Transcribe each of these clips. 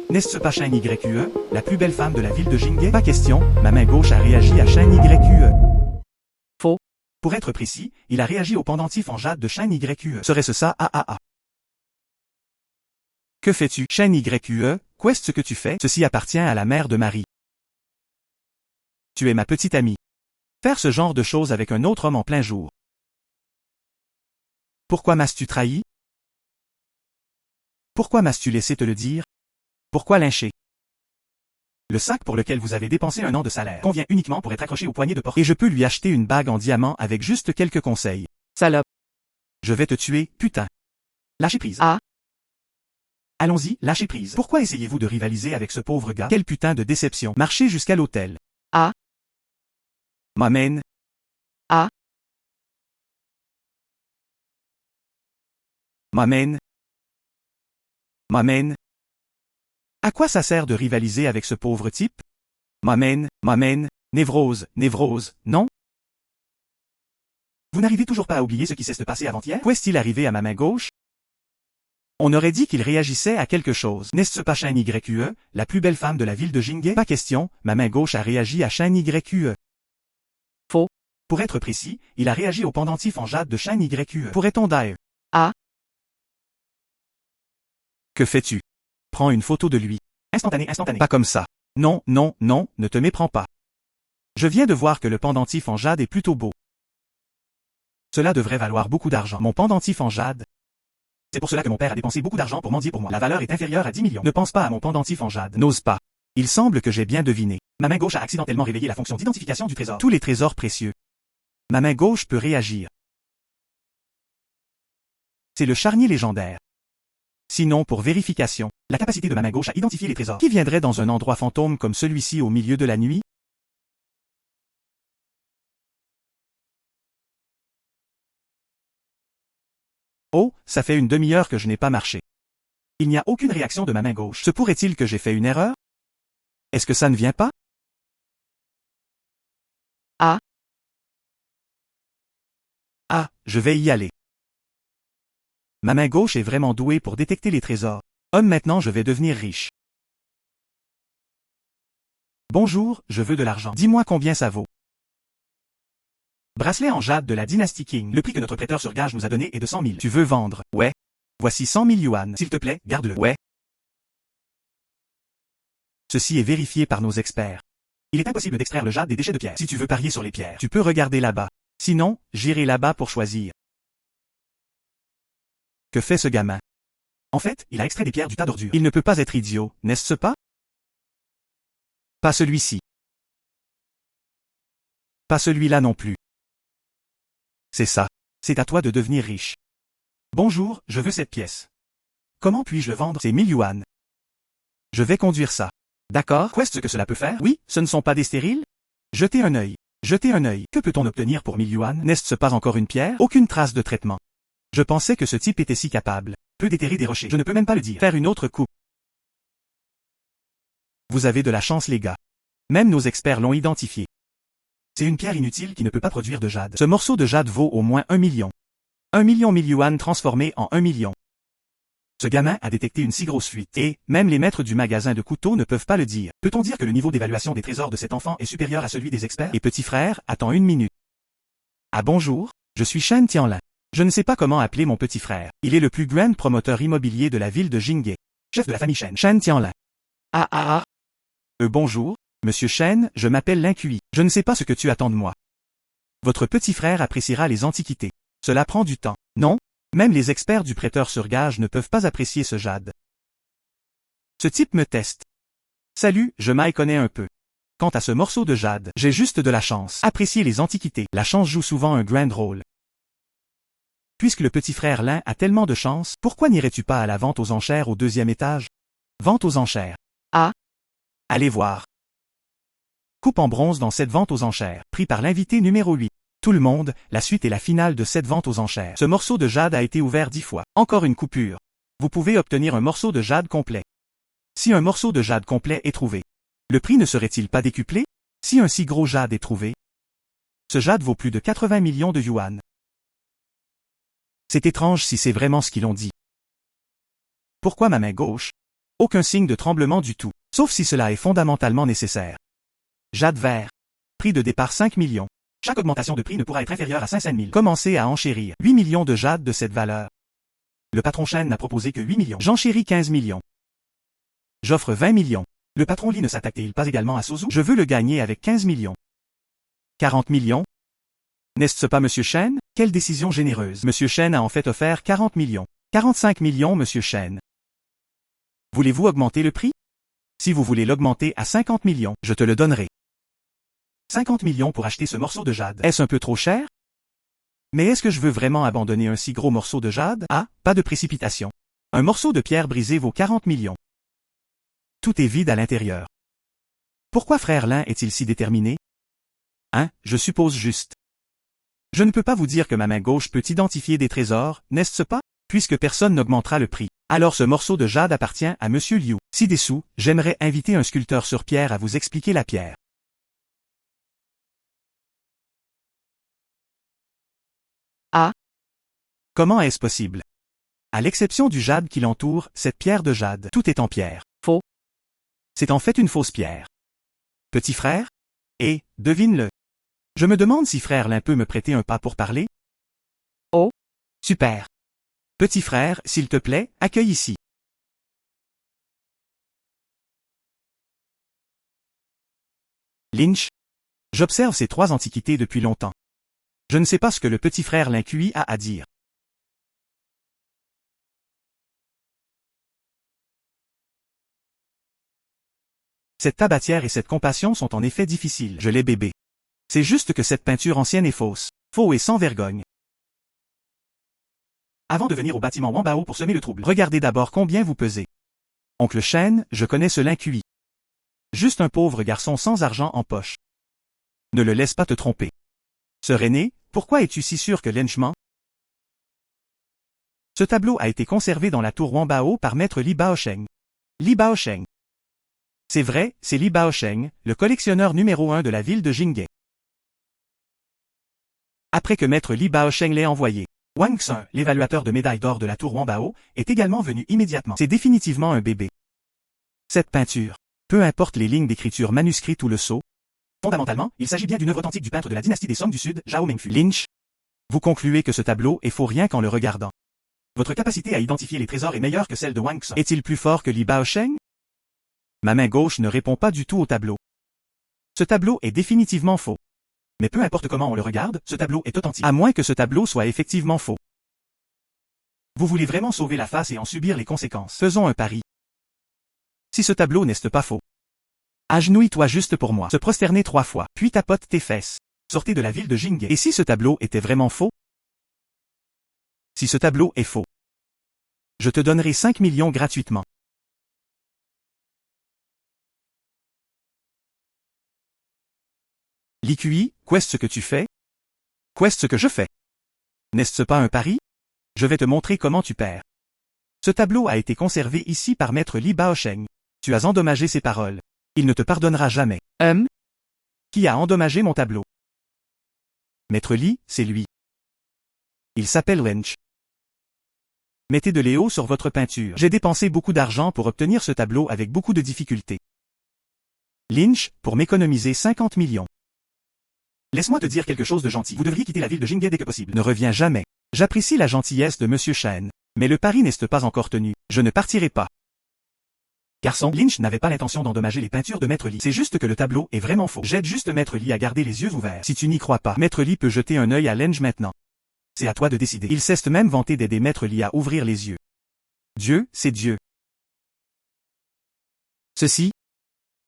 N'est-ce pas Shine YQE, la plus belle femme de la ville de Jingye? Pas question, ma main gauche a réagi à Shine YQE. Faux. Pour être précis, il a réagi au pendentif en jade de Shine YQE. Serait-ce ça? Que fais-tu, Shine YQE? Qu'est-ce que tu fais? Ceci appartient à la mère de Marie. Tu es ma petite amie. Faire ce genre de choses avec un autre homme en plein jour. Pourquoi m'as-tu trahi? Pourquoi m'as-tu laissé te le dire? Pourquoi lyncher? Le sac pour lequel vous avez dépensé 1 an de salaire convient uniquement pour être accroché au poignet de porte. Et je peux lui acheter une bague en diamant avec juste quelques conseils. Salope. Je vais te tuer, putain. Lâchez prise. Ah. Allons-y, lâchez prise. Pourquoi essayez-vous de rivaliser avec ce pauvre gars? Quel putain de déception. Marchez jusqu'à l'hôtel. Ah. M'amène. Ah. M'amène. M'amène. À quoi ça sert de rivaliser avec ce pauvre type? M'amène, névrose, non? Vous n'arrivez toujours pas à oublier ce qui s'est passé avant-hier? Qu'est-il arrivé à ma main gauche? On aurait dit qu'il réagissait à quelque chose. N'est-ce pas Shine YQE, la plus belle femme de la ville de Jingye? Pas question, ma main gauche a réagi à Shine YQE. Faux. Pour être précis, il a réagi au pendentif en jade de Shine YQE. Pourrait-on dire? Ah. Que fais-tu? Prends une photo de lui. Instantané. Pas comme ça. Non, ne te méprends pas. Je viens de voir que le pendentif en jade est plutôt beau. Cela devrait valoir beaucoup d'argent. Mon pendentif en jade. C'est pour cela que mon père a dépensé beaucoup d'argent pour mendier pour moi. La valeur est inférieure à 10 millions. Ne pense pas à mon pendentif en jade. N'ose pas. Il semble que j'ai bien deviné. Ma main gauche a accidentellement réveillé la fonction d'identification du trésor. Tous les trésors précieux. Ma main gauche peut réagir. C'est le charnier légendaire. Sinon, pour vérification, la capacité de ma main gauche à identifier les trésors. Qui viendrait dans un endroit fantôme comme celui-ci au milieu de la nuit? Oh, ça fait une demi-heure que je n'ai pas marché. Il n'y a aucune réaction de ma main gauche. Se pourrait-il que j'ai fait une erreur? Est-ce que ça ne vient pas? Ah. Ah, je vais y aller. Ma main gauche est vraiment douée pour détecter les trésors. Maintenant je vais devenir riche. Bonjour, je veux de l'argent. Dis-moi combien ça vaut. Bracelet en jade de la dynastie Qing. Le prix que notre prêteur sur gage nous a donné est de 100 000. Tu veux vendre? Ouais. Voici 100 000 yuan. S'il te plaît, garde-le. Ouais. Ceci est vérifié par nos experts. Il est impossible d'extraire le jade des déchets de pierre. Si tu veux parier sur les pierres, tu peux regarder là-bas. Sinon, j'irai là-bas pour choisir. Que fait ce gamin? En fait, il a extrait des pierres du tas d'ordures. Il ne peut pas être idiot, n'est-ce pas? Pas celui-ci. Pas celui-là non plus. C'est ça. C'est à toi de devenir riche. Bonjour, je veux cette pièce. Comment puis-je le vendre? C'est 1000 yuan. Je vais conduire ça. D'accord? Qu'est-ce que cela peut faire? Oui, ce ne sont pas des stériles? Jetez un œil. Jetez un œil. Que peut-on obtenir pour 1000 yuan? N'est-ce pas encore une pierre? Aucune trace de traitement. Je pensais que ce type était si capable. Peut déterrer des rochers. Je ne peux même pas le dire. Faire une autre coupe. Vous avez de la chance les gars. Même nos experts l'ont identifié. C'est une pierre inutile qui ne peut pas produire de jade. Ce morceau de jade vaut au moins 1 million. 1 million 1000 yuan transformé en 1 million. Ce gamin a détecté une si grosse fuite. Et, même les maîtres du magasin de couteaux ne peuvent pas le dire. Peut-on dire que le niveau d'évaluation des trésors de cet enfant est supérieur à celui des experts? Et petit frère, attends 1 minute. Ah bonjour, je suis Shen Tianlin. Je ne sais pas comment appeler mon petit frère. Il est le plus grand promoteur immobilier de la ville de Jingye. Chef de la famille Shen. Shen Tianlin. Bonjour, monsieur Shen, je m'appelle Linqui. Je ne sais pas ce que tu attends de moi. Votre petit frère appréciera les antiquités. Cela prend du temps. Non? Même les experts du prêteur sur gage ne peuvent pas apprécier ce jade. Ce type me teste. Salut, je m'y connais un peu. Quant à ce morceau de jade, j'ai juste de la chance. Apprécier les antiquités. La chance joue souvent un grand rôle. Puisque le petit frère Lin a tellement de chance, pourquoi n'irais-tu pas à la vente aux enchères au 2e étage? Vente aux enchères. Ah. Allez voir. Coupe en bronze dans cette vente aux enchères, pris par l'invité numéro 8. Tout le monde, la suite et la finale de cette vente aux enchères. Ce morceau de jade a été ouvert 10 fois. Encore une coupure. Vous pouvez obtenir un morceau de jade complet. Si un morceau de jade complet est trouvé, le prix ne serait-il pas décuplé? Si un si gros jade est trouvé, ce jade vaut plus de 80 millions de yuan. C'est étrange si c'est vraiment ce qu'ils ont dit. Pourquoi ma main gauche? Aucun signe de tremblement du tout, sauf si cela est fondamentalement nécessaire. Jade vert. Prix de départ 5 millions. Chaque augmentation de prix ne pourra être inférieure à 500 000. Commencez à enchérir. 8 millions de jade de cette valeur. Le patron Chen n'a proposé que 8 millions. J'enchéris 15 millions. J'offre 20 millions. Le patron Li ne s'attaque-t-il pas également à Sozu? Je veux le gagner avec 15 millions. 40 millions. N'est-ce pas Monsieur Chen? Quelle décision généreuse. Monsieur Chen a en fait offert 40 millions. 45 millions Monsieur Chen. Voulez-vous augmenter le prix? Si vous voulez l'augmenter à 50 millions, je te le donnerai. 50 millions pour acheter ce morceau de jade. Est-ce un peu trop cher? Mais est-ce que je veux vraiment abandonner un si gros morceau de jade? Ah, pas de précipitation. Un morceau de pierre brisée vaut 40 millions. Tout est vide à l'intérieur. Pourquoi frère Lin est-il si déterminé? Hein, je suppose juste. Je ne peux pas vous dire que ma main gauche peut identifier des trésors, n'est-ce pas? Puisque personne n'augmentera le prix. Alors ce morceau de jade appartient à Monsieur Liu. Ci-dessous, j'aimerais inviter un sculpteur sur pierre à vous expliquer la pierre. A. Comment est-ce possible? À l'exception du jade qui l'entoure, cette pierre de jade, tout est en pierre. Faux. C'est en fait une fausse pierre. Petit frère? Et, devine-le. Je me demande si frère Lin peut me prêter un pas pour parler? Oh. Super. Petit frère, s'il te plaît, accueille ici. Lynch. J'observe ces trois antiquités depuis longtemps. Je ne sais pas ce que le petit frère Lin QI a à dire. Cette tabatière et cette compassion sont en effet difficiles. Je l'ai bébé. C'est juste que cette peinture ancienne est fausse. Faux et sans vergogne. Avant de venir au bâtiment Wambao pour semer le trouble, regardez d'abord combien vous pesez. Oncle Chen, je connais ce Lin QI. Juste un pauvre garçon sans argent en poche. Ne le laisse pas te tromper. Sœur aînée, pourquoi es-tu si sûr que Lynch ment? Ce tableau a été conservé dans la tour Wambao par maître Li Baosheng. Li Baosheng. C'est vrai, c'est Li Baosheng, le collectionneur numéro 1 de la ville de Jinghe. Après que maître Li Baosheng l'ait envoyé, Wang Xun, l'évaluateur de médaille d'or de la tour Wambao, est également venu immédiatement. C'est définitivement un bébé. Cette peinture, peu importe les lignes d'écriture manuscrites ou le sceau, fondamentalement, il s'agit bien d'une œuvre authentique du peintre de la dynastie des Song du Sud, Zhao Mengfu. Lynch. Vous concluez que ce tableau est faux rien qu'en le regardant. Votre capacité à identifier les trésors est meilleure que celle de Wang Xun. Est-il plus fort que Li Baosheng? Ma main gauche ne répond pas du tout au tableau. Ce tableau est définitivement faux. Mais peu importe comment on le regarde, ce tableau est authentique. À moins que ce tableau soit effectivement faux. Vous voulez vraiment sauver la face et en subir les conséquences. Faisons un pari. Si ce tableau n'est pas faux. Agenouille-toi juste pour moi. Se prosterner 3 fois, puis tapote tes fesses. Sortez de la ville de Jinghe. Et si ce tableau était vraiment faux? Si ce tableau est faux, je te donnerai 5 millions gratuitement. L'IQI, qu'est-ce que tu fais? Qu'est-ce que je fais? N'est-ce pas un pari? Je vais te montrer comment tu perds. Ce tableau a été conservé ici par maître Li Baosheng. Tu as endommagé ses paroles. Il ne te pardonnera jamais. Qui a endommagé mon tableau? Maître Li, c'est lui. Il s'appelle Lynch. Mettez de l'éau sur votre peinture. J'ai dépensé beaucoup d'argent pour obtenir ce tableau avec beaucoup de difficultés. Lynch, pour m'économiser 50 millions. Laisse-moi te dire quelque chose de gentil. Vous devriez quitter la ville de Jinghe dès que possible. Ne reviens jamais. J'apprécie la gentillesse de Monsieur Chen. Mais le pari n'est pas encore tenu. Je ne partirai pas. Garçon, Lynch n'avait pas l'intention d'endommager les peintures de Maître Li. C'est juste que le tableau est vraiment faux. J'aide juste Maître Li à garder les yeux ouverts. Si tu n'y crois pas, Maître Li peut jeter un œil à Lynch maintenant. C'est à toi de décider. Il s'est même vanté d'aider Maître Li à ouvrir les yeux. Dieu, c'est Dieu. Ceci?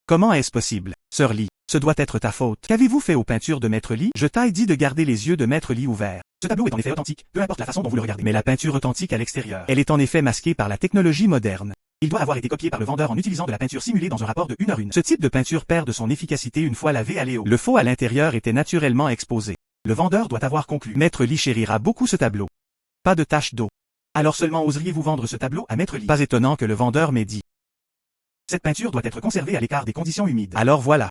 Comment est-ce possible, Sœur Li? Ce doit être ta faute. Qu'avez-vous fait aux peintures de Maître Li? Je t'ai dit de garder les yeux de Maître Li ouverts. Ce tableau est en effet authentique, peu importe la façon dont vous le regardez. Mais la peinture authentique à l'extérieur, elle est en effet masquée par la technologie moderne. Il doit avoir été copié par le vendeur en utilisant de la peinture simulée dans un rapport de 1h1. Ce type de peinture perd de son efficacité une fois lavé à l'éau. Le faux à l'intérieur était naturellement exposé. Le vendeur doit avoir conclu. Maître Li chérira beaucoup ce tableau. Pas de tache d'eau. Alors seulement oseriez-vous vendre ce tableau à Maître Li? Pas étonnant que le vendeur m'ait dit. Cette peinture doit être conservée à l'écart des conditions humides. Alors voilà.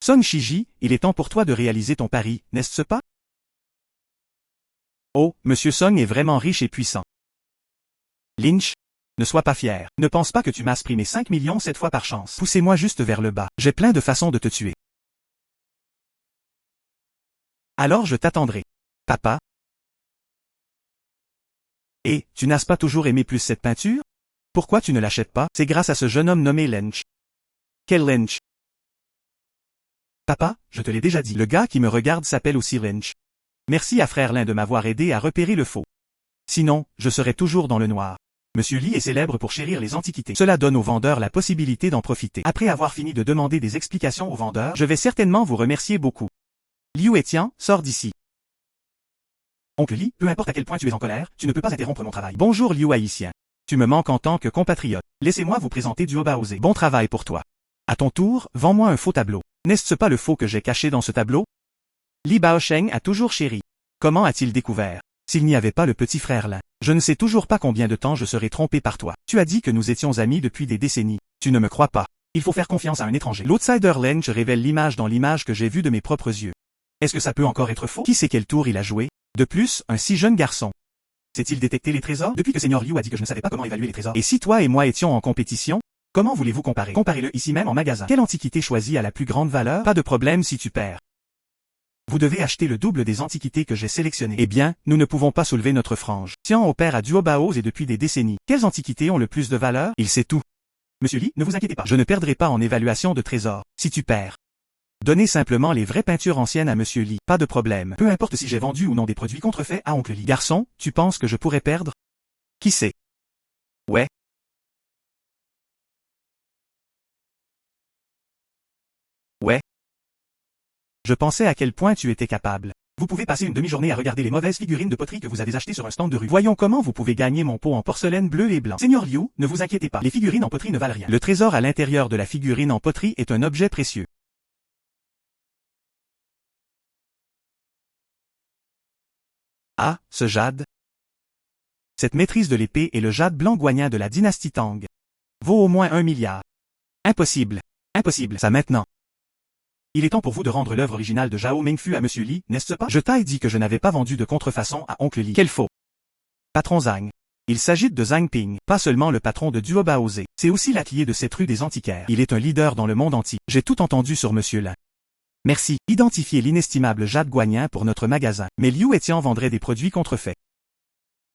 Song Shiji, il est temps pour toi de réaliser ton pari, n'est-ce pas? Oh, Monsieur Song est vraiment riche et puissant. Lynch, Ne sois pas fier. Ne pense pas que tu m'as pris mes 5 millions cette fois par chance. Poussez-moi juste vers le bas. J'ai plein de façons de te tuer. Alors je t'attendrai. Papa? Et, tu n'as pas toujours aimé plus cette peinture? Pourquoi tu ne l'achètes pas? C'est grâce à ce jeune homme nommé Lynch. Quel Lynch? Papa, je te l'ai déjà dit. Le gars qui me regarde s'appelle aussi Lynch. Merci à frère Lin de m'avoir aidé à repérer le faux. Sinon, je serais toujours dans le noir. Monsieur Lee est célèbre pour chérir les antiquités. Cela donne aux vendeurs la possibilité d'en profiter. Après avoir fini de demander des explications aux vendeurs, je vais certainement vous remercier beaucoup. Liu Etian, sors d'ici. Oncle Lee, peu importe à quel point tu es en colère, tu ne peux pas interrompre mon travail. Bonjour Liu Haïtien. Tu me manques en tant que compatriote. Laissez-moi vous présenter Duo Baozé. Bon travail pour toi. À ton tour, vends-moi un faux tableau. N'est-ce pas le faux que j'ai caché dans ce tableau? Li Baosheng a toujours chéri. Comment a-t-il découvert? S'il n'y avait pas le petit frère Lin. Je ne sais toujours pas combien de temps je serai trompé par toi. Tu as dit que nous étions amis depuis des décennies. Tu ne me crois pas. Il faut faire confiance à un étranger. L'outsider Lynch révèle l'image dans l'image que j'ai vue de mes propres yeux. Est-ce que ça peut encore être faux? Qui sait quel tour il a joué? De plus, un si jeune garçon. Sait-il détecter les trésors? Depuis que Seigneur Liu a dit que je ne savais pas comment évaluer les trésors. Et si toi et moi étions en compétition? Comment voulez-vous comparer? Comparez-le ici même en magasin. Quelle antiquité choisit à la plus grande valeur? Pas de problème si tu perds. Vous devez acheter le double des antiquités que j'ai sélectionnées. Eh bien, nous ne pouvons pas soulever notre frange. Tian opère à Duo Baoz et depuis des décennies. Quelles antiquités ont le plus de valeur? Il sait tout. Monsieur Lee, ne vous inquiétez pas. Je ne perdrai pas en évaluation de trésors. Si tu perds. Donnez simplement les vraies peintures anciennes à Monsieur Lee. Pas de problème. Peu importe si j'ai vendu ou non des produits contrefaits à Oncle Lee. Garçon, tu penses que je pourrais perdre? Qui sait? Ouais. Ouais. Je pensais à quel point tu étais capable. Vous pouvez passer une demi-journée à regarder les mauvaises figurines de poterie que vous avez achetées sur un stand de rue. Voyons comment vous pouvez gagner mon pot en porcelaine bleue et blanc. Seigneur Liu, ne vous inquiétez pas. Les figurines en poterie ne valent rien. Le trésor à l'intérieur de la figurine en poterie est un objet précieux. Ah, ce jade. Cette maîtrise de l'épée est le jade blanc guanyin de la dynastie Tang. Vaut au moins 1 milliard. Impossible. Impossible. Ça maintenant. Il est temps pour vous de rendre l'œuvre originale de Zhao Mengfu à Monsieur Lee, n'est-ce pas? Je t'ai dit que je n'avais pas vendu de contrefaçon à Oncle Lee. Quel faux. Patron Zhang. Il s'agit de Zhang Ping, pas seulement le patron de Duo Baozé, c'est aussi l'atelier de cette rue des antiquaires. Il est un leader dans le monde entier. J'ai tout entendu sur Monsieur Lin. Merci. Identifiez l'inestimable jade guanyin pour notre magasin. Mais Liu Etian vendrait des produits contrefaits.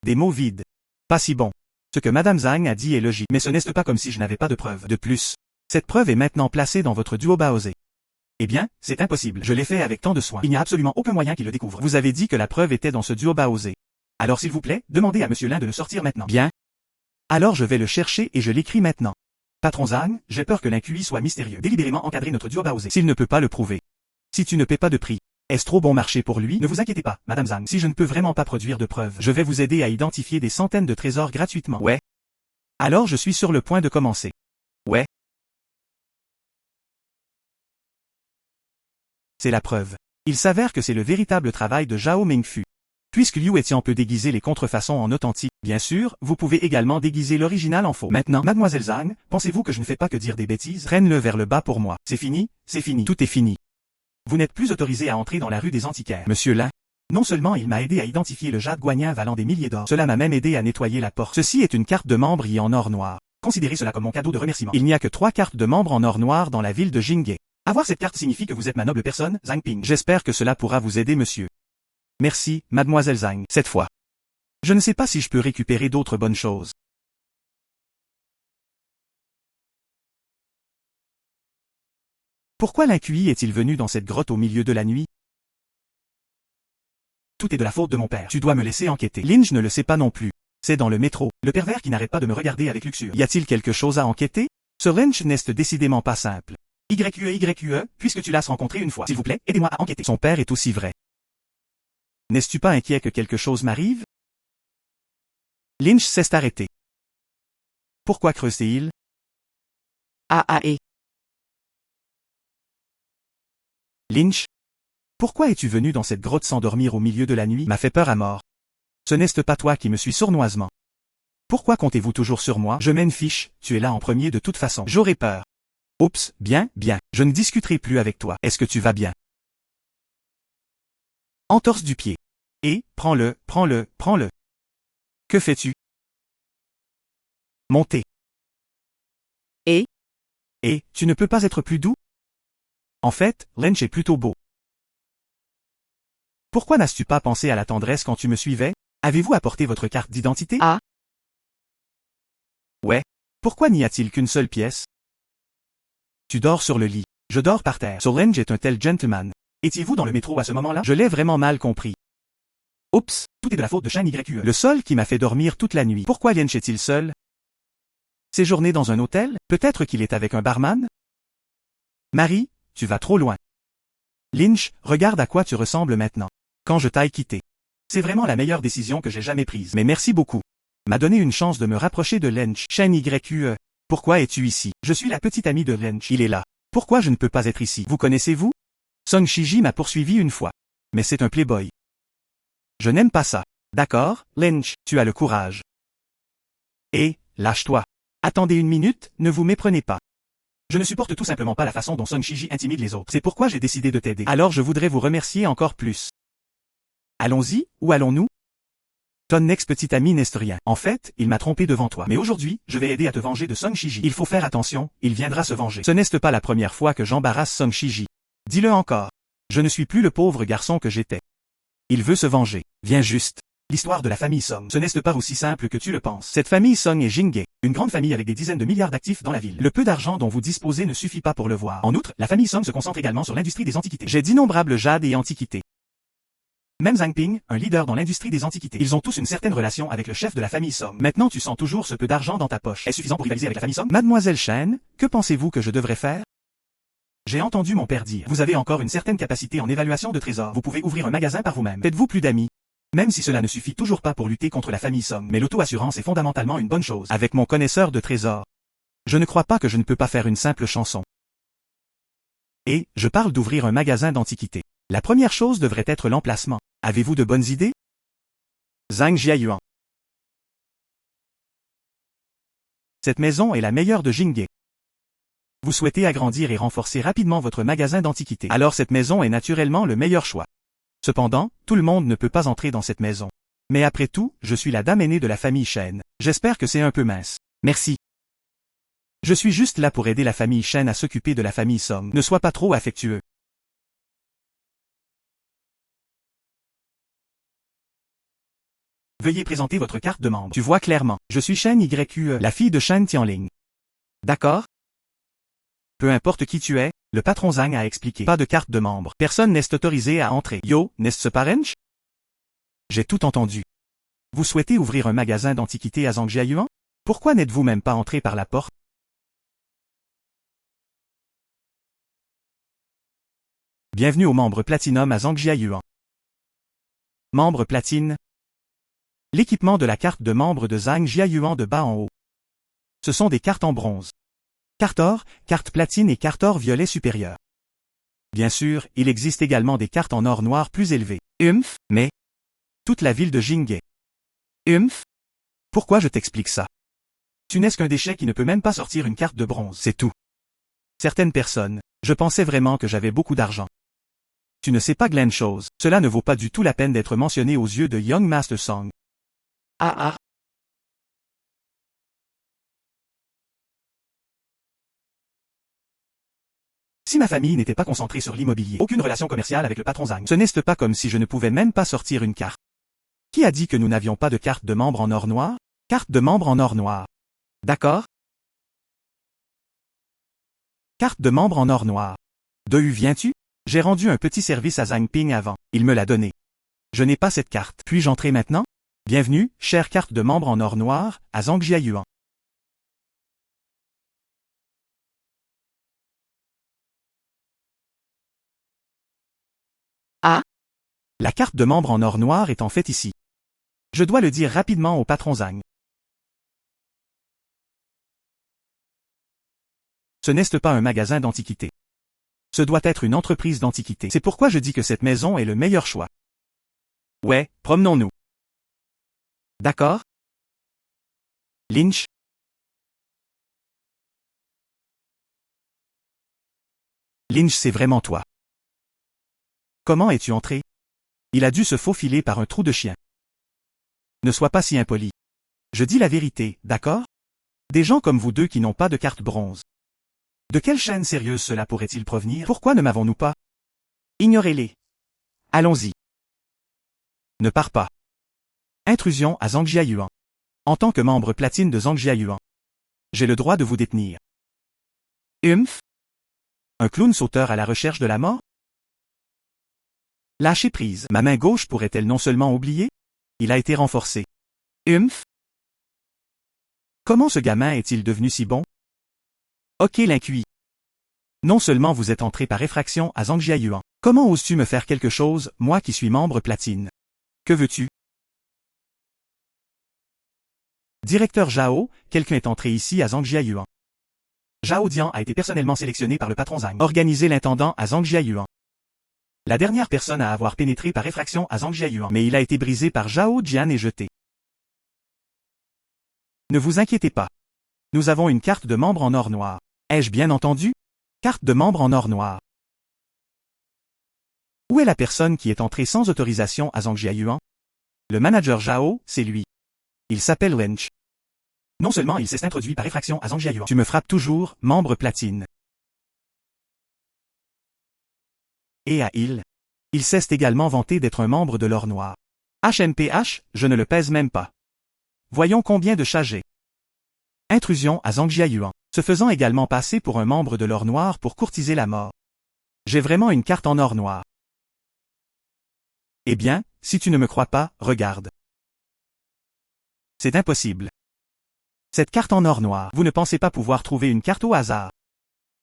Des mots vides. Pas si bon. Ce que Madame Zhang a dit est logique, mais ce n'est pas comme si je n'avais pas de preuve. De plus, cette preuve est maintenant placée dans votre Duo Baozé. Eh bien, c'est impossible. Je l'ai fait avec tant de soin. Il n'y a absolument aucun moyen qu'il le découvre. Vous avez dit que la preuve était dans ce Duo Baozé. Alors s'il vous plaît, demandez à Monsieur Lin de le sortir maintenant. Bien. Alors je vais le chercher et je l'écris maintenant. Patron Zhang, j'ai peur que l'inQI soit mystérieux. Délibérément encadrer notre Duo Baozé. S'il ne peut pas le prouver. Si tu ne paies pas de prix. Est-ce trop bon marché pour lui? Ne vous inquiétez pas, Madame Zhang. Si je ne peux vraiment pas produire de preuves, je vais vous aider à identifier des centaines de trésors gratuitement. Ouais. Alors je suis sur le point de commencer. Ouais. C'est la preuve. Il s'avère que c'est le véritable travail de Zhao Mengfu. Puisque Liu Etian peut déguiser les contrefaçons en authentiques, bien sûr, vous pouvez également déguiser l'original en faux. Maintenant, Mademoiselle Zhang, pensez-vous que je ne fais pas que dire des bêtises? Traîne-le vers le bas pour moi. C'est fini, c'est fini. Tout est fini. Vous n'êtes plus autorisé à entrer dans la rue des antiquaires. Monsieur Lin. Non seulement il m'a aidé à identifier le jade guanyin valant des milliers d'or, cela m'a même aidé à nettoyer la porte. Ceci est une carte de membre en or noir. Considérez cela comme mon cadeau de remerciement. Il n'y a que 3 cartes de membres en or noir dans la ville de Jinghe. Avoir cette carte signifie que vous êtes ma noble personne, Zhang Ping. J'espère que cela pourra vous aider, monsieur. Merci, Mademoiselle Zhang, cette fois. Je ne sais pas si je peux récupérer d'autres bonnes choses. Pourquoi l'inQI est-il venu dans cette grotte au milieu de la nuit? Tout est de la faute de mon père. Tu dois me laisser enquêter. Lynch ne le sait pas non plus. C'est dans le métro, le pervers qui n'arrête pas de me regarder avec luxure. Y a-t-il quelque chose à enquêter? Ce Lynch n'est décidément pas simple. YQE, puisque tu l'as rencontré une fois. S'il vous plaît, aidez-moi à enquêter. Son père est aussi vrai. N'es-tu pas inquiet que quelque chose m'arrive? Lynch s'est arrêté. Pourquoi creusait-il? AAE. Lynch? Pourquoi es-tu venu dans cette grotte sans dormir au milieu de la nuit? M'a fait peur à mort. Ce n'est pas toi qui me suis sournoisement. Pourquoi comptez-vous toujours sur moi? Je m'en fiche, tu es là en premier de toute façon. J'aurais peur. Oups, bien, je ne discuterai plus avec toi. Est-ce que tu vas bien? Entorse du pied. Et, prends-le. Que fais-tu? Montez. Et Et, tu ne peux pas être plus doux? En fait, Lynch est plutôt beau. Pourquoi n'as-tu pas pensé à la tendresse quand tu me suivais? Avez-vous apporté votre carte d'identité? Ah. Ouais. Pourquoi n'y a-t-il qu'une seule pièce? Tu dors sur le lit. Je dors par terre. So Lynch est un tel gentleman. Étiez-vous dans le métro à ce moment-là? Je l'ai vraiment mal compris. Oups, tout est de la faute de Shane YQE. Le sol qui m'a fait dormir toute la nuit. Pourquoi Lynch est-il seul? Séjourner dans un hôtel? Peut-être qu'il est avec un barman? Marie, tu vas trop loin. Lynch, regarde à quoi tu ressembles maintenant. Quand je t'aille quitté. C'est vraiment la meilleure décision que j'ai jamais prise. Mais merci beaucoup. M'a donné une chance de me rapprocher de Lynch. Shane YQE. Pourquoi es-tu ici? Je suis la petite amie de Lynch. Il est là. Pourquoi je ne peux pas être ici? Vous connaissez-vous? Song Shiji m'a poursuivi une fois. Mais c'est un playboy. Je n'aime pas ça. D'accord, Lynch, tu as le courage. Et, lâche-toi. Attendez une minute, ne vous méprenez pas. Je ne supporte tout simplement pas la façon dont Song Shiji intimide les autres. C'est pourquoi j'ai décidé de t'aider. Alors je voudrais vous remercier encore plus. Allons-y, où allons-nous? Ton ex-petit ami n'est rien. En fait, il m'a trompé devant toi. Mais aujourd'hui, je vais aider à te venger de Song Shiji. Il faut faire attention, il viendra se venger. Ce n'est pas la première fois que j'embarrasse Song Shiji. Dis-le encore. Je ne suis plus le pauvre garçon que j'étais. Il veut se venger. Viens juste. L'histoire de la famille Song. Ce n'est pas aussi simple que tu le penses. Cette famille Song est Jingye, une grande famille avec des dizaines de milliards d'actifs dans la ville. Le peu d'argent dont vous disposez ne suffit pas pour le voir. En outre, la famille Song se concentre également sur l'industrie des antiquités. J'ai d'innombrables jades et antiquités. Même Zhang Ping, un leader dans l'industrie des antiquités. Ils ont tous une certaine relation avec le chef de la famille Song. Maintenant tu sens toujours ce peu d'argent dans ta poche. Est-ce suffisant pour rivaliser avec la famille Song? Mademoiselle Shen, que pensez-vous que je devrais faire? J'ai entendu mon père dire. Vous avez encore une certaine capacité en évaluation de trésors. Vous pouvez ouvrir un magasin par vous-même. Faites-vous plus d'amis? Même si cela ne suffit toujours pas pour lutter contre la famille Song. Mais l'auto-assurance est fondamentalement une bonne chose. Avec mon connaisseur de trésors. Je ne crois pas que je ne peux pas faire une simple chanson. Et, je parle d'ouvrir un magasin d'antiquités. La première chose devrait être l'emplacement. Avez-vous de bonnes idées? Zhang Jiayuan. Cette maison est la meilleure de Jingye. Vous souhaitez agrandir et renforcer rapidement votre magasin d'antiquités. Alors cette maison est naturellement le meilleur choix. Cependant, tout le monde ne peut pas entrer dans cette maison. Mais après tout, je suis la dame aînée de la famille Shen. J'espère que c'est un peu mince. Merci. Je suis juste là pour aider la famille Shen à s'occuper de la famille Song. Ne sois pas trop affectueux. Veuillez présenter votre carte de membre. Tu vois clairement. Je suis Shen YQE, la fille de Shen Tianling. D'accord? Peu importe qui tu es, le patron Zhang a expliqué. Pas de carte de membre. Personne n'est autorisé à entrer. Yo, n'est-ce pas Rench? J'ai tout entendu. Vous souhaitez ouvrir un magasin d'antiquités à Zhangjiayuan? Pourquoi n'êtes-vous même pas entré par la porte? Bienvenue aux membres Platinum à Zhangjiayuan. Membre Platine. L'équipement de la carte de membre de Zhang Jiayuan de bas en haut. Ce sont des cartes en bronze. Carte or, carte platine et carte or violet supérieur. Bien sûr, il existe également des cartes en or noir plus élevées. Mais toute la ville de Jingye. Pourquoi je t'explique ça? Tu n'es qu'un déchet qui ne peut même pas sortir une carte de bronze, c'est tout. Certaines personnes, je pensais vraiment que j'avais beaucoup d'argent. Tu ne sais pas Glenn chose, cela ne vaut pas du tout la peine d'être mentionné aux yeux de Young Master Song. Ah. Si ma famille n'était pas concentrée sur l'immobilier, aucune relation commerciale avec le patron Zhang, ce n'est pas comme si je ne pouvais même pas sortir une carte. Qui a dit que nous n'avions pas de carte de membre en or noir? Carte de membre en or noir. D'accord? Carte de membre en or noir. Viens-tu? J'ai rendu un petit service à Zhang Ping avant. Il me l'a donné. Je n'ai pas cette carte. Puis-je entrer maintenant? Bienvenue, chère carte de membre en or noir, à Zhangjiayuan. Ah? La carte de membre en or noir est en fait ici. Je dois le dire rapidement au patron Zhang. Ce n'est pas un magasin d'antiquités. Ce doit être une entreprise d'antiquités. C'est pourquoi je dis que cette maison est le meilleur choix. Ouais, promenons-nous. D'accord? Lynch? Lynch, c'est vraiment toi. Comment es-tu entré? Il a dû se faufiler par un trou de chien. Ne sois pas si impoli. Je dis la vérité, d'accord? Des gens comme vous deux qui n'ont pas de carte bronze. De quelle chaîne sérieuse cela pourrait-il provenir? Pourquoi ne m'avons-nous pas? Ignorez-les. Allons-y. Ne pars pas. Intrusion à Zhangjiayuan. En tant que membre platine de Zhangjiayuan, j'ai le droit de vous détenir. Un clown sauteur à la recherche de la mort? Lâchez prise. Ma main gauche pourrait-elle non seulement oublier? Il a été renforcé. Comment ce gamin est-il devenu si bon? Ok l'incuit. Non seulement vous êtes entré par effraction à Zhangjiayuan. Comment oses-tu me faire quelque chose, moi qui suis membre platine? Que veux-tu? Directeur Zhao, quelqu'un est entré ici à Zhangjiayuan. Zhao Dian a été personnellement sélectionné par le patron Zhang. Organisé l'intendant à Zhangjiayuan. La dernière personne à avoir pénétré par effraction à Zhangjiayuan, mais il a été brisé par Zhao Jian et jeté. Ne vous inquiétez pas. Nous avons une carte de membre en or noir. Ai-je bien entendu? Carte de membre en or noir. Où est la personne qui est entrée sans autorisation à Zhangjiayuan? Le manager Zhao, c'est lui. Il s'appelle Wench. Non seulement il s'est introduit par effraction à Zhangjiayuan. Tu me frappes toujours, membre platine. Et à il s'est également vanté d'être un membre de l'or noir. HMPH, je ne le pèse même pas. Voyons combien de chats j'ai. Intrusion à Zhangjiayuan, se faisant également passer pour un membre de l'or noir pour courtiser la mort. J'ai vraiment une carte en or noir. Eh bien, si tu ne me crois pas, regarde. C'est impossible. Cette carte en or noir, vous ne pensez pas pouvoir trouver une carte au hasard.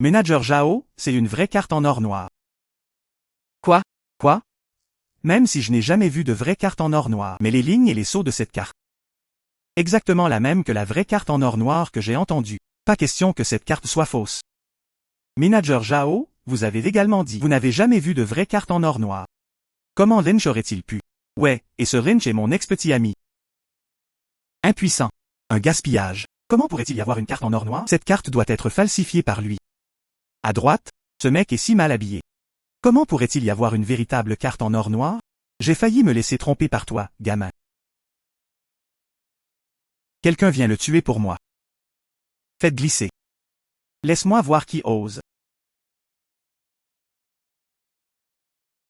Manager Zhao, c'est une vraie carte en or noir. Quoi? Quoi? Même si je n'ai jamais vu de vraie carte en or noir, mais les lignes et les sceaux de cette carte. Exactement la même que la vraie carte en or noir que j'ai entendue. Pas question que cette carte soit fausse. Manager Zhao, vous avez également dit, vous n'avez jamais vu de vraie carte en or noir. Comment Lynch aurait-il pu? Ouais, et ce Lynch est mon ex-petit ami. Impuissant. Un gaspillage. Comment pourrait-il y avoir une carte en or noir? Cette carte doit être falsifiée par lui. À droite, ce mec est si mal habillé. Comment pourrait-il y avoir une véritable carte en or noir? J'ai failli me laisser tromper par toi, gamin. Quelqu'un vient le tuer pour moi. Faites glisser. Laisse-moi voir qui ose.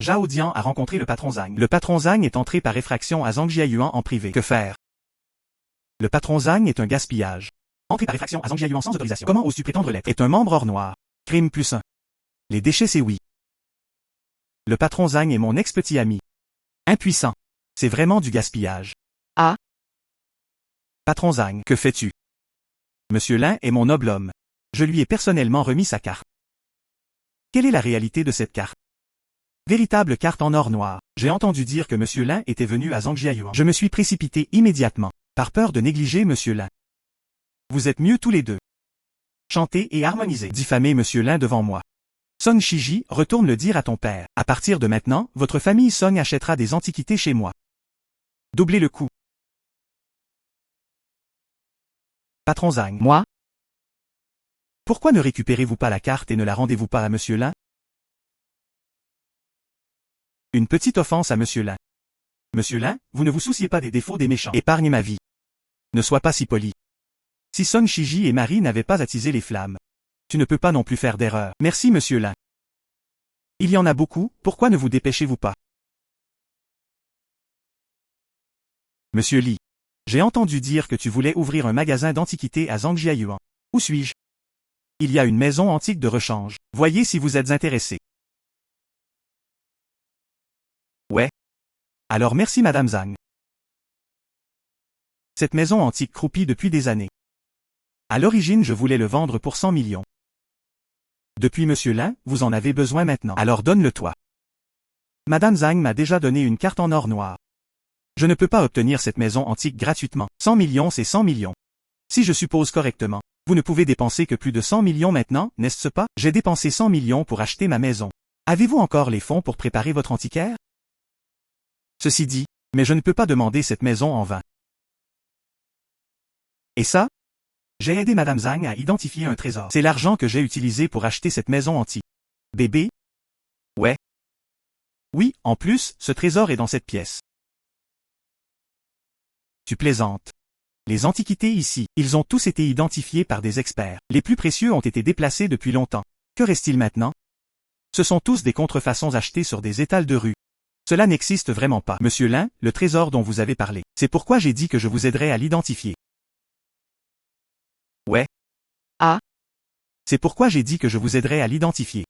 Zhao Dian a rencontré le patron Zhang. Le patron Zhang est entré par effraction à Zhangjiayuan en privé. Que faire? Le patron Zhang est un gaspillage. Entré par effraction à Zhangjiayuan sans autorisation. Comment oses-tu prétendre l'être? Est un membre or noir. Crime plus 1. Les déchets c'est oui. Le patron Zhang est mon ex-petit ami. Impuissant. C'est vraiment du gaspillage. Ah. Patron Zhang, que fais-tu? Monsieur Lin est mon noble homme. Je lui ai personnellement remis sa carte. Quelle est la réalité de cette carte? Véritable carte en or noir. J'ai entendu dire que Monsieur Lin était venu à Zhangjiayuan. Je me suis précipité immédiatement, par peur de négliger Monsieur Lin. Vous êtes mieux tous les deux. Chantez et harmonisez. Diffamer Monsieur Lin devant moi. Song Shiji, retourne le dire à ton père. À partir de maintenant, votre famille Song achètera des antiquités chez moi. Doublez le coût. Patron Zhang. Moi? Pourquoi ne récupérez-vous pas la carte et ne la rendez-vous pas à Monsieur Lin? Une petite offense à Monsieur Lin. Monsieur Lin, vous ne vous souciez pas des défauts des méchants. Épargne ma vie. Ne sois pas si poli. Si Song Shiji et Marie n'avaient pas attisé les flammes, tu ne peux pas non plus faire d'erreur. Merci Monsieur Lin. Il y en a beaucoup, pourquoi ne vous dépêchez-vous pas? Monsieur Li. J'ai entendu dire que tu voulais ouvrir un magasin d'antiquités à Zhangjiayuan. Où suis-je? Il y a une maison antique de rechange. Voyez si vous êtes intéressé. Ouais. Alors merci Madame Zhang. Cette maison antique croupit depuis des années. À l'origine je voulais le vendre pour 100 millions. Depuis Monsieur Lin, vous en avez besoin maintenant. Alors donne-le-toi. Madame Zhang m'a déjà donné une carte en or noir. Je ne peux pas obtenir cette maison antique gratuitement. 100 millions c'est 100 millions. Si je suppose correctement, vous ne pouvez dépenser que plus de 100 millions maintenant, n'est-ce pas? J'ai dépensé 100 millions pour acheter ma maison. Avez-vous encore les fonds pour préparer votre antiquaire? Ceci dit, mais je ne peux pas demander cette maison en vain. Et ça? J'ai aidé Madame Zhang à identifier un trésor. C'est l'argent que j'ai utilisé pour acheter cette maison antique. Bébé? Ouais. Oui, en plus, ce trésor est dans cette pièce. Tu plaisantes. Les antiquités ici, ils ont tous été identifiés par des experts. Les plus précieux ont été déplacés depuis longtemps. Que reste-t-il maintenant? Ce sont tous des contrefaçons achetées sur des étals de rue. Cela n'existe vraiment pas. Monsieur Lin, le trésor dont vous avez parlé. C'est pourquoi j'ai dit que je vous aiderais à l'identifier. Ouais. Ah. C'est pourquoi j'ai dit que je vous aiderais à l'identifier.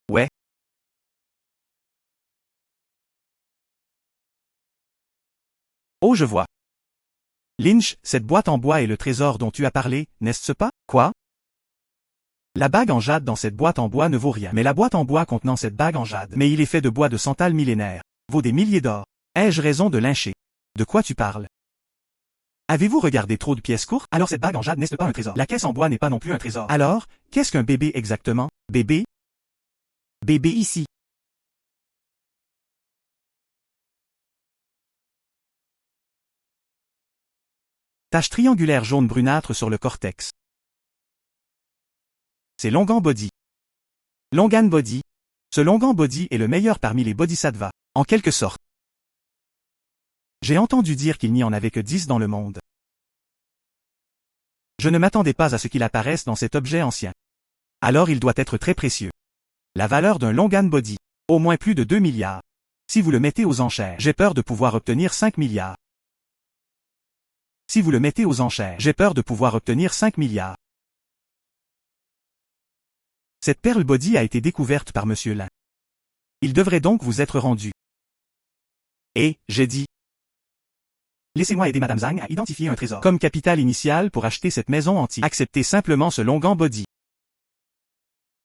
Ouais. Oh, je vois. Lynch, cette boîte en bois est le trésor dont tu as parlé, n'est-ce pas? Quoi? La bague en jade dans cette boîte en bois ne vaut rien. Mais la boîte en bois contenant cette bague en jade, mais il est fait de bois de santal millénaire, vaut des milliers d'or. Ai-je raison de lyncher? De quoi tu parles? Avez-vous regardé trop de pièces courtes? Alors cette bague en jade n'est-ce pas un trésor? La caisse en bois n'est pas non plus un trésor. Alors, qu'est-ce qu'un bébé exactement? Bébé? Bébé ici. Tache triangulaire jaune brunâtre sur le cortex. C'est Longan Body. Longan Body. Ce Longan Body est le meilleur parmi les bodhisattvas, en quelque sorte. J'ai entendu dire qu'il n'y en avait que 10 dans le monde. Je ne m'attendais pas à ce qu'il apparaisse dans cet objet ancien. Alors il doit être très précieux. La valeur d'un Longan Body, au moins plus de 2 milliards. Si vous le mettez aux enchères, j'ai peur de pouvoir obtenir 5 milliards. Si vous le mettez aux enchères, j'ai peur de pouvoir obtenir 5 milliards. Cette perle body a été découverte par Monsieur Lin. Il devrait donc vous être rendu. Et, j'ai dit. Laissez-moi aider Madame Zhang à identifier un trésor. Comme capital initial pour acheter cette maison antique. Acceptez simplement ce Longan Body.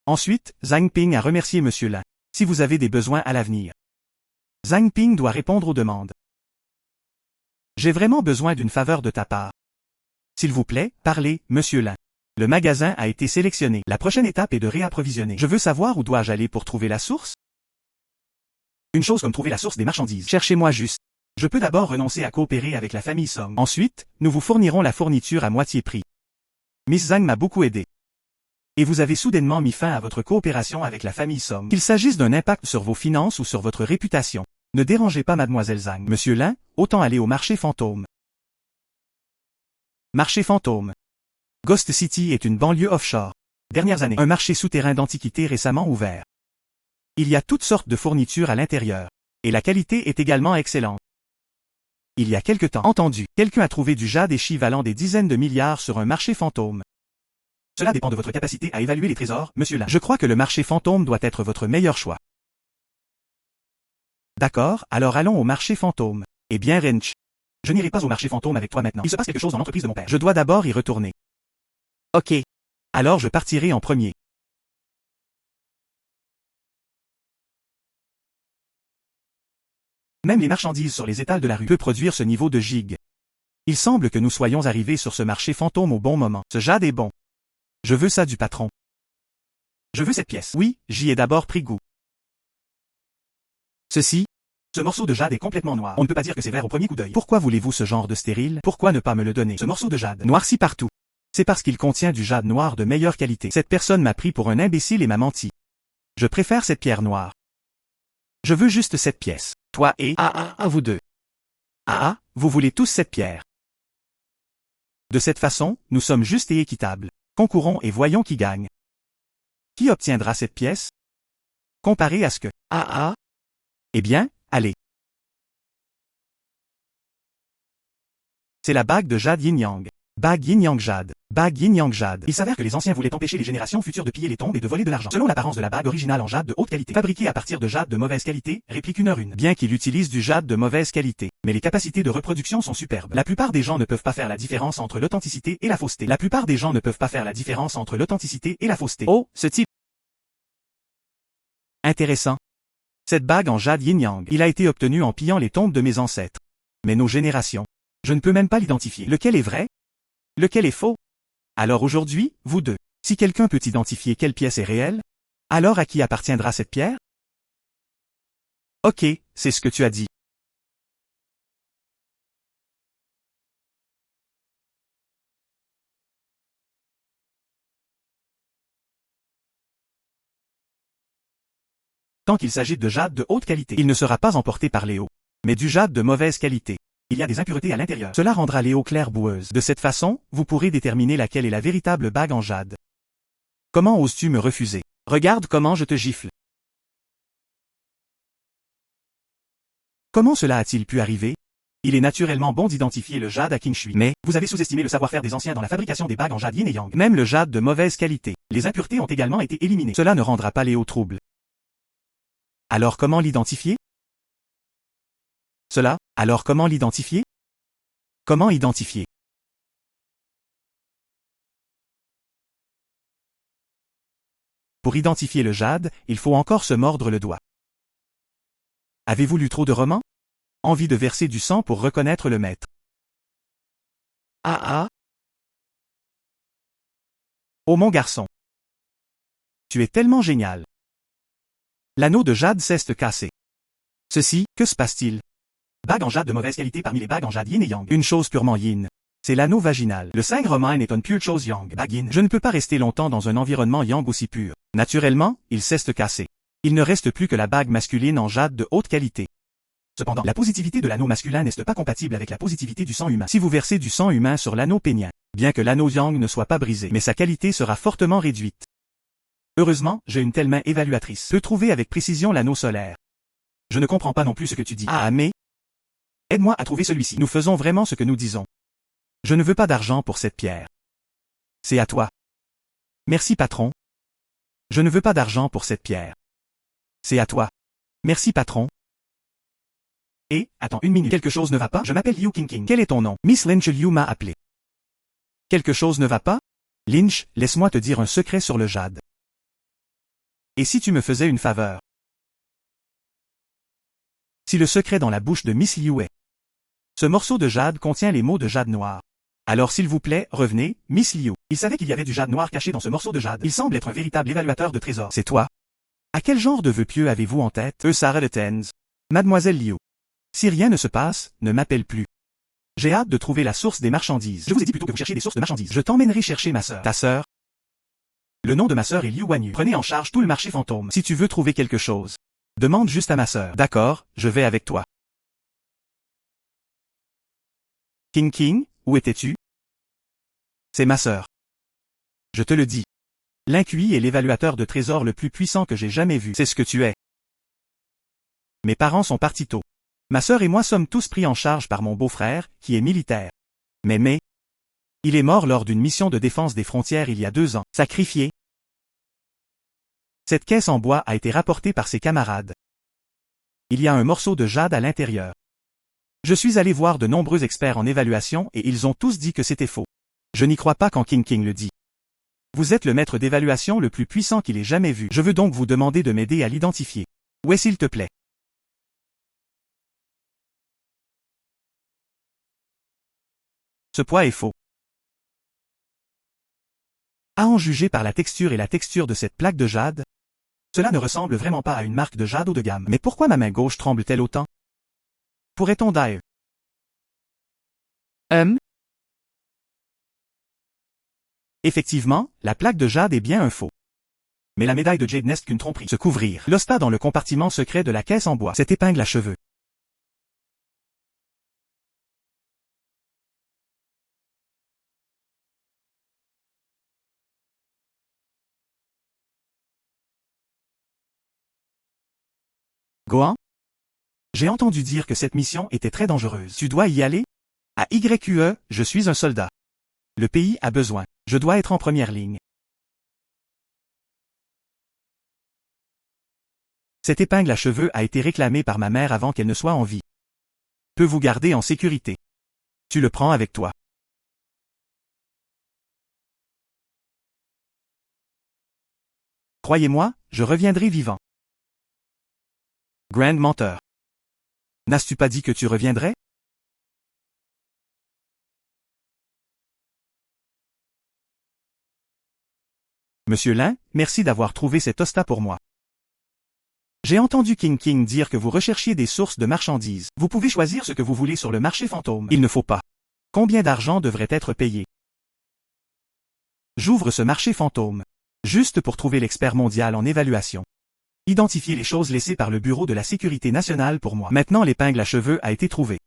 Ensuite, Zhang Ping a remercié Monsieur Lin. Si vous avez des besoins à l'avenir. Zhang Ping doit répondre aux demandes. J'ai vraiment besoin d'une faveur de ta part. S'il vous plaît, parlez, Monsieur Lin. Le magasin a été sélectionné. La prochaine étape est de réapprovisionner. Je veux savoir où dois-je aller pour trouver la source? Une chose comme trouver la source des marchandises. Cherchez-moi juste. Je peux d'abord renoncer à coopérer avec la famille Song. Ensuite, nous vous fournirons la fourniture à moitié prix. Miss Zhang m'a beaucoup aidé. Et vous avez soudainement mis fin à votre coopération avec la famille Song. Qu'il s'agisse d'un impact sur vos finances ou sur votre réputation. Ne dérangez pas Mademoiselle Zhang. Monsieur Lin, autant aller au marché fantôme. Marché fantôme. Ghost City est une banlieue offshore. Dernières années, un marché souterrain d'antiquités récemment ouvert. Il y a toutes sortes de fournitures à l'intérieur. Et la qualité est également excellente. Il y a quelque temps, entendu, quelqu'un a trouvé du jade équivalent des dizaines de milliards sur un marché fantôme. Cela dépend de votre capacité à évaluer les trésors, Monsieur Lin. Je crois que le marché fantôme doit être votre meilleur choix. D'accord, alors allons au marché fantôme. Eh bien Wrench. Je n'irai pas au marché fantôme avec toi maintenant. Il se passe quelque chose dans l'entreprise de mon père. Je dois d'abord y retourner. Ok. Alors je partirai en premier. Même les marchandises sur les étals de la rue peuvent produire ce niveau de gigue. Il semble que nous soyons arrivés sur ce marché fantôme au bon moment. Ce jade est bon. Je veux ça du patron. Je veux cette pièce. Oui, j'y ai d'abord pris goût. Ceci. Ce morceau de jade est complètement noir. On ne peut pas dire que c'est vert au premier coup d'œil. Pourquoi voulez-vous ce genre de stérile? Pourquoi ne pas me le donner? Ce morceau de jade, noirci partout. C'est parce qu'il contient du jade noir de meilleure qualité. Cette personne m'a pris pour un imbécile et m'a menti. Je préfère cette pierre noire. Je veux juste cette pièce. Toi et vous deux. Vous voulez tous cette pierre. De cette façon, nous sommes justes et équitables. Concourons et voyons qui gagne. Qui obtiendra cette pièce? Comparé à ce que Eh bien, allez. C'est la bague de jade yin-yang. Bague yin-yang jade. Bague yin-yang jade. Il s'avère que les anciens voulaient empêcher les générations futures de piller les tombes et de voler de l'argent. Selon l'apparence de la bague originale en jade de haute qualité, fabriquée à partir de jade de mauvaise qualité, réplique une heure une. Bien qu'il utilise du jade de mauvaise qualité. Mais les capacités de reproduction sont superbes. La plupart des gens ne peuvent pas faire la différence entre l'authenticité et la fausseté. La plupart des gens ne peuvent pas faire la différence entre l'authenticité et la fausseté. Oh, ce type. Intéressant. Cette bague en jade yin-yang, il a été obtenu en pillant les tombes de mes ancêtres. Mais nos générations. Je ne peux même pas l'identifier. Lequel est vrai? Lequel est faux? Alors aujourd'hui, vous deux. Si quelqu'un peut identifier quelle pièce est réelle, alors à qui appartiendra cette pierre? Ok, c'est ce que tu as dit. Tant qu'il s'agit de jade de haute qualité, il ne sera pas emporté par Léo. Mais du jade de mauvaise qualité. Il y a des impuretés à l'intérieur. Cela rendra l'eau claire boueuse. De cette façon, vous pourrez déterminer laquelle est la véritable bague en jade. Comment oses-tu me refuser? Regarde comment je te gifle. Comment cela a-t-il pu arriver? Il est naturellement bon d'identifier le jade à Qingshui, mais vous avez sous-estimé le savoir-faire des anciens dans la fabrication des bagues en jade yin et yang. Même le jade de mauvaise qualité. Les impuretés ont également été éliminées. Cela ne rendra pas Léo trouble. Alors comment l'identifier? Alors comment l'identifier? Comment identifier? Pour identifier le jade, il faut encore se mordre le doigt. Avez-vous lu trop de romans? Envie de verser du sang pour reconnaître le maître. Ah ah. Oh mon garçon. Tu es tellement génial. L'anneau de jade cesse de casser. Ceci, que se passe-t-il? Bague en jade de mauvaise qualité parmi les bagues en jade yin et yang. Une chose purement yin. C'est l'anneau vaginal. Le Saint-Romain est une pure chose yang. Bague yin. Je ne peux pas rester longtemps dans un environnement yang aussi pur. Naturellement, il cesse de casser. Il ne reste plus que la bague masculine en jade de haute qualité. Cependant, la positivité de l'anneau masculin n'est pas compatible avec la positivité du sang humain. Si vous versez du sang humain sur l'anneau pénien, bien que l'anneau yang ne soit pas brisé, mais sa qualité sera fortement réduite. Heureusement, j'ai une telle main évaluatrice. Peut trouver avec précision l'anneau solaire. Je ne comprends pas non plus ce que tu dis. Ah mais... Aide-moi à trouver celui-ci. Nous faisons vraiment ce que nous disons. Je ne veux pas d'argent pour cette pierre. C'est à toi. Merci patron. Je ne veux pas d'argent pour cette pierre. C'est à toi. Merci patron. Et, attends une minute, quelque chose ne va pas? Je m'appelle Liu Qingqing. Quel est ton nom? Miss Lynch Liu m'a appelé. Quelque chose ne va pas? Lynch, laisse-moi te dire un secret sur le jade. Et si tu me faisais une faveur? Si le secret dans la bouche de Miss Liu est... Ce morceau de jade contient les mots de jade noir. Alors s'il vous plaît, revenez, Miss Liu. Il savait qu'il y avait du jade noir caché dans ce morceau de jade. Il semble être un véritable évaluateur de trésors. C'est toi? À quel genre de vœux pieux avez-vous en tête? Sarah de Tens. Mademoiselle Liu. Si rien ne se passe, ne m'appelle plus. J'ai hâte de trouver la source des marchandises. Je vous ai dit plutôt que vous cherchiez des sources de marchandises. Je t'emmènerai chercher ma sœur. Ta sœur? Le nom de ma sœur est Liu Wanyu. Prenez en charge tout le marché fantôme. Si tu veux trouver quelque chose, demande juste à ma sœur. D'accord, je vais avec toi. Qingqing, où étais-tu? C'est ma sœur. Je te le dis. L'Inqui est l'évaluateur de trésors le plus puissant que j'ai jamais vu. C'est ce que tu es. Mes parents sont partis tôt. Ma sœur et moi sommes tous pris en charge par mon beau-frère, qui est militaire. Mais, il est mort lors d'une mission de défense des frontières il y a 2 ans, sacrifié. Cette caisse en bois a été rapportée par ses camarades. Il y a un morceau de jade à l'intérieur. Je suis allé voir de nombreux experts en évaluation et ils ont tous dit que c'était faux. Je n'y crois pas quand Qingqing le dit. Vous êtes le maître d'évaluation le plus puissant qu'il ait jamais vu. Je veux donc vous demander de m'aider à l'identifier. Ouais, s'il te plaît. Ce poids est faux. À en juger par la texture et la texture de cette plaque de jade, cela ne ressemble vraiment pas à une marque de jade haut de gamme. Mais pourquoi ma main gauche tremble-t-elle autant? Pourrait-on dire? Effectivement, la plaque de jade est bien un faux. Mais la médaille de jade n'est qu'une tromperie. Se couvrir. L'osta dans le compartiment secret de la caisse en bois. Cette épingle à cheveux. Gohan? J'ai entendu dire que cette mission était très dangereuse. Tu dois y aller? À YQE, je suis un soldat. Le pays a besoin. Je dois être en première ligne. Cette épingle à cheveux a été réclamée par ma mère avant qu'elle ne soit en vie. Peux vous garder en sécurité. Tu le prends avec toi. Croyez-moi, je reviendrai vivant. Grand menteur. N'as-tu pas dit que tu reviendrais? Monsieur Lin, merci d'avoir trouvé cet osta pour moi. J'ai entendu Qingqing dire que vous recherchiez des sources de marchandises. Vous pouvez choisir ce que vous voulez sur le marché fantôme. Il ne faut pas. Combien d'argent devrait être payé? J'ouvre ce marché fantôme. Juste pour trouver l'expert mondial en évaluation. Identifier les choses laissées par le Bureau de la Sécurité nationale pour moi. Maintenant l'épingle à cheveux a été trouvée.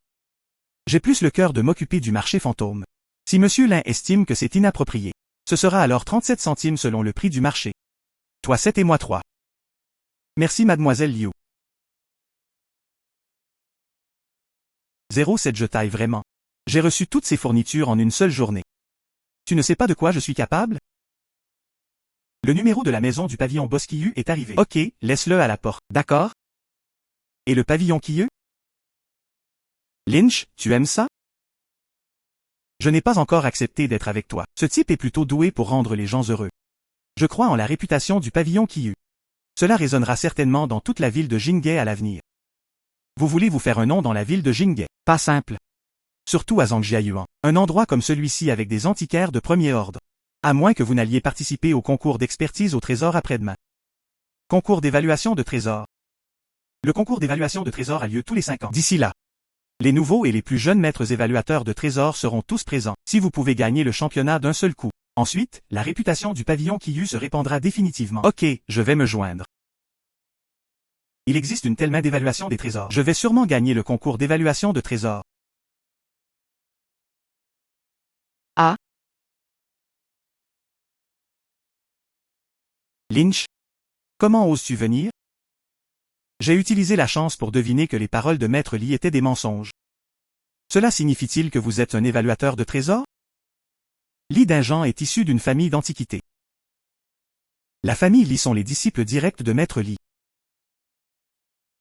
J'ai plus le cœur de m'occuper du marché fantôme. Si Monsieur Lin estime que c'est inapproprié, ce sera alors 37 centimes selon le prix du marché. Toi 7 et moi 3. Merci mademoiselle Liu. 07 Je taille vraiment. J'ai reçu toutes ces fournitures en une seule journée. Tu ne sais pas de quoi je suis capable? Le numéro de la maison du pavillon Bosquiu est arrivé. Ok, laisse-le à la porte. D'accord? Et le pavillon Quilleux? Lynch, tu aimes ça? Je n'ai pas encore accepté d'être avec toi. Ce type est plutôt doué pour rendre les gens heureux. Je crois en la réputation du pavillon Quilleux. Cela résonnera certainement dans toute la ville de Jinghe à l'avenir. Vous voulez vous faire un nom dans la ville de Jinghe? Pas simple. Surtout à Zhangjiayuan. Un endroit comme celui-ci avec des antiquaires de premier ordre. À moins que vous n'alliez participer au concours d'expertise au trésor après-demain. Concours d'évaluation de trésors. Le concours d'évaluation de trésors a lieu tous les 5 ans. D'ici là, les nouveaux et les plus jeunes maîtres évaluateurs de trésors seront tous présents, si vous pouvez gagner le championnat d'un seul coup. Ensuite, la réputation du pavillon Quilleux se répandra définitivement. Ok, je vais me joindre. Il existe une telle main d'évaluation des trésors. Je vais sûrement gagner le concours d'évaluation de trésors. Ah. Lynch, comment oses-tu venir? J'ai utilisé la chance pour deviner que les paroles de Maître Li étaient des mensonges. Cela signifie-t-il que vous êtes un évaluateur de trésors? Li Dingean est issu d'une famille d'antiquité. La famille Li sont les disciples directs de Maître Li.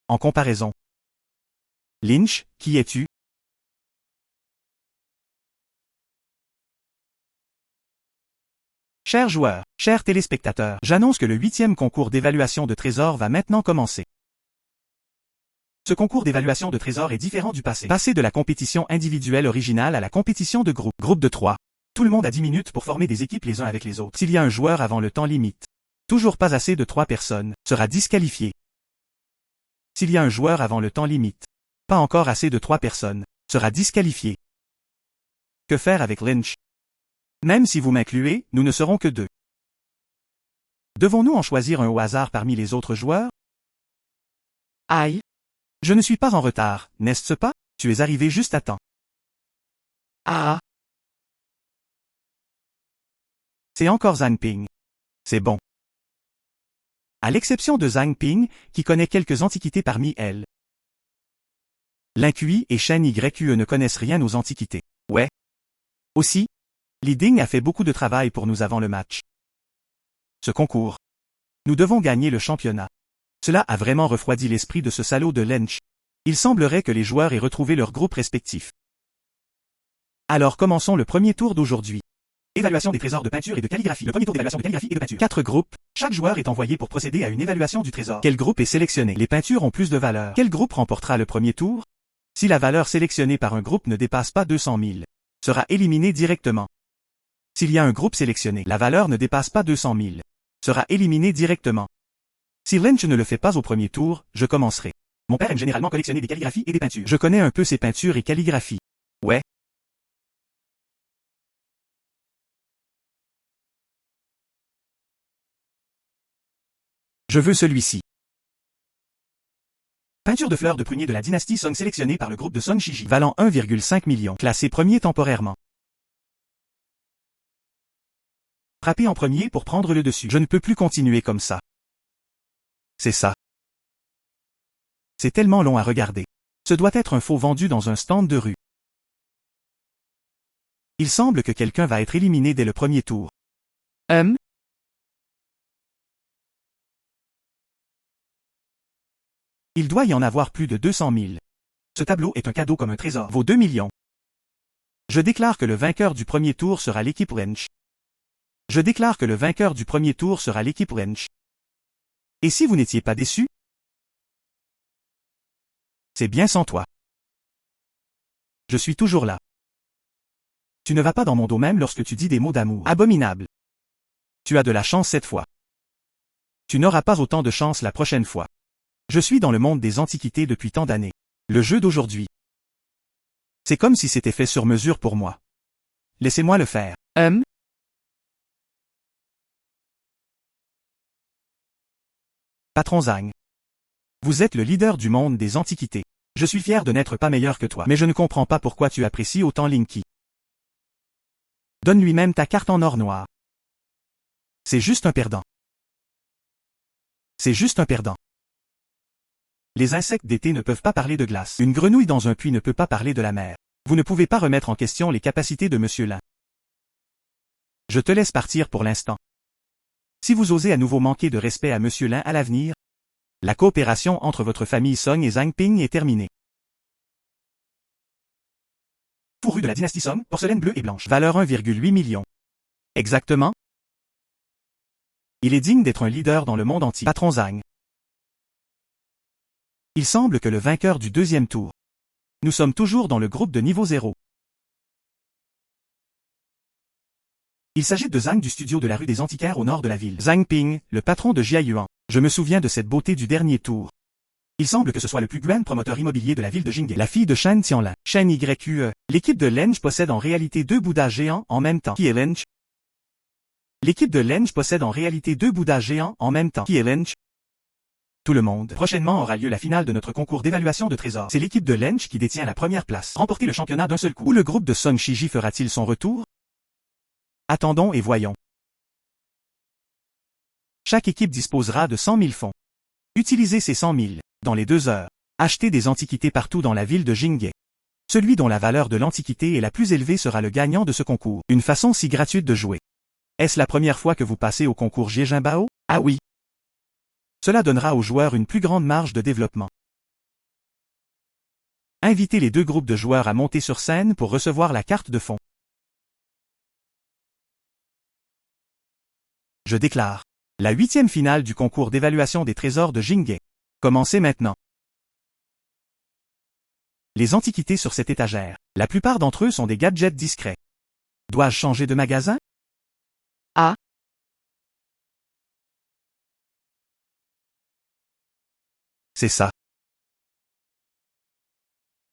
En comparaison. Lynch, qui es-tu? Chers joueurs, chers téléspectateurs, j'annonce que le 8e concours d'évaluation de trésors va maintenant commencer. Ce concours d'évaluation de trésors est différent du passé. Passer de la compétition individuelle originale à la compétition de groupe. Groupe de 3. Tout le monde a 10 minutes pour former des équipes les uns avec les autres. S'il y a un joueur avant le temps limite, toujours pas assez de 3 personnes, sera disqualifié. S'il y a un joueur avant le temps limite, pas encore assez de 3 personnes, sera disqualifié. Que faire avec Lynch? Même si vous m'incluez, nous ne serons que 2. Devons-nous en choisir un au hasard parmi les autres joueurs? Aïe. Je ne suis pas en retard, n'est-ce pas? Tu es arrivé juste à temps. Ah. C'est encore Zhang Ping. C'est bon. À l'exception de Zhang Ping, qui connaît quelques antiquités parmi elles. Lin Kui et Shen Yue ne connaissent rien aux antiquités. Ouais. Aussi, Li Ding a fait beaucoup de travail pour nous avant le match. Ce concours. Nous devons gagner le championnat. Cela a vraiment refroidi l'esprit de ce salaud de Lynch. Il semblerait que les joueurs aient retrouvé leur groupe respectif. Alors commençons le premier tour d'aujourd'hui. Évaluation des trésors de peinture et de calligraphie. Le premier tour d'évaluation de calligraphie et de peinture. 4 groupes. Chaque joueur est envoyé pour procéder à une évaluation du trésor. Quel groupe est sélectionné? Les peintures ont plus de valeur. Quel groupe remportera le premier tour? Si la valeur sélectionnée par un groupe ne dépasse pas 200 000, sera éliminée directement. S'il y a un groupe sélectionné, la valeur ne dépasse pas 200 000, sera éliminée directement. Si Lynch ne le fait pas au premier tour, je commencerai. Mon père aime généralement collectionner des calligraphies et des peintures. Je connais un peu ces peintures et calligraphies. Ouais. Je veux celui-ci. Peinture de fleurs de prunier de la dynastie Song sélectionnée par le groupe de Song Shiji, valant 1,5 million, classé premier temporairement. Frappez en premier pour prendre le dessus. Je ne peux plus continuer comme ça. C'est ça. C'est tellement long à regarder. Ce doit être un faux vendu dans un stand de rue. Il semble que quelqu'un va être éliminé dès le premier tour. Il doit y en avoir plus de 200 000. Ce tableau est un cadeau comme un trésor. Vaut 2 millions. Je déclare que le vainqueur du premier tour sera l'équipe Lynch. Je déclare que le vainqueur du premier tour sera l'équipe Lynch. Et si vous n'étiez pas déçu? C'est bien sans toi. Je suis toujours là. Tu ne vas pas dans mon dos même lorsque tu dis des mots d'amour. Abominable. Tu as de la chance cette fois. Tu n'auras pas autant de chance la prochaine fois. Je suis dans le monde des antiquités depuis tant d'années. Le jeu d'aujourd'hui. C'est comme si c'était fait sur mesure pour moi. Laissez-moi le faire. Patron Zhang. Vous êtes le leader du monde des antiquités. Je suis fier de n'être pas meilleur que toi, mais je ne comprends pas pourquoi tu apprécies autant Linky. Donne lui-même ta carte en or noir. C'est juste un perdant. C'est juste un perdant. Les insectes d'été ne peuvent pas parler de glace. Une grenouille dans un puits ne peut pas parler de la mer. Vous ne pouvez pas remettre en question les capacités de Monsieur Lin. Je te laisse partir pour l'instant. Si vous osez à nouveau manquer de respect à Monsieur Lin à l'avenir, la coopération entre votre famille Song et Zhang Ping est terminée. Fourrure de la dynastie Song, porcelaine bleue et blanche. Valeur 1,8 million. Exactement. Il est digne d'être un leader dans le monde entier. Patron Zhang. Il semble que le vainqueur du deuxième tour. Nous sommes toujours dans le groupe de niveau 0. Il s'agit de Zhang du studio de la rue des Antiquaires au nord de la ville. Zhang Ping, le patron de Jiayuan. Je me souviens de cette beauté du dernier tour. Il semble que ce soit le plus grand promoteur immobilier de la ville de Jinghe. La fille de Shen Tianlin. Shen YQE. L'équipe de Lenge possède en réalité 2 Bouddhas géants en même temps. Qui est Lenge? L'équipe de Lenge possède en réalité 2 Bouddhas géants en même temps. Qui est Lenge? Tout le monde. Prochainement aura lieu la finale de notre concours d'évaluation de trésors. C'est l'équipe de Lenge qui détient la première place. Remporter le championnat d'un seul coup. Où le groupe de Song Shiji fera-t-il son retour? Attendons et voyons. Chaque équipe disposera de 100 000 fonds. Utilisez ces 100 000 dans les 2 heures. Achetez des antiquités partout dans la ville de Jinghe. Celui dont la valeur de l'antiquité est la plus élevée sera le gagnant de ce concours. Une façon si gratuite de jouer. Est-ce la première fois que vous passez au concours Jiejinbao? Ah oui. Cela donnera aux joueurs une plus grande marge de développement. Invitez les 2 groupes de joueurs à monter sur scène pour recevoir la carte de fonds. Je déclare la 8e finale du concours d'évaluation des trésors de Jinghe. Commencez maintenant. Les antiquités sur cette étagère. La plupart d'entre eux sont des gadgets discrets. Dois-je changer de magasin? Ah. C'est ça.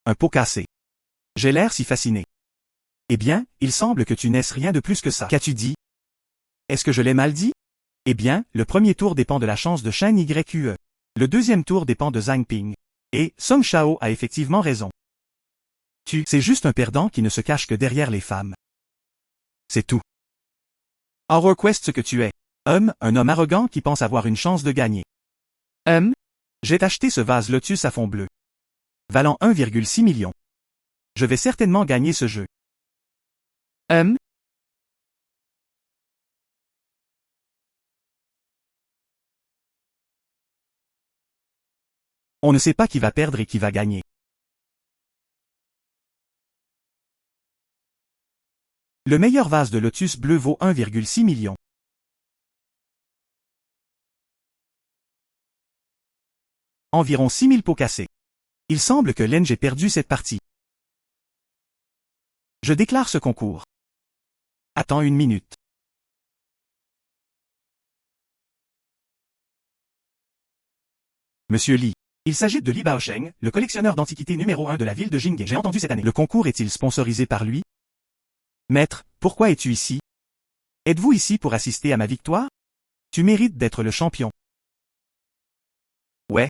Un pot cassé. J'ai l'air si fasciné. Eh bien, il semble que tu n'aies rien de plus que ça. Qu'as-tu dit? Est-ce que je l'ai mal dit? Eh bien, le premier tour dépend de la chance de Shen YQE. Le deuxième tour dépend de Zhang Ping. Et Song Shao a effectivement raison. C'est juste un perdant qui ne se cache que derrière les femmes. C'est tout. Horror Quest ce que tu es. Un homme arrogant qui pense avoir une chance de gagner. J'ai acheté ce vase lotus à fond bleu. Valant 1,6 million. Je vais certainement gagner ce jeu. On ne sait pas qui va perdre et qui va gagner. Le meilleur vase de lotus bleu vaut 1,6 million. Environ 6000 pots cassés. Il semble que Lenge ait perdu cette partie. Je déclare ce concours. Attends une minute. Monsieur Li. Il s'agit de Li Baosheng, le collectionneur d'antiquités numéro 1 de la ville de Jinghe. J'ai entendu cette année. Le concours est-il sponsorisé par lui? Maître, pourquoi es-tu ici? Êtes-vous ici pour assister à ma victoire? Tu mérites d'être le champion. Ouais.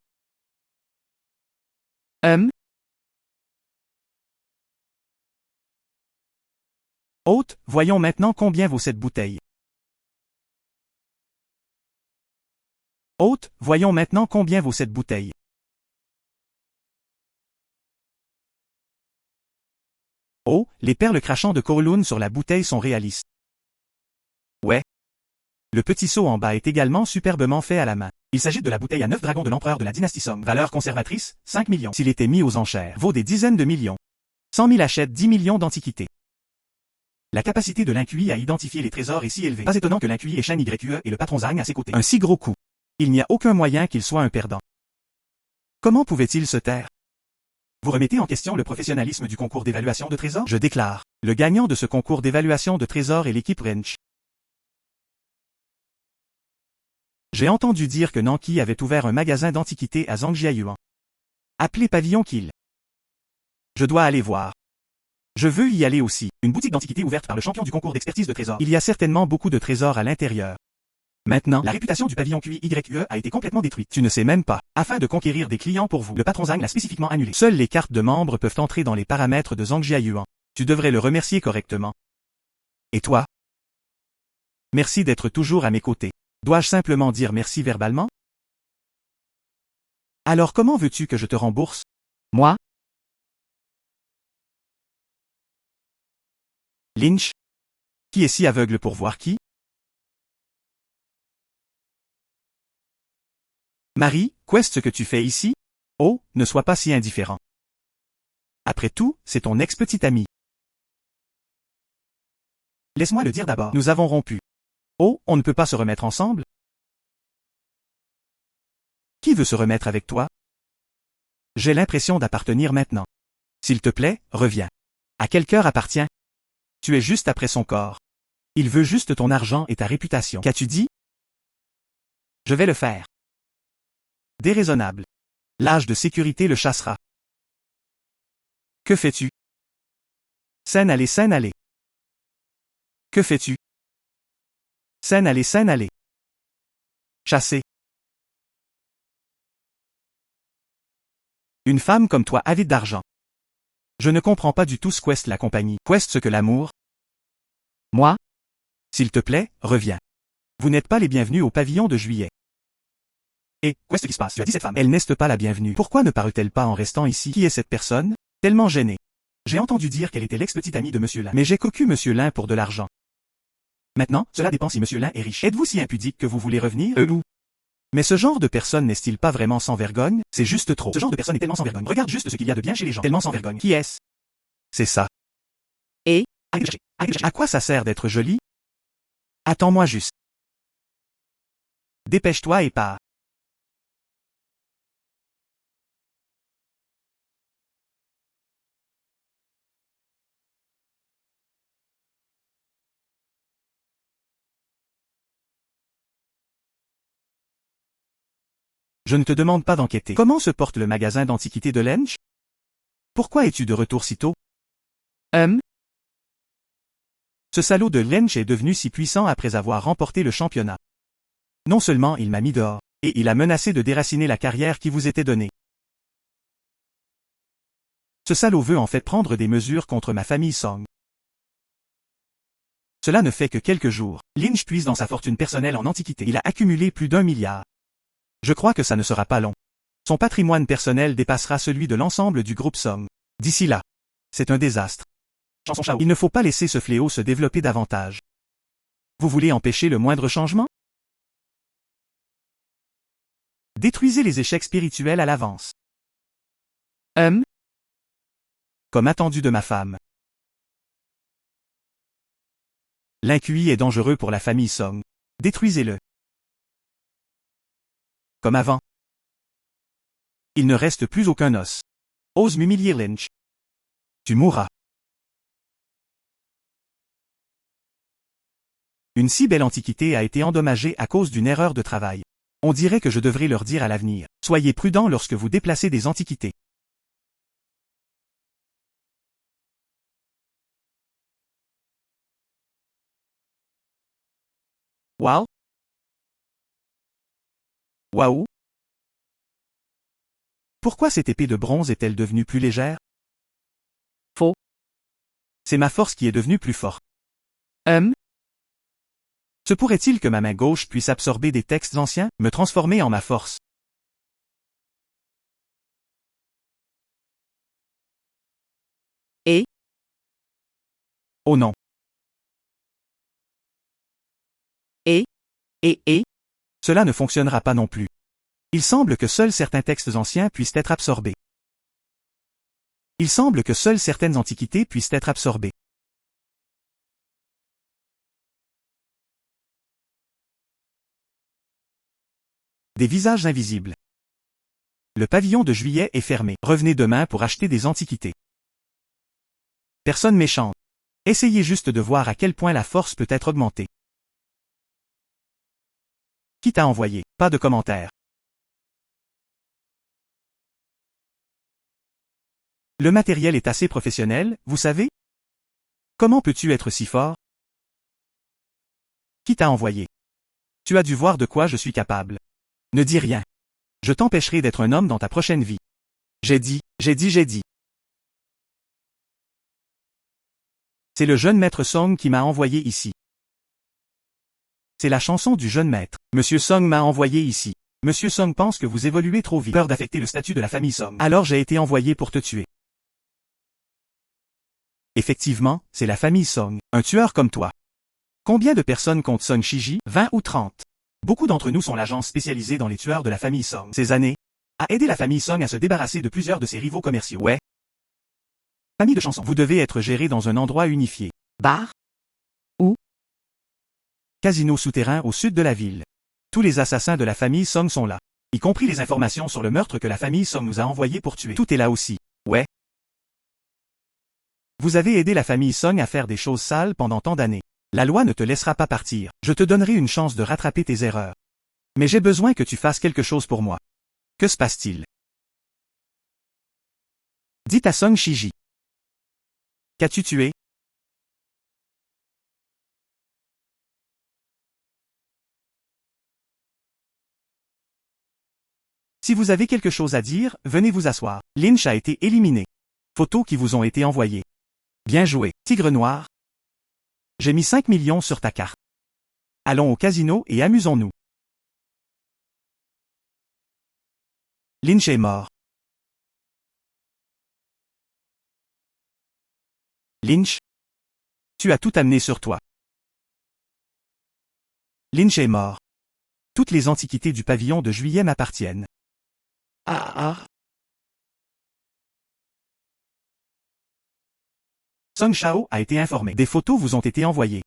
Hôte, voyons maintenant combien vaut cette bouteille. Hôte, voyons maintenant combien vaut cette bouteille. Oh, les perles crachant de Kowloon sur la bouteille sont réalistes. Ouais. Le petit seau en bas est également superbement fait à la main. Il s'agit de la bouteille à 9 dragons de l'empereur de la dynastie Song. Valeur conservatrice, 5 millions. S'il était mis aux enchères, vaut des dizaines de millions. 100 000 achète 10 millions d'antiquités. La capacité de l'Inqui à identifier les trésors est si élevée. Pas étonnant que l'Inqui ait Shen YQE et le patron Zhang à ses côtés. Un si gros coup. Il n'y a aucun moyen qu'il soit un perdant. Comment pouvait-il se taire? Vous remettez en question le professionnalisme du concours d'évaluation de trésors? Je déclare. Le gagnant de ce concours d'évaluation de trésors est l'équipe Wrench. J'ai entendu dire que Nanki avait ouvert un magasin d'antiquités à Zhangjiayuan. Appelé Pavillon Kill. Je dois aller voir. Je veux y aller aussi. Une boutique d'antiquités ouverte par le champion du concours d'expertise de trésors. Il y a certainement beaucoup de trésors à l'intérieur. Maintenant, la réputation du pavillon QIYE a été complètement détruite. Tu ne sais même pas. Afin de conquérir des clients pour vous, le patron Zhang l'a spécifiquement annulé. Seules les cartes de membres peuvent entrer dans les paramètres de Zhang Jiayuan. Tu devrais le remercier correctement. Et toi? Merci d'être toujours à mes côtés. Dois-je simplement dire merci verbalement? Alors comment veux-tu que je te rembourse? Moi? Lynch? Qui est si aveugle pour voir qui? Marie, qu'est-ce que tu fais ici? Oh, ne sois pas si indifférent. Après tout, c'est ton ex-petite amie. Laisse-moi le dire d'abord. Nous avons rompu. Oh, on ne peut pas se remettre ensemble? Qui veut se remettre avec toi? J'ai l'impression d'appartenir maintenant. S'il te plaît, reviens. À quel cœur appartient? Tu es juste après son corps. Il veut juste ton argent et ta réputation. Qu'as-tu dit? Je vais le faire. Déraisonnable. L'âge de sécurité le chassera. Que fais-tu? Scène allée, scène allée. Que fais-tu? Scène allée, scène allée. Chasser. Une femme comme toi avide d'argent. Je ne comprends pas du tout ce qu'est la compagnie. Qu'est-ce que l'amour? Moi? S'il te plaît, reviens. Vous n'êtes pas les bienvenus au pavillon de juillet. Et, qu'est-ce qui se passe? Tu as dit cette femme. Elle n'est pas la bienvenue. Pourquoi ne parle-t-elle pas en restant ici? Qui est cette personne? Tellement gênée. J'ai entendu dire qu'elle était l'ex-petite amie de Monsieur Lin. Mais j'ai cocu Monsieur Lin pour de l'argent. Maintenant, cela dépend si Monsieur Lin est riche. Êtes-vous si impudique que vous voulez revenir? Où? Mais ce genre de personne n'est-il pas vraiment sans vergogne? C'est juste trop. Ce genre de personne est tellement sans vergogne. Regarde juste ce qu'il y a de bien chez les gens. Tellement sans vergogne. Qui est-ce? C'est ça. Et? À quoi ça sert d'être joli? Attends-moi juste. Dépêche-toi et pars. Je ne te demande pas d'enquêter. Comment se porte le magasin d'antiquités de Lench? Pourquoi es-tu de retour si tôt? Ce salaud de Lench est devenu si puissant après avoir remporté le championnat. Non seulement il m'a mis dehors, et il a menacé de déraciner la carrière qui vous était donnée. Ce salaud veut en fait prendre des mesures contre ma famille Song. Cela ne fait que quelques jours. Lynch puise dans sa fortune personnelle en antiquité. Il a accumulé plus d'1 milliard. Je crois que ça ne sera pas long. Son patrimoine personnel dépassera celui de l'ensemble du groupe Song. D'ici là, c'est un désastre. Il ne faut pas laisser ce fléau se développer davantage. Vous voulez empêcher le moindre changement? Détruisez les échecs spirituels à l'avance. Comme attendu de ma femme. L'In-QI est dangereux pour la famille Song. Détruisez-le. Comme avant. Il ne reste plus aucun os. Ose m'humilier Lynch. Tu mourras. Une si belle antiquité a été endommagée à cause d'une erreur de travail. On dirait que je devrais leur dire à l'avenir. Soyez prudents lorsque vous déplacez des antiquités. Wow? Waouh? Pourquoi cette épée de bronze est-elle devenue plus légère? Faux. C'est ma force qui est devenue plus forte. Se pourrait-il que ma main gauche puisse absorber des textes anciens, me transformer en ma force? Et? Oh non. Et? Cela ne fonctionnera pas non plus. Il semble que seuls certains textes anciens puissent être absorbés. Il semble que seules certaines antiquités puissent être absorbées. Des visages invisibles. Le pavillon de juillet est fermé. Revenez demain pour acheter des antiquités. Personne méchante. Essayez juste de voir à quel point la force peut être augmentée. Qui t'a envoyé? Pas de commentaire. Le matériel est assez professionnel, vous savez? Comment peux-tu être si fort? Qui t'a envoyé? Tu as dû voir de quoi je suis capable. Ne dis rien. Je t'empêcherai d'être un homme dans ta prochaine vie. J'ai dit. C'est le jeune maître Song qui m'a envoyé ici. C'est la chanson du jeune maître. Monsieur Song m'a envoyé ici. Monsieur Song pense que vous évoluez trop vite. Peur d'affecter le statut de la famille Song. Alors j'ai été envoyé pour te tuer. Effectivement, c'est la famille Song, un tueur comme toi. Combien de personnes compte Song Shiji? 20 ou 30. Beaucoup d'entre nous sont l'agence spécialisée dans les tueurs de la famille Song. Ces années a aidé la famille Song à se débarrasser de plusieurs de ses rivaux commerciaux. Ouais. Famille de chansons. Vous devez être géré dans un endroit unifié. Bar? Casino souterrain au sud de la ville. Tous les assassins de la famille Song sont là. Y compris les informations sur le meurtre que la famille Song nous a envoyé pour tuer. Tout est là aussi. Ouais. Vous avez aidé la famille Song à faire des choses sales pendant tant d'années. La loi ne te laissera pas partir. Je te donnerai une chance de rattraper tes erreurs. Mais j'ai besoin que tu fasses quelque chose pour moi. Que se passe-t-il? Dites à Song Shiji. Qu'as-tu tué? Si vous avez quelque chose à dire, venez vous asseoir. Lynch a été éliminé. Photos qui vous ont été envoyées. Bien joué. Tigre noir. J'ai mis 5 millions sur ta carte. Allons au casino et amusons-nous. Lynch est mort. Lynch, tu as tout amené sur toi. Lynch est mort. Toutes les antiquités du pavillon de juillet m'appartiennent. Song Shao a été informé. Des photos vous ont été envoyées.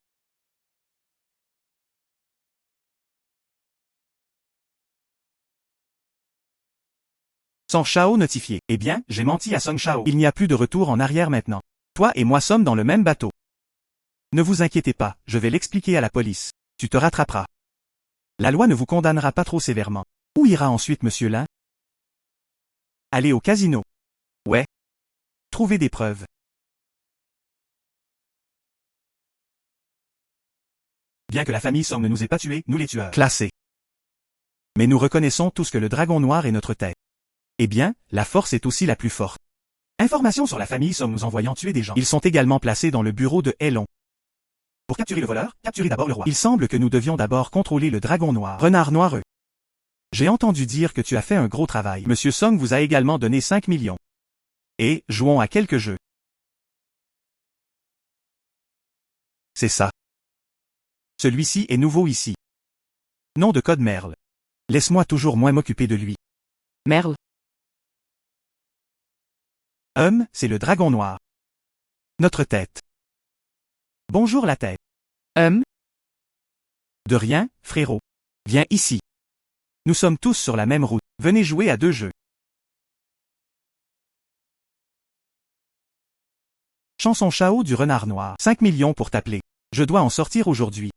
Song Shao notifié. Eh bien, j'ai menti à Song Shao. Il n'y a plus de retour en arrière maintenant. Toi et moi sommes dans le même bateau. Ne vous inquiétez pas, je vais l'expliquer à la police. Tu te rattraperas. La loi ne vous condamnera pas trop sévèrement. Où ira ensuite Monsieur Lin? Aller au casino. Ouais. Trouver des preuves. Bien que la famille Song ne nous ait pas tués, nous les tueurs. Classés. Mais nous reconnaissons tous que le dragon noir est notre tête. Eh bien, la force est aussi la plus forte. Informations sur la famille Song nous envoyant tuer des gens. Ils sont également placés dans le bureau de Elon. Pour capturer le voleur, capturez d'abord le roi. Il semble que nous devions d'abord contrôler le dragon noir. Renard noireux. J'ai entendu dire que tu as fait un gros travail. Monsieur Song vous a également donné 5 millions. Et, jouons à quelques jeux. C'est ça. Celui-ci est nouveau ici. Nom de code Merle. Laisse-moi toujours moins m'occuper de lui. Merle? C'est le dragon noir. Notre tête. Bonjour la tête. De rien, frérot. Viens ici. Nous sommes tous sur la même route. Venez jouer à 2 jeux. Chanson Shao du renard noir. 5 millions pour t'appeler. Je dois en sortir aujourd'hui.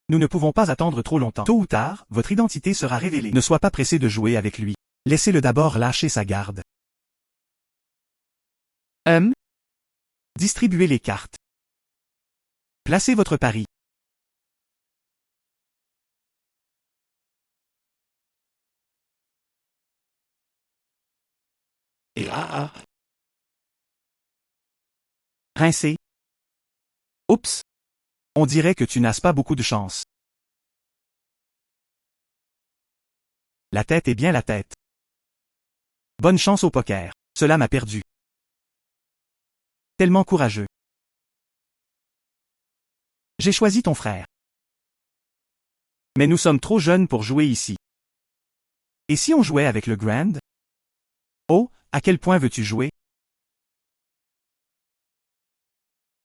Nous ne pouvons pas attendre trop longtemps. Tôt ou tard, votre identité sera révélée. Ne sois pas pressé de jouer avec lui. Laissez-le d'abord lâcher sa garde. Distribuez les cartes. Placez votre pari. Rincé. Oups. On dirait que tu n'as pas beaucoup de chance. La tête est bien la tête. Bonne chance au poker. Cela m'a perdu. Tellement courageux. J'ai choisi ton frère. Mais nous sommes trop jeunes pour jouer ici. Et si on jouait avec le Grand? Oh, à quel point veux-tu jouer?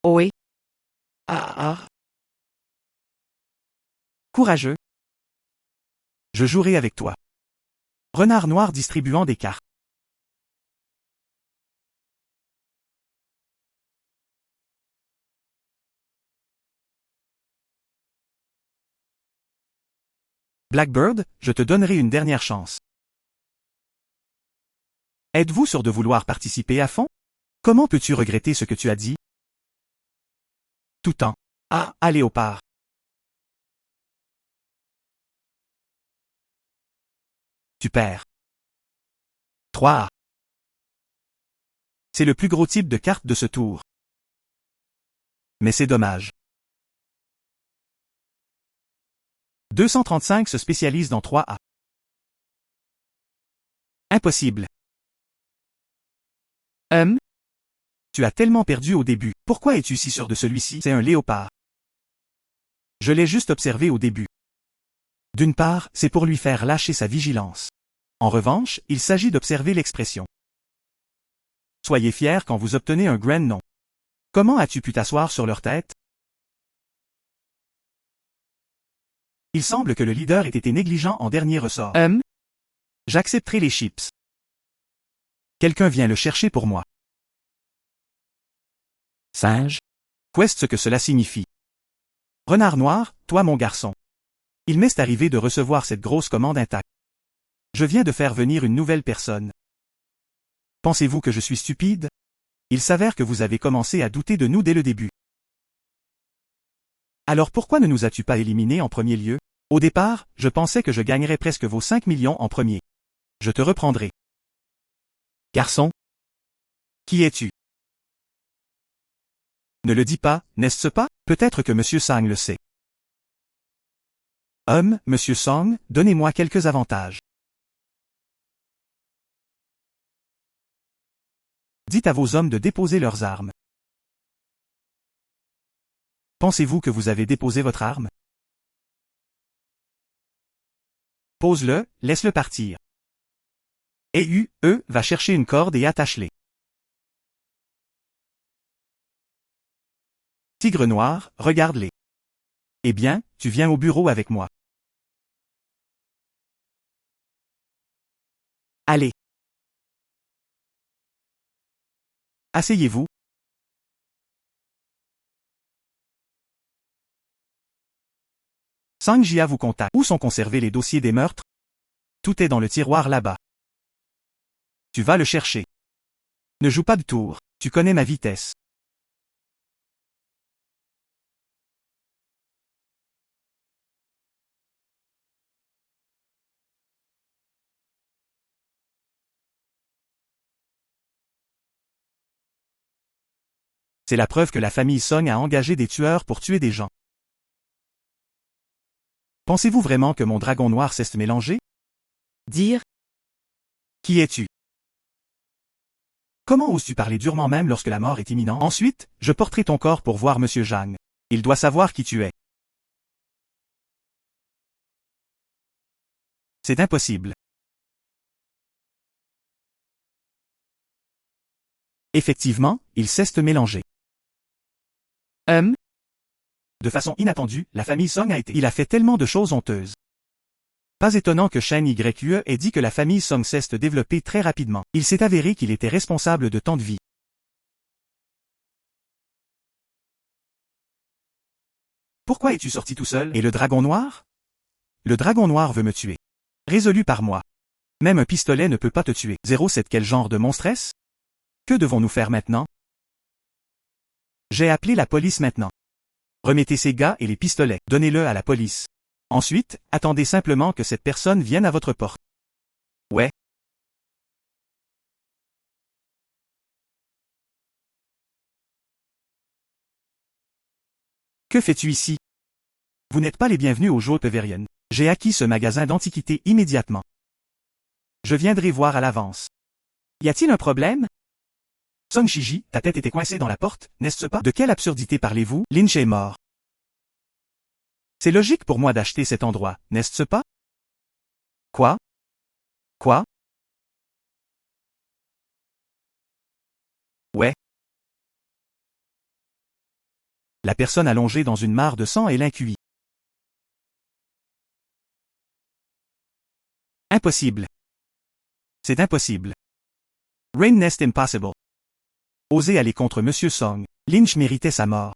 Oui. Courageux. Je jouerai avec toi. Renard noir distribuant des cartes. Blackbird, je te donnerai une dernière chance. Êtes-vous sûr de vouloir participer à fond? Comment peux-tu regretter ce que tu as dit? Tout temps. Ah, à Léopard. Tu perds. 3. C'est le plus gros type de carte de ce tour. Mais c'est dommage. 235 se spécialise dans 3A. Impossible. Tu as tellement perdu au début. Pourquoi es-tu si sûr de celui-ci? C'est un léopard. Je l'ai juste observé au début. D'une part, c'est pour lui faire lâcher sa vigilance. En revanche, il s'agit d'observer l'expression. Soyez fiers quand vous obtenez un grand nom. Comment as-tu pu t'asseoir sur leur tête? Il semble que le leader ait été négligent en dernier ressort. J'accepterai les chips. Quelqu'un vient le chercher pour moi. Singe. Qu'est-ce ce que cela signifie? Renard noir, toi mon garçon. Il m'est arrivé de recevoir cette grosse commande intacte. Je viens de faire venir une nouvelle personne. Pensez-vous que je suis stupide? Il s'avère que vous avez commencé à douter de nous dès le début. Alors pourquoi ne nous as-tu pas éliminés en premier lieu? Au départ, je pensais que je gagnerais presque vos 5 millions en premier. Je te reprendrai. Garçon? Qui es-tu? Ne le dis pas, n'est-ce pas? Peut-être que Monsieur Sang le sait. Monsieur Song, donnez-moi quelques avantages. Dites à vos hommes de déposer leurs armes. Pensez-vous que vous avez déposé votre arme? Pose-le, laisse-le partir. Et va chercher une corde et attache-les. Tigre noir, regarde-les. Eh bien, tu viens au bureau avec moi. Allez. Asseyez-vous. Sang Jia vous contacte. Où sont conservés les dossiers des meurtres? Tout est dans le tiroir là-bas. Tu vas le chercher. Ne joue pas de tour, tu connais ma vitesse. C'est la preuve que la famille Song a engagé des tueurs pour tuer des gens. Pensez-vous vraiment que mon dragon noir sait se mélanger? Dire. Qui es-tu? Comment oses-tu parler durement même lorsque la mort est imminente? Ensuite, je porterai ton corps pour voir Monsieur Zhang. Il doit savoir qui tu es. C'est impossible. Effectivement, il sait se mélanger. De façon inattendue, la famille Song a été... Il a fait tellement de choses honteuses. Pas étonnant que Shen Yue ait dit que la famille Song cesse de développer très rapidement. Il s'est avéré qu'il était responsable de tant de vies. Pourquoi es-tu sorti tout seul? Et le dragon noir? Le dragon noir veut me tuer. Résolu par moi. Même un pistolet ne peut pas te tuer. 07 Quel genre de monstre est-ce? Que devons-nous faire maintenant? J'ai appelé la police maintenant. Remettez ces gars et les pistolets. Donnez-le à la police. Ensuite, attendez simplement que cette personne vienne à votre porte. Ouais. Que fais-tu ici? Vous n'êtes pas les bienvenus au Joe Pavilion. J'ai acquis ce magasin d'antiquités immédiatement. Je viendrai voir à l'avance. Y a-t-il un problème? Song Shiji, ta tête était coincée dans la porte, n'est-ce pas? De quelle absurdité parlez-vous? Lynch est mort. C'est logique pour moi d'acheter cet endroit, n'est-ce pas? Quoi? Quoi? Ouais. La personne allongée dans une mare de sang est l'incuit. Impossible. C'est impossible. Rain Nest Impossible. Osez aller contre Monsieur Song. Lynch méritait sa mort.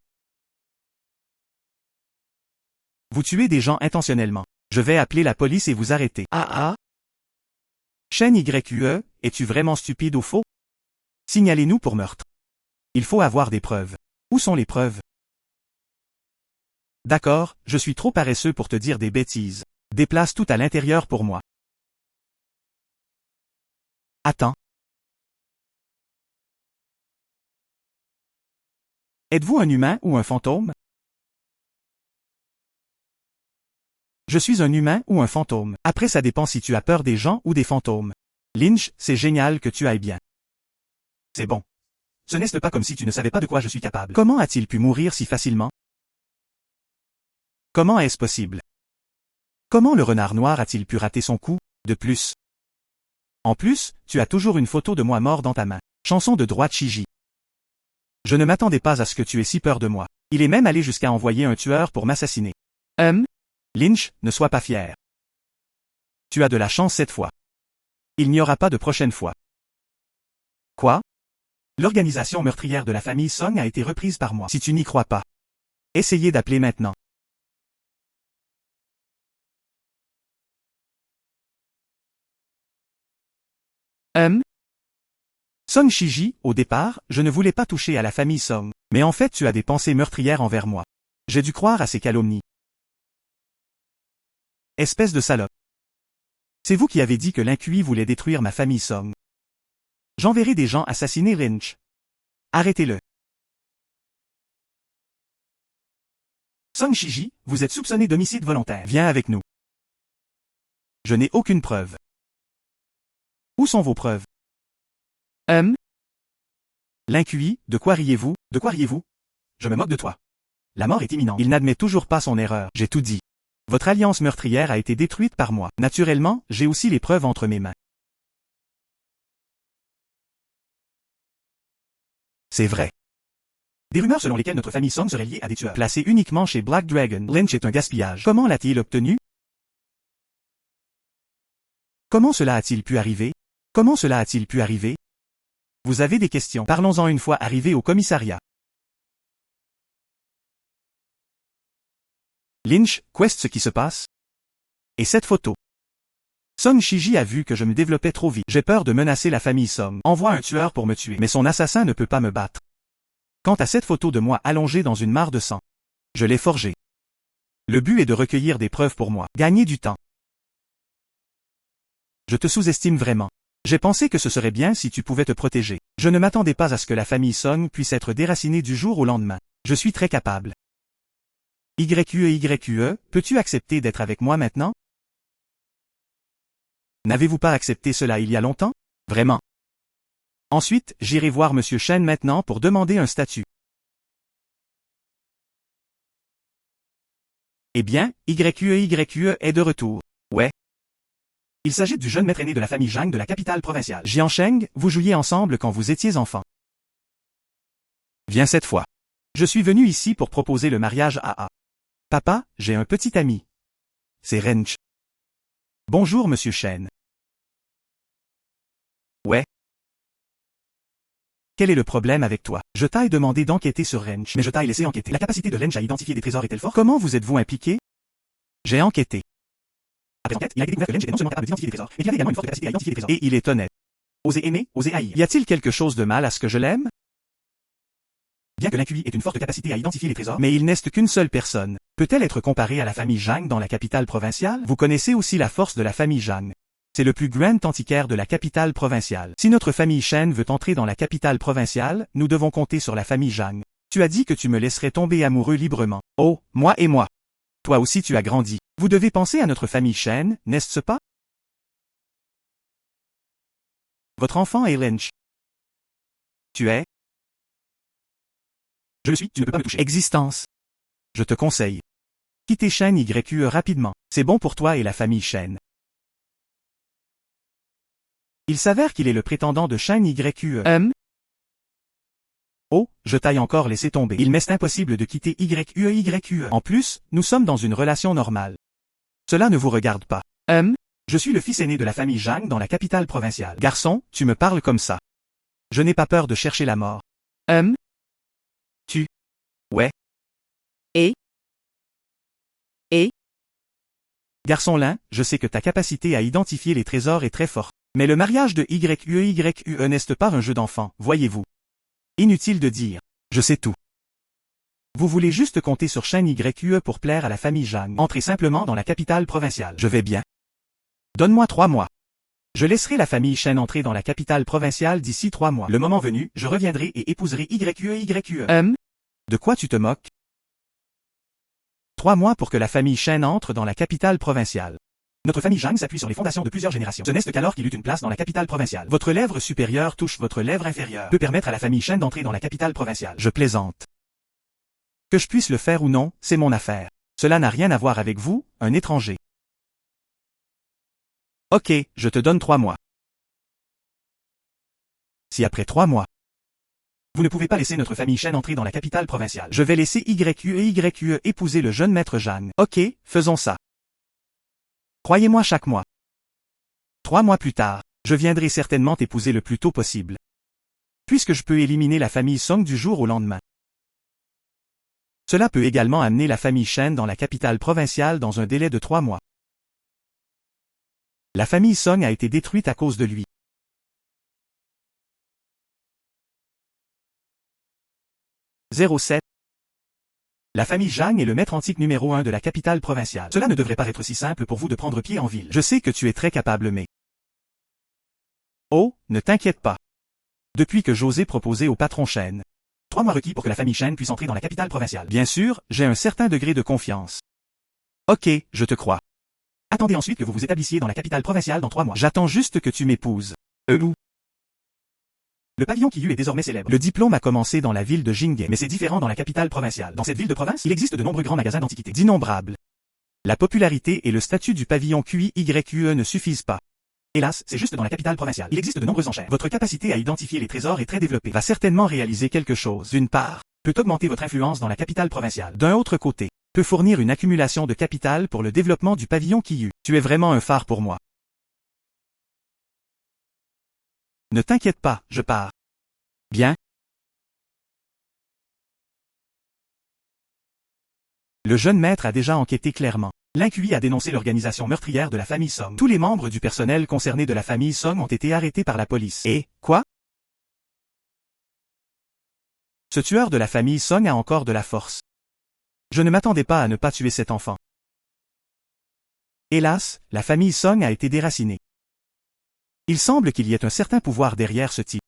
Vous tuez des gens intentionnellement. Je vais appeler la police et vous arrêter. Shen Yue, es-tu vraiment stupide ou faux? Signalez-nous pour meurtre. Il faut avoir des preuves. Où sont les preuves? D'accord, je suis trop paresseux pour te dire des bêtises. Déplace tout à l'intérieur pour moi. Attends. Êtes-vous un humain ou un fantôme? Je suis un humain ou un fantôme. Après, ça dépend si tu as peur des gens ou des fantômes. Lynch, c'est génial que tu ailles bien. C'est bon. Ce n'est pas comme si tu ne savais pas de quoi je suis capable. Comment a-t-il pu mourir si facilement? Comment est-ce possible? Comment le renard noir a-t-il pu rater son coup? De plus. En plus, tu as toujours une photo de moi mort dans ta main. Chanson de droite Chiji. Je ne m'attendais pas à ce que tu aies si peur de moi. Il est même allé jusqu'à envoyer un tueur pour m'assassiner. Lynch, ne sois pas fier. Tu as de la chance cette fois. Il n'y aura pas de prochaine fois. Quoi? L'organisation meurtrière de la famille Song a été reprise par moi. Si tu n'y crois pas, essayez d'appeler maintenant. Song Chiji, au départ, je ne voulais pas toucher à la famille Song. Mais en fait tu as des pensées meurtrières envers moi. J'ai dû croire à ces calomnies. Espèce de salope. C'est vous qui avez dit que l'Inqui voulait détruire ma famille Song. J'enverrai des gens assassiner Lynch. Arrêtez-le. Song Chiji, vous êtes soupçonné d'homicide volontaire. Viens avec nous. Je n'ai aucune preuve. Où sont vos preuves? L'Inqui, de quoi riez-vous? De quoi riez-vous? Je me moque de toi. La mort est imminente. Il n'admet toujours pas son erreur. J'ai tout dit. Votre alliance meurtrière a été détruite par moi. Naturellement, j'ai aussi les preuves entre mes mains. C'est vrai. Des rumeurs selon lesquelles notre famille Song serait liée à des tueurs placés uniquement chez Black Dragon. Lynch est un gaspillage. Comment l'a-t-il obtenu? Comment cela a-t-il pu arriver? Comment cela a-t-il pu arriver? Vous avez des questions. Parlons-en une fois arrivé au commissariat. Lynch, qu'est-ce ce qui se passe? Et cette photo? Song Chiji a vu que je me développais trop vite. J'ai peur de menacer la famille Song. Envoie un tueur pour me tuer. Mais son assassin ne peut pas me battre. Quant à cette photo de moi allongé dans une mare de sang, je l'ai forgée. Le but est de recueillir des preuves pour moi. Gagner du temps. Je te sous-estime vraiment. J'ai pensé que ce serait bien si tu pouvais te protéger. Je ne m'attendais pas à ce que la famille Song puisse être déracinée du jour au lendemain. Je suis très capable. YQE, peux-tu accepter d'être avec moi maintenant? N'avez-vous pas accepté cela il y a longtemps? Vraiment. Ensuite, j'irai voir Monsieur Shen maintenant pour demander un statut. Eh bien, YQE est de retour. Ouais. Il s'agit du jeune maître aîné de la famille Zhang de la capitale provinciale. Jiansheng, vous jouiez ensemble quand vous étiez enfant. Viens cette fois. Je suis venu ici pour proposer le mariage à A. Papa, j'ai un petit ami. C'est Rench. Bonjour Monsieur Shen. Ouais. Quel est le problème avec toi? Je t'ai demandé d'enquêter sur Rench, mais je t'ai laissé enquêter. La capacité de Rench à identifier des trésors est-elle forte? Comment vous êtes-vous impliqué? J'ai enquêté. Après enquête, il a été découvert que Rench était non seulement capable d'identifier des trésors, mais qu'il avait également une forte capacité à identifier des trésors. Et il est honnête. Oser aimer, oser haïr. Y a-t-il quelque chose de mal à ce que je l'aime? Bien que l'Inqui ait une forte capacité à identifier les trésors, mais il n'est qu'une seule personne. Peut-elle être comparée à la famille Zhang dans la capitale provinciale? Vous connaissez aussi la force de la famille Zhang. C'est le plus grand antiquaire de la capitale provinciale. Si notre famille Shen veut entrer dans la capitale provinciale, nous devons compter sur la famille Zhang. Tu as dit que tu me laisserais tomber amoureux librement. Oh, moi et moi. Toi aussi tu as grandi. Vous devez penser à notre famille Shen, n'est-ce pas? Votre enfant est Lynch. Tu es? Je le suis, tu ne peux pas me toucher. Existence. Je te conseille. Quittez Shen YQE rapidement. C'est bon pour toi et la famille Shen. Il s'avère qu'il est le prétendant de Shen YQE. Oh, je t'ai encore laissé tomber. Il m'est impossible de quitter YQE. En plus, nous sommes dans une relation normale. Cela ne vous regarde pas. Je suis le fils aîné de la famille Zhang dans la capitale provinciale. Garçon, tu me parles comme ça. Je n'ai pas peur de chercher la mort. Tu. Ouais. Et? Garçon lin, je sais que ta capacité à identifier les trésors est très forte. Mais le mariage de YQE n'est pas un jeu d'enfant, voyez-vous. Inutile de dire. Je sais tout. Vous voulez juste compter sur Shen YQE pour plaire à la famille Zhang. Entrez simplement dans la capitale provinciale. Je vais bien. Donne-moi 3 mois. Je laisserai la famille Shen entrer dans la capitale provinciale d'ici 3 mois. Le moment venu, je reviendrai et épouserai YQE. De quoi tu te moques? 3 mois pour que la famille Shen entre dans la capitale provinciale. Notre famille Zhang s'appuie sur les fondations de plusieurs générations. Ce n'est qu'alors qu'il eut une place dans la capitale provinciale. Votre lèvre supérieure touche votre lèvre inférieure. Peut permettre à la famille Shen d'entrer dans la capitale provinciale. Je plaisante. Que je puisse le faire ou non, c'est mon affaire. Cela n'a rien à voir avec vous, un étranger. Ok, je te donne 3 mois. Si après 3 mois, vous ne pouvez pas laisser notre famille Shen entrer dans la capitale provinciale, je vais laisser YQE épouser le jeune maître Zhang. Ok, faisons ça. Croyez-moi chaque mois. 3 mois plus tard, je viendrai certainement t'épouser le plus tôt possible. Puisque je peux éliminer la famille Song du jour au lendemain. Cela peut également amener la famille Shen dans la capitale provinciale dans un délai de 3 mois. La famille Song a été détruite à cause de lui. 07. La famille Zhang est le maître antique numéro 1 de la capitale provinciale. Cela ne devrait pas être si simple pour vous de prendre pied en ville. Je sais que tu es très capable mais... Oh, ne t'inquiète pas. Depuis que j'osais proposer au patron Shen. 3 mois requis pour que la famille Shen puisse entrer dans la capitale provinciale. Bien sûr, j'ai un certain degré de confiance. Ok, je te crois. Attendez ensuite que vous vous établissiez dans la capitale provinciale dans 3 mois. J'attends juste que tu m'épouses. Où? Le pavillon Qiyu est désormais célèbre. Le diplôme a commencé dans la ville de Jinghe, mais c'est différent dans la capitale provinciale. Dans cette ville de province, il existe de nombreux grands magasins d'antiquités. D'innombrables. La popularité et le statut du pavillon QYQE ne suffisent pas. Hélas, c'est juste dans la capitale provinciale. Il existe de nombreuses enchères. Votre capacité à identifier les trésors est très développée. Va certainement réaliser quelque chose. D'une part, peut augmenter votre influence dans la capitale provinciale. D'un autre côté, peut fournir une accumulation de capital pour le développement du pavillon Qiyu. Tu es vraiment un phare pour moi. Ne t'inquiète pas, je pars. Bien. Le jeune maître a déjà enquêté clairement. L'Inqui a dénoncé l'organisation meurtrière de la famille Song. Tous les membres du personnel concerné de la famille Song ont été arrêtés par la police. Et, quoi? Ce tueur de la famille Song a encore de la force. Je ne m'attendais pas à ne pas tuer cet enfant. Hélas, la famille Song a été déracinée. Il semble qu'il y ait un certain pouvoir derrière ce type.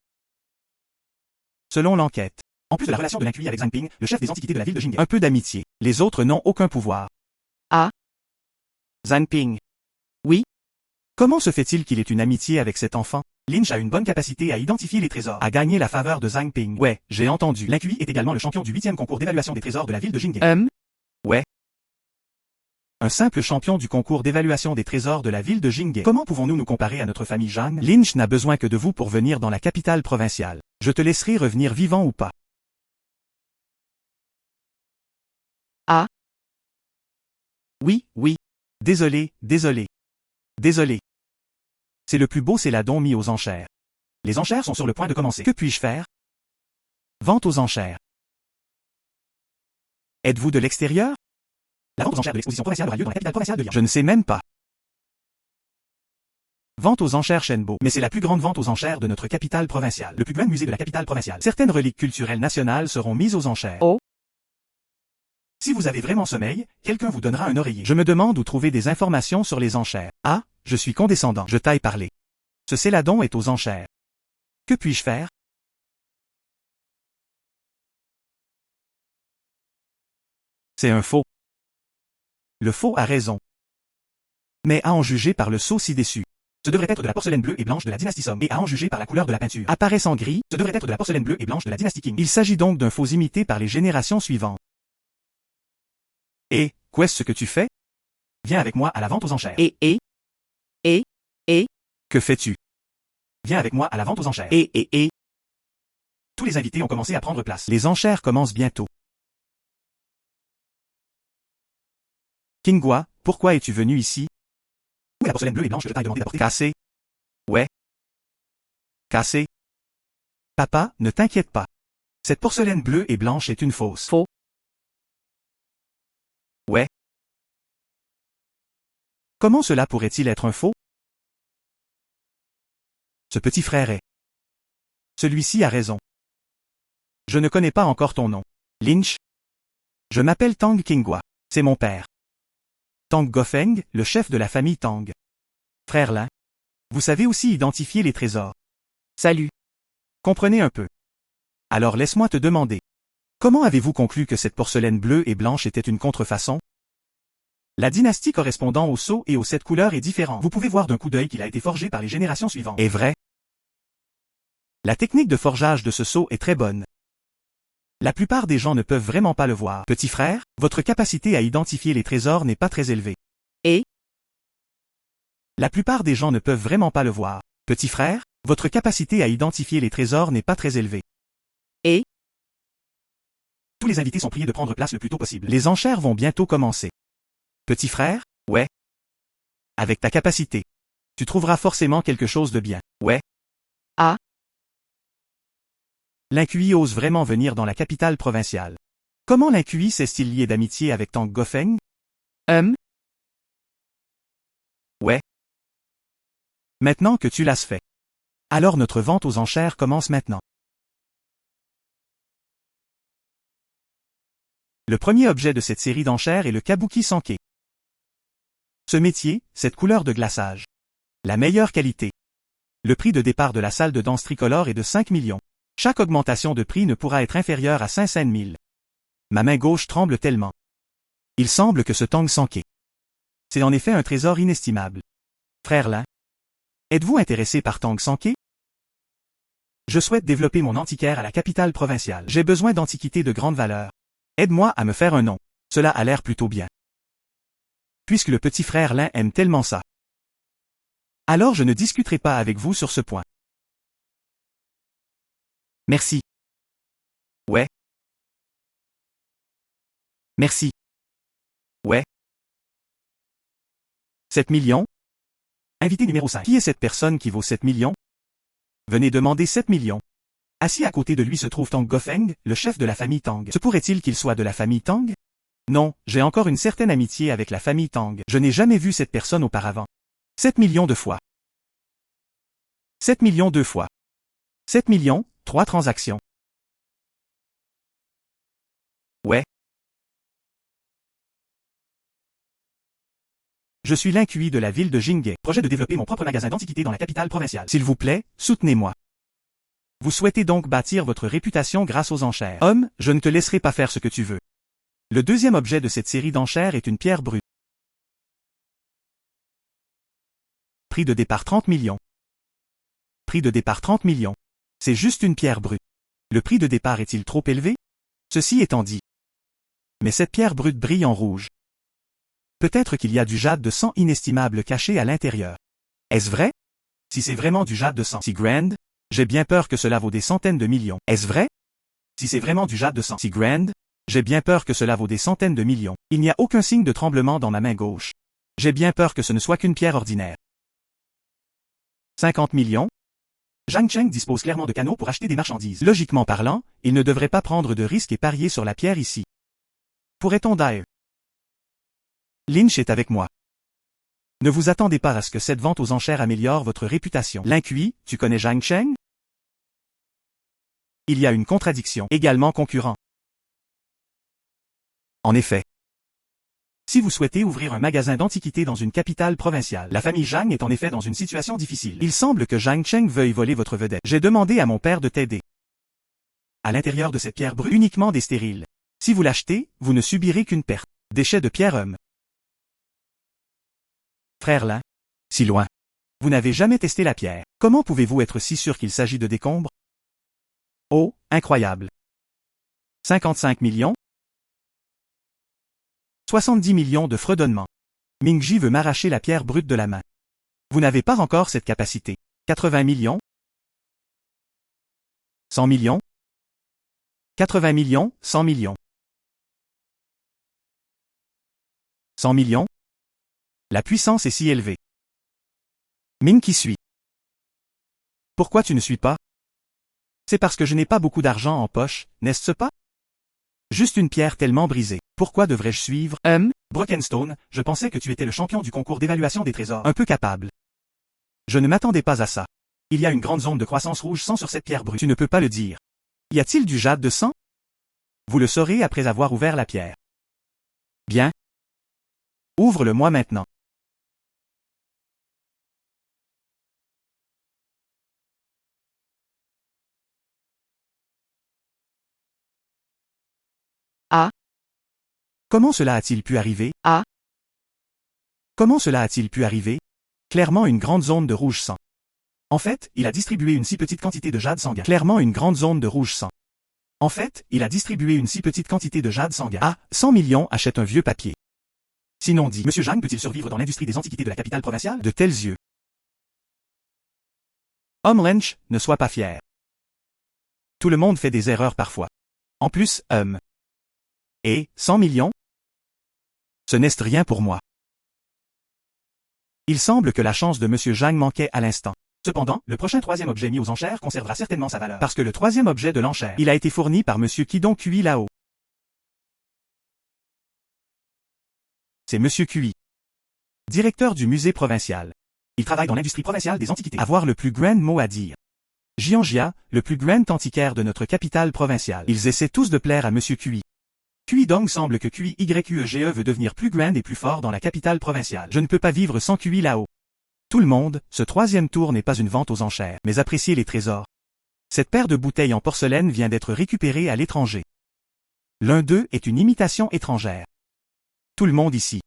Selon l'enquête, en plus de la relation de l'Inqui avec Zhang Ping, le chef des antiquités de la ville de Jinghe, un peu d'amitié. Les autres n'ont aucun pouvoir. Ah? Zhang Ping. Oui? Comment se fait-il qu'il ait une amitié avec cet enfant? Lynch a une bonne capacité à identifier les trésors, à gagner la faveur de Zhang Ping. Ouais, j'ai entendu. L'Inqui est également le champion du 8e concours d'évaluation des trésors de la ville de Jinghe. Ouais. Un simple champion du concours d'évaluation des trésors de la ville de Jinghe. Comment pouvons-nous nous comparer à notre famille Zhang? Lynch n'a besoin que de vous pour venir dans la capitale provinciale. Je te laisserai revenir vivant ou pas. Ah? Oui. Désolé. C'est le plus beau céladon mis aux enchères. Les enchères sont sur le point de commencer. Que puis-je faire? Vente aux enchères. Êtes-vous de l'extérieur? La vente aux enchères de l'exposition provinciale aura lieu dans la capitale provinciale de Yan. Je ne sais même pas. Vente aux enchères Shenbo. Mais c'est la plus grande vente aux enchères de notre capitale provinciale. Le plus grand musée de la capitale provinciale. Certaines reliques culturelles nationales seront mises aux enchères. Oh. Si vous avez vraiment sommeil, quelqu'un vous donnera un oreiller. Je me demande où trouver des informations sur les enchères. Ah, je suis condescendant. Je t'aille parler. Ce céladon est aux enchères. Que puis-je faire? C'est un faux. Le faux a raison. Mais à en juger par le sceau ci-dessus. Ce devrait être de la porcelaine bleue et blanche de la dynastie Song. Et à en juger par la couleur de la peinture. Apparaissant gris, ce devrait être de la porcelaine bleue et blanche de la dynastie Qing. Il s'agit donc d'un faux imité par les générations suivantes. Et, qu'est-ce que tu fais? Viens avec moi à la vente aux enchères. Et? Que fais-tu? Viens avec moi à la vente aux enchères. Et? Tous les invités ont commencé à prendre place. Les enchères commencent bientôt. Qinghua, pourquoi es-tu venu ici? Où est la porcelaine bleue et blanche que je t'ai demandé d'apporter? Cassée. Ouais. Cassée. Papa, ne t'inquiète pas. Cette porcelaine bleue et blanche est une fausse. Faux. Ouais. Comment cela pourrait-il être un faux? Ce petit frère est. Celui-ci a raison. Je ne connais pas encore ton nom. Lynch? Je m'appelle Tang Qinghua. C'est mon père. Tang Gofeng, le chef de la famille Tang. Frère Lin. Vous savez aussi identifier les trésors. Salut. Comprenez un peu. Alors laisse-moi te demander. Comment avez-vous conclu que cette porcelaine bleue et blanche était une contrefaçon? La dynastie correspondant au sceau et aux 7 couleurs est différente. Vous pouvez voir d'un coup d'œil qu'il a été forgé par les générations suivantes. Est vrai? La technique de forgeage de ce sceau est très bonne. La plupart des gens ne peuvent vraiment pas le voir. Petit frère, votre capacité à identifier les trésors n'est pas très élevée. Et? La plupart des gens ne peuvent vraiment pas le voir. Petit frère, votre capacité à identifier les trésors n'est pas très élevée. Et? Tous les invités sont priés de prendre place le plus tôt possible. Les enchères vont bientôt commencer. Petit frère, ouais. Avec ta capacité. Tu trouveras forcément quelque chose de bien. Ouais. Ah. L'Incuit ose vraiment venir dans la capitale provinciale. Comment l'Incuit s'est-il lié d'amitié avec Tang Gofeng? Ouais. Maintenant que tu l'as fait. Alors notre vente aux enchères commence maintenant. Le premier objet de cette série d'enchères est le Kabuki Sanke. Ce métier, cette couleur de glaçage. La meilleure qualité. Le prix de départ de la salle de danse tricolore est de 5 millions. Chaque augmentation de prix ne pourra être inférieure à 500 000. Ma main gauche tremble tellement. Il semble que ce Tang Sanke. C'est en effet un trésor inestimable. Frère Lin. Êtes-vous intéressé par Tang Sanke? Je souhaite développer mon antiquaire à la capitale provinciale. J'ai besoin d'antiquités de grande valeur. Aide-moi à me faire un nom. Cela a l'air plutôt bien. Puisque le petit frère Lin aime tellement ça. Alors je ne discuterai pas avec vous sur ce point. Merci. Ouais. Merci. Ouais. 7 millions? Invité numéro 5. Qui est cette personne qui vaut 7 millions? Venez demander 7 millions. Assis à côté de lui se trouve Tang Gofeng, le chef de la famille Tang. Se pourrait-il qu'il soit de la famille Tang? Non, j'ai encore une certaine amitié avec la famille Tang. Je n'ai jamais vu cette personne auparavant. 7 millions de fois. 7 millions 2 fois. 7 millions, 3 transactions. Ouais. Je suis l'Incuit de la ville de Jinghe. Projet de développer mon propre magasin d'antiquités dans la capitale provinciale. S'il vous plaît, soutenez-moi. Vous souhaitez donc bâtir votre réputation grâce aux enchères. Homme, je ne te laisserai pas faire ce que tu veux. Le deuxième objet de cette série d'enchères est une pierre brute. Prix de départ 30 millions. Prix de départ 30 millions. C'est juste une pierre brute. Le prix de départ est-il trop élevé? Ceci étant dit. Mais cette pierre brute brille en rouge. Peut-être qu'il y a du jade de sang inestimable caché à l'intérieur. Est-ce vrai? Si c'est vraiment du jade de sang si grand, j'ai bien peur que cela vaut des centaines de millions. Est-ce vrai? Si c'est vraiment du jade de sang si grand, j'ai bien peur que cela vaut des centaines de millions. Il n'y a aucun signe de tremblement dans ma main gauche. J'ai bien peur que ce ne soit qu'une pierre ordinaire. 50 millions? Zhang Cheng dispose clairement de canaux pour acheter des marchandises. Logiquement parlant, il ne devrait pas prendre de risques et parier sur la pierre ici. Pourrait-on dire? Lynch est avec moi. Ne vous attendez pas à ce que cette vente aux enchères améliore votre réputation. L'Incuit, tu connais Zhang Cheng? Il y a une contradiction. Également concurrent. En effet. Si vous souhaitez ouvrir un magasin d'antiquités dans une capitale provinciale, la famille Zhang est en effet dans une situation difficile. Il semble que Zhang Cheng veuille voler votre vedette. J'ai demandé à mon père de t'aider. À l'intérieur de cette pierre brute, uniquement des stériles. Si vous l'achetez, vous ne subirez qu'une perte. Déchets de pierre homme. Frère Lin. Si loin. Vous n'avez jamais testé la pierre. Comment pouvez-vous être si sûr qu'il s'agit de décombres? Oh, incroyable. 55 millions? 70 millions de fredonnements. Mingji veut m'arracher la pierre brute de la main. Vous n'avez pas encore cette capacité. 80 millions? 100 millions? 80 millions, 100 millions. 100 millions? La puissance est si élevée. Ming qui suit. Pourquoi tu ne suis pas? C'est parce que je n'ai pas beaucoup d'argent en poche, n'est-ce pas? Juste une pierre tellement brisée. Pourquoi devrais-je suivre? Brokenstone, je pensais que tu étais le champion du concours d'évaluation des trésors. Un peu capable. Je ne m'attendais pas à ça. Il y a une grande zone de croissance rouge sang sur cette pierre brute. Tu ne peux pas le dire. Y a-t-il du jade de sang? Vous le saurez après avoir ouvert la pierre. Bien. Ouvre-le-moi maintenant. A. Comment cela a-t-il pu arriver? A. Comment cela a-t-il pu arriver? Clairement une grande zone de rouge sang. En fait, il a distribué une si petite quantité de jade sanguin. Clairement une grande zone de rouge sang. En fait, il a distribué une si petite quantité de jade sanguin. Ah, 100 millions achètent un vieux papier. Sinon dit, Monsieur Zhang peut-il survivre dans l'industrie des antiquités de la capitale provinciale? De tels yeux. Homme Lynch, ne sois pas fier. Tout le monde fait des erreurs parfois. En plus, Et, 100 millions? Ce n'est rien pour moi. Il semble que la chance de Monsieur Zhang manquait à l'instant. Cependant, le prochain troisième objet mis aux enchères conservera certainement sa valeur. Parce que le troisième objet de l'enchère, il a été fourni par Monsieur Qidong Cui là-haut. C'est Monsieur Cui, directeur du musée provincial. Il travaille dans l'industrie provinciale des antiquités. Avoir le plus grand mot à dire. Jianjia, le plus grand antiquaire de notre capitale provinciale. Ils essaient tous de plaire à Monsieur Cui. Qidong semble que QIYQEGE veut devenir plus grand et plus fort dans la capitale provinciale. Je ne peux pas vivre sans Cui là-haut. Tout le monde, ce troisième tour n'est pas une vente aux enchères, mais appréciez les trésors. Cette paire de bouteilles en porcelaine vient d'être récupérée à l'étranger. L'un d'eux est une imitation étrangère. Tout le monde ici.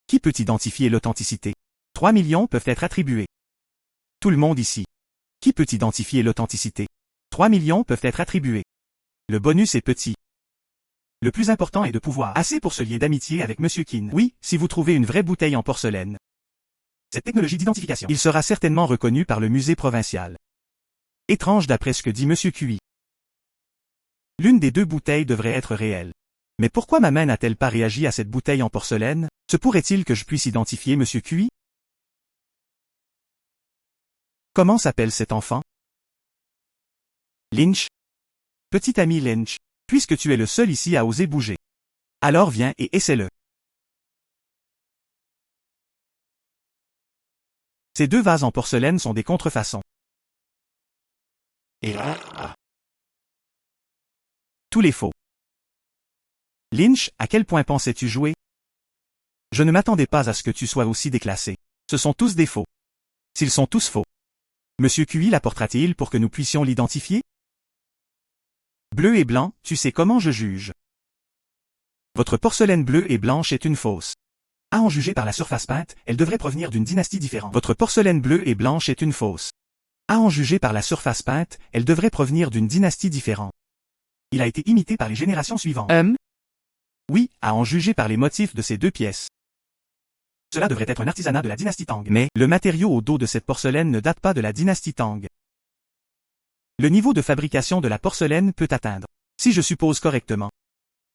Qui peut identifier l'authenticité? 3 millions peuvent être attribués. Tout le monde ici. Qui peut identifier l'authenticité? 3 millions peuvent être attribués. Le bonus est petit. Le plus important est de pouvoir assez pour se lier d'amitié avec Monsieur Qin. Oui, si vous trouvez une vraie bouteille en porcelaine. Cette technologie d'identification, il sera certainement reconnu par le musée provincial. Étrange d'après ce que dit Monsieur Cui. L'une des deux bouteilles devrait être réelle. Mais pourquoi ma main n'a-t-elle pas réagi à cette bouteille en porcelaine? Se pourrait-il que je puisse identifier Monsieur Cui? Comment s'appelle cet enfant? Lynch. Petit ami Lynch, puisque tu es le seul ici à oser bouger. Alors viens et essaie-le. Ces deux vases en porcelaine sont des contrefaçons. Et là, tous les faux. Lynch, à quel point pensais-tu jouer? Je ne m'attendais pas à ce que tu sois aussi déclassé. Ce sont tous des faux. S'ils sont tous faux, Monsieur Cui l'apportera-t-il pour que nous puissions l'identifier? Bleu et blanc, tu sais comment je juge. Votre porcelaine bleue et blanche est une fausse. À en juger par la surface peinte, elle devrait provenir d'une dynastie différente. Votre porcelaine bleue et blanche est une fausse. À en juger par la surface peinte, elle devrait provenir d'une dynastie différente. Il a été imité par les générations suivantes. Oui, à en juger par les motifs de ces deux pièces. Cela devrait être un artisanat de la dynastie Tang. Mais, le matériau au dos de cette porcelaine ne date pas de la dynastie Tang. Le niveau de fabrication de la porcelaine peut atteindre, si je suppose correctement.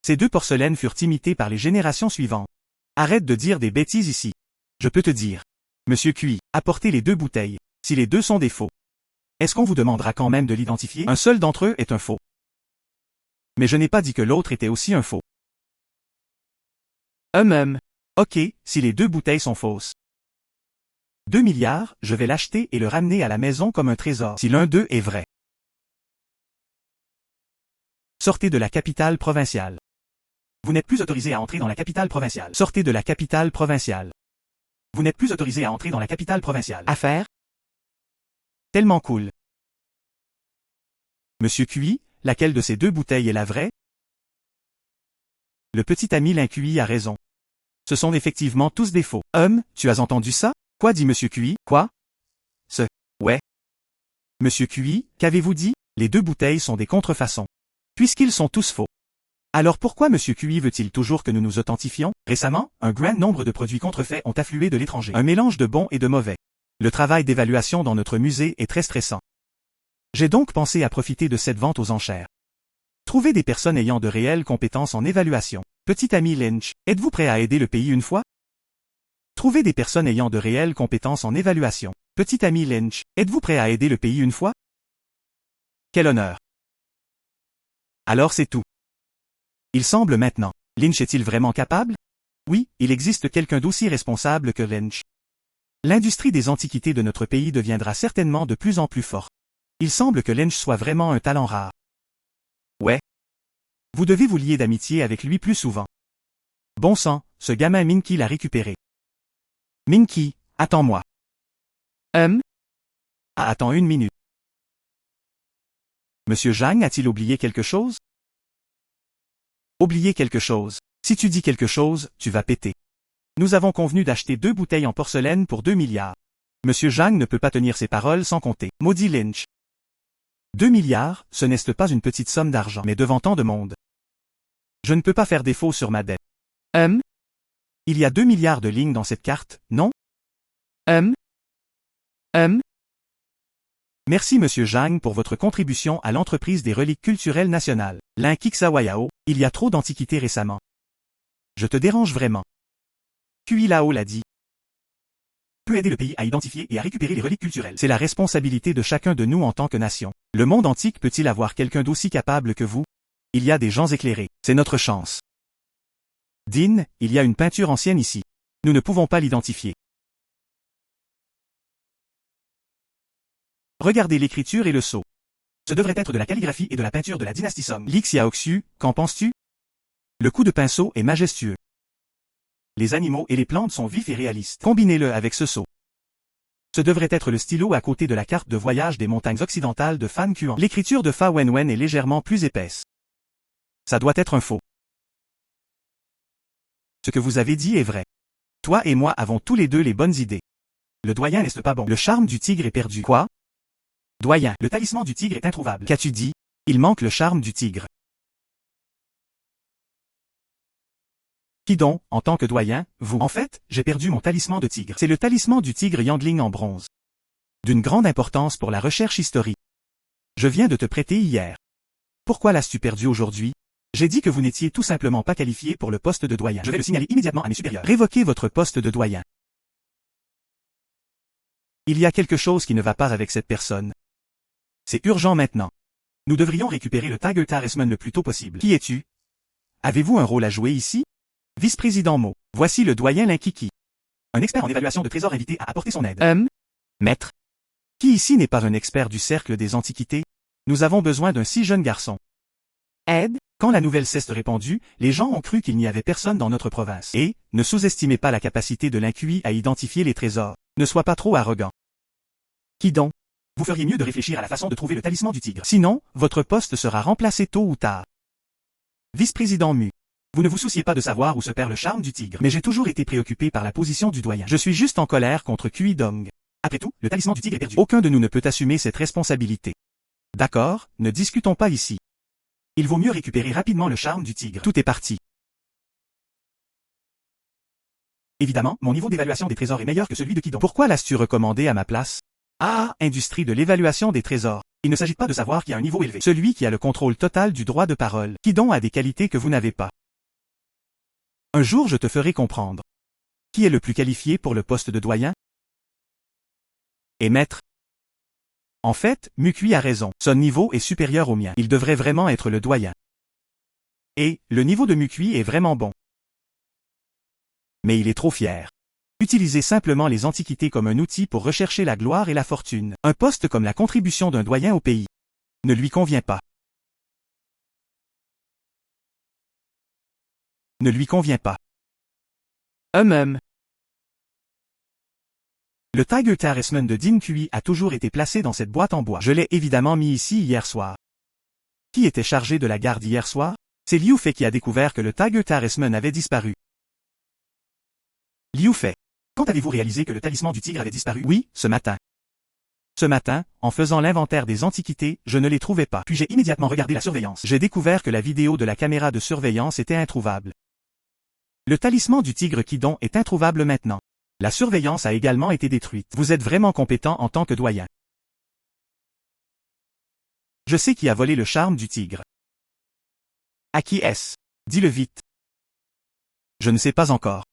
Ces deux porcelaines furent imitées par les générations suivantes. Arrête de dire des bêtises ici. Je peux te dire. Monsieur Cui, apportez les deux bouteilles, si les deux sont des faux. Est-ce qu'on vous demandera quand même de l'identifier? Un seul d'entre eux est un faux. Mais je n'ai pas dit que l'autre était aussi un faux. Ok, si les deux bouteilles sont fausses. 2 milliards, je vais l'acheter et le ramener à la maison comme un trésor si l'un d'eux est vrai. Sortez de la capitale provinciale. Vous n'êtes plus autorisé à entrer dans la capitale provinciale. Sortez de la capitale provinciale. Vous n'êtes plus autorisé à entrer dans la capitale provinciale. Affaire? Tellement cool. Monsieur Cui, laquelle de ces deux bouteilles est la vraie? Le petit ami Lin-Cui a raison. Ce sont effectivement tous des faux. Tu as entendu ça? Quoi dit Monsieur Cui? Quoi? Ouais. Monsieur Cui, qu'avez-vous dit? Les deux bouteilles sont des contrefaçons. Puisqu'ils sont tous faux. Alors pourquoi Monsieur Cui veut-il toujours que nous nous authentifions? Récemment, un grand nombre de produits contrefaits ont afflué de l'étranger. Un mélange de bons et de mauvais. Le travail d'évaluation dans notre musée est très stressant. J'ai donc pensé à profiter de cette vente aux enchères. Trouver des personnes ayant de réelles compétences en évaluation. Petit ami Lynch, êtes-vous prêt à aider le pays une fois? Trouver des personnes ayant de réelles compétences en évaluation. Petit ami Lynch, êtes-vous prêt à aider le pays une fois? Quel honneur. Alors c'est tout. Il semble maintenant. Lynch est-il vraiment capable? Oui, il existe quelqu'un d'aussi responsable que Lynch. L'industrie des antiquités de notre pays deviendra certainement de plus en plus forte. Il semble que Lynch soit vraiment un talent rare. Ouais. Vous devez vous lier d'amitié avec lui plus souvent. Bon sang, ce gamin Minky l'a récupéré. Minky, attends-moi. Attends une minute. Monsieur Zhang a-t-il oublié quelque chose? Oubliez quelque chose. Si tu dis quelque chose, tu vas péter. Nous avons convenu d'acheter 2 bouteilles en porcelaine pour 2 milliards. Monsieur Zhang ne peut pas tenir ses paroles sans compter. Maudit Lynch. 2 milliards, ce n'est pas une petite somme d'argent, mais devant tant de monde. Je ne peux pas faire défaut sur ma dette. Il y a 2 milliards de lignes dans cette carte, non? Merci Monsieur Zhang pour votre contribution à l'entreprise des reliques culturelles nationales. Lin Kixawayao, il y a trop d'antiquités récemment. Je te dérange vraiment. Kui Lao l'a dit. Peut aider le pays à identifier et à récupérer les reliques culturelles. C'est la responsabilité de chacun de nous en tant que nation. Le monde antique peut-il avoir quelqu'un d'aussi capable que vous? Il y a des gens éclairés. C'est notre chance. Dean, il y a une peinture ancienne ici. Nous ne pouvons pas l'identifier. Regardez l'écriture et le sceau. Ce devrait être de la calligraphie et de la peinture de la dynastie Song. Li Xiaoxiu, qu'en penses-tu? Le coup de pinceau est majestueux. Les animaux et les plantes sont vifs et réalistes. Combinez-le avec ce sceau. Ce devrait être le stylo à côté de la carte de voyage des montagnes occidentales de Fan Kuan. L'écriture de Fa Wenwen est légèrement plus épaisse. Ça doit être un faux. Ce que vous avez dit est vrai. Toi et moi avons tous les deux les bonnes idées. Le doyen n'est pas bon. Le charme du tigre est perdu. Quoi? Doyen, le talisman du tigre est introuvable. Qu'as-tu dit? Il manque le charme du tigre. Qui donc, en tant que doyen, vous? En fait, j'ai perdu mon talisman de tigre. C'est le talisman du tigre Yangling en bronze. D'une grande importance pour la recherche historique. Je viens de te prêter hier. Pourquoi l'as-tu perdu aujourd'hui? J'ai dit que vous n'étiez tout simplement pas qualifié pour le poste de doyen. Je vais le signaler immédiatement à mes supérieurs. Révoquez votre poste de doyen. Il y a quelque chose qui ne va pas avec cette personne. C'est urgent maintenant. Nous devrions récupérer le Tiger Talisman le plus tôt possible. Qui es-tu? Avez-vous un rôle à jouer ici? Vice-président Mo. Voici le doyen Linkiki. Un expert en évaluation de trésors invité à apporter son aide. Maître. Qui ici n'est pas un expert du cercle des antiquités? Nous avons besoin d'un si jeune garçon. Aide? Quand la nouvelle s'est répandue, les gens ont cru qu'il n'y avait personne dans notre province. Et, ne sous-estimez pas la capacité de l'Inqui à identifier les trésors. Ne sois pas trop arrogant. Qui donc? Vous feriez mieux de réfléchir à la façon de trouver le talisman du tigre. Sinon, votre poste sera remplacé tôt ou tard. Vice-président Mu. Vous ne vous souciez pas de savoir où se perd le charme du tigre. Mais j'ai toujours été préoccupé par la position du doyen. Je suis juste en colère contre Kui Dong. Après tout, le talisman du tigre est perdu. Aucun de nous ne peut assumer cette responsabilité. D'accord, ne discutons pas ici. Il vaut mieux récupérer rapidement le charme du tigre. Tout est parti. Évidemment, mon niveau d'évaluation des trésors est meilleur que celui de Qui Dong. Pourquoi l'as-tu recommandé à ma place? Ah, industrie de l'évaluation des trésors. Il ne s'agit pas de savoir qui a un niveau élevé. Celui qui a le contrôle total du droit de parole. Qui donc a des qualités que vous n'avez pas. Un jour je te ferai comprendre. Qui est le plus qualifié pour le poste de doyen? Et maître. En fait, Mukui a raison. Son niveau est supérieur au mien. Il devrait vraiment être le doyen. Et, le niveau de Mukui est vraiment bon. Mais il est trop fier. Utilisez simplement les antiquités comme un outil pour rechercher la gloire et la fortune. Un poste comme la contribution d'un doyen au pays ne lui convient pas. Ne lui convient pas. Le Tiger Talisman de Din Kui a toujours été placé dans cette boîte en bois. Je l'ai évidemment mis ici hier soir. Qui était chargé de la garde hier soir? C'est Liu Fei qui a découvert que le Tiger Talisman avait disparu. Liu Fei. Quand avez-vous réalisé que le talisman du tigre avait disparu? Oui, ce matin. Ce matin, en faisant l'inventaire des antiquités, je ne les trouvais pas. Puis j'ai immédiatement regardé la surveillance. J'ai découvert que la vidéo de la caméra de surveillance était introuvable. Le talisman du tigre Qui Dong est introuvable maintenant. La surveillance a également été détruite. Vous êtes vraiment compétent en tant que doyen. Je sais qui a volé le charme du tigre. À qui est-ce? Dis-le vite. Je ne sais pas encore.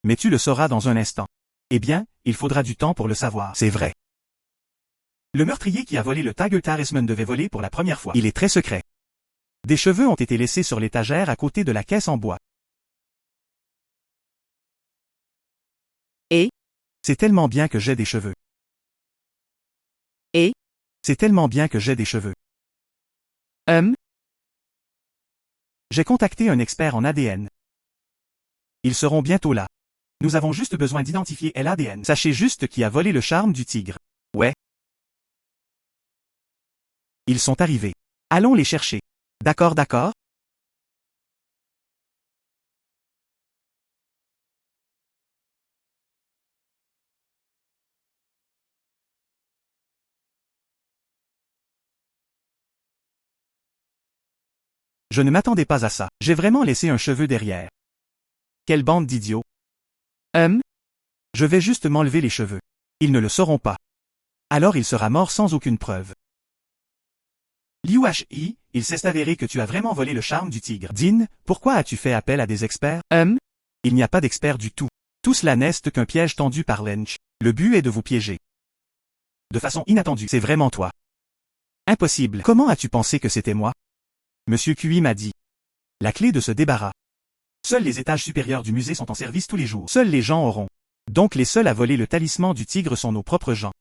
Mais tu le sauras dans un instant. Eh bien, il faudra du temps pour le savoir. C'est vrai. Le meurtrier qui a volé le Tiger Talisman devait voler pour la première fois. Il est très secret. Des cheveux ont été laissés sur l'étagère à côté de la caisse en bois. Et? C'est tellement bien que j'ai des cheveux. Et? C'est tellement bien que j'ai des cheveux. J'ai contacté un expert en ADN. Ils seront bientôt là. Nous avons juste besoin d'identifier l'ADN. Sachez juste qui a volé le charme du tigre. Ouais. Ils sont arrivés. Allons les chercher. D'accord, d'accord. Je ne m'attendais pas à ça. J'ai vraiment laissé un cheveu derrière. Quelle bande d'idiots. Je vais juste m'enlever les cheveux. Ils ne le sauront pas. Alors il sera mort sans aucune preuve. Liu Hi, il s'est avéré que tu as vraiment volé le charme du tigre. Din, pourquoi as-tu fait appel à des experts? Il n'y a pas d'experts du tout. Tout cela n'est qu'un piège tendu par Lench. Le but est de vous piéger. De façon inattendue. C'est vraiment toi. Impossible. Comment as-tu pensé que c'était moi? Monsieur Kui m'a dit. La clé de ce débarras. Seuls les étages supérieurs du musée sont en service tous les jours. Seuls les gens auront. Donc les seuls à voler le talisman du tigre sont nos propres gens.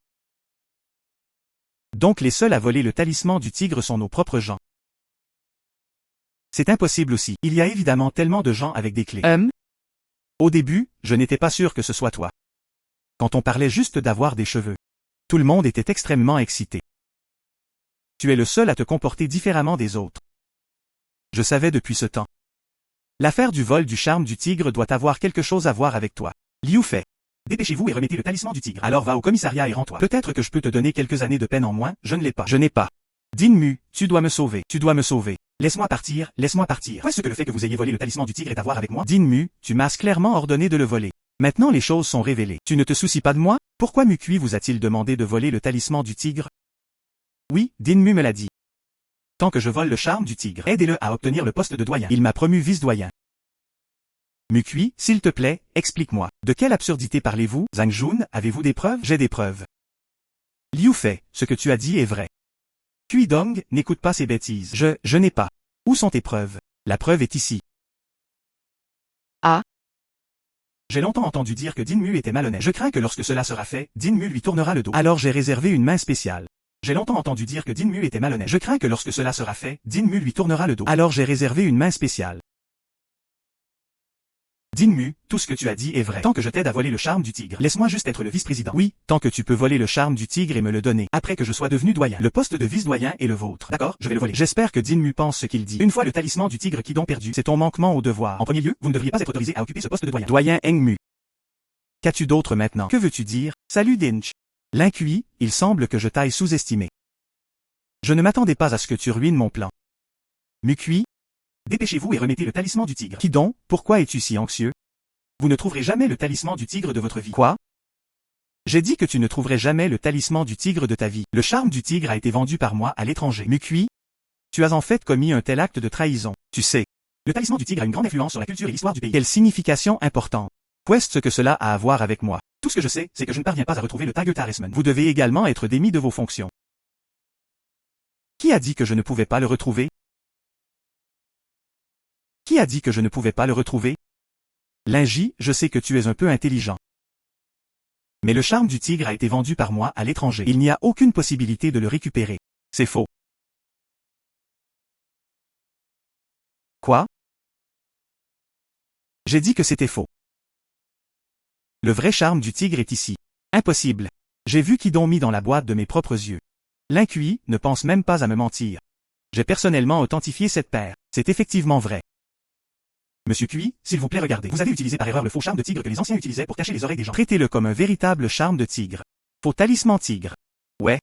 C'est impossible aussi. Il y a évidemment tellement de gens avec des clés. Au début, je n'étais pas sûr que ce soit toi. Quand on parlait juste d'avoir des cheveux. Tout le monde était extrêmement excité. Tu es le seul à te comporter différemment des autres. Je savais depuis ce temps. L'affaire du vol du charme du tigre doit avoir quelque chose à voir avec toi. Liu Fei. Dépêchez-vous et remettez le talisman du tigre. Alors va au commissariat et rends-toi. Peut-être que je peux te donner quelques années de peine en moins, je ne l'ai pas. Je n'ai pas. Din-Mu, tu dois me sauver. Tu dois me sauver. Laisse-moi partir, laisse-moi partir. Est-ce que le fait que vous ayez volé le talisman du tigre est à voir avec moi? Din-Mu, tu m'as clairement ordonné de le voler. Maintenant les choses sont révélées. Tu ne te soucies pas de moi? Pourquoi Mukui vous a-t-il demandé de voler le talisman du tigre? Oui, Din-Mu me l'a dit. Tant que je vole le charme du tigre, aidez-le à obtenir le poste de doyen. Il m'a promu vice-doyen. Mukui, s'il te plaît, explique-moi. De quelle absurdité parlez-vous? Zhang Jun, avez-vous des preuves? J'ai des preuves. Liu Fei, ce que tu as dit est vrai. Kui Dong, n'écoute pas ces bêtises. Je n'ai pas. Où sont tes preuves? La preuve est ici. Ah. J'ai longtemps entendu dire que Din-Mu était malhonnête. Je crains que lorsque cela sera fait, Din-Mu lui tournera le dos. Alors j'ai réservé une main spéciale. J'ai longtemps entendu dire que Din-Mu était malhonnête. Je crains que lorsque cela sera fait, Din-Mu lui tournera le dos. Alors j'ai réservé une main spéciale. Din-Mu, tout ce que tu as dit est vrai. Tant que je t'aide à voler le charme du tigre, laisse-moi juste être le vice-président. Oui, tant que tu peux voler le charme du tigre et me le donner, après que je sois devenu doyen. Le poste de vice-doyen est le vôtre. D'accord, je vais le voler. J'espère que Din-Mu pense ce qu'il dit. Une fois le talisman du tigre Kidon perdu, c'est ton manquement au devoir. En premier lieu, vous ne devriez pas être autorisé à occuper ce poste de doyen. Doyen Heng-Mu. Qu'as-tu d'autre maintenant? Que veux-tu dire? Salut Dinch. L'incui, il semble que je t'aille sous-estimé. Je ne m'attendais pas à ce que tu ruines mon plan. Mukui, dépêchez-vous et remettez le talisman du tigre. Kidon, pourquoi es-tu si anxieux? Vous ne trouverez jamais le talisman du tigre de votre vie. Quoi? J'ai dit que tu ne trouverais jamais le talisman du tigre de ta vie. Le charme du tigre a été vendu par moi à l'étranger. Mukui, tu as en fait commis un tel acte de trahison. Tu sais, le talisman du tigre a une grande influence sur la culture et l'histoire du pays. Quelle signification importante. Qu'est-ce que cela a à voir avec moi? Tout ce que je sais, c'est que je ne parviens pas à retrouver le Tiger Talisman. Vous devez également être démis de vos fonctions. Qui a dit que je ne pouvais pas le retrouver? Qui a dit que je ne pouvais pas le retrouver? Linji, je sais que tu es un peu intelligent. Mais le charme du tigre a été vendu par moi à l'étranger. Il n'y a aucune possibilité de le récupérer. C'est faux. Quoi? J'ai dit que c'était faux. Le vrai charme du tigre est ici. Impossible. J'ai vu Kidon mis dans la boîte de mes propres yeux. L'incui ne pense même pas à me mentir. J'ai personnellement authentifié cette paire. C'est effectivement vrai. Monsieur Kui, s'il vous plaît regardez. Vous avez utilisé par erreur le faux charme de tigre que les anciens utilisaient pour cacher les oreilles des gens. Traitez-le comme un véritable charme de tigre. Faux talisman tigre. Ouais.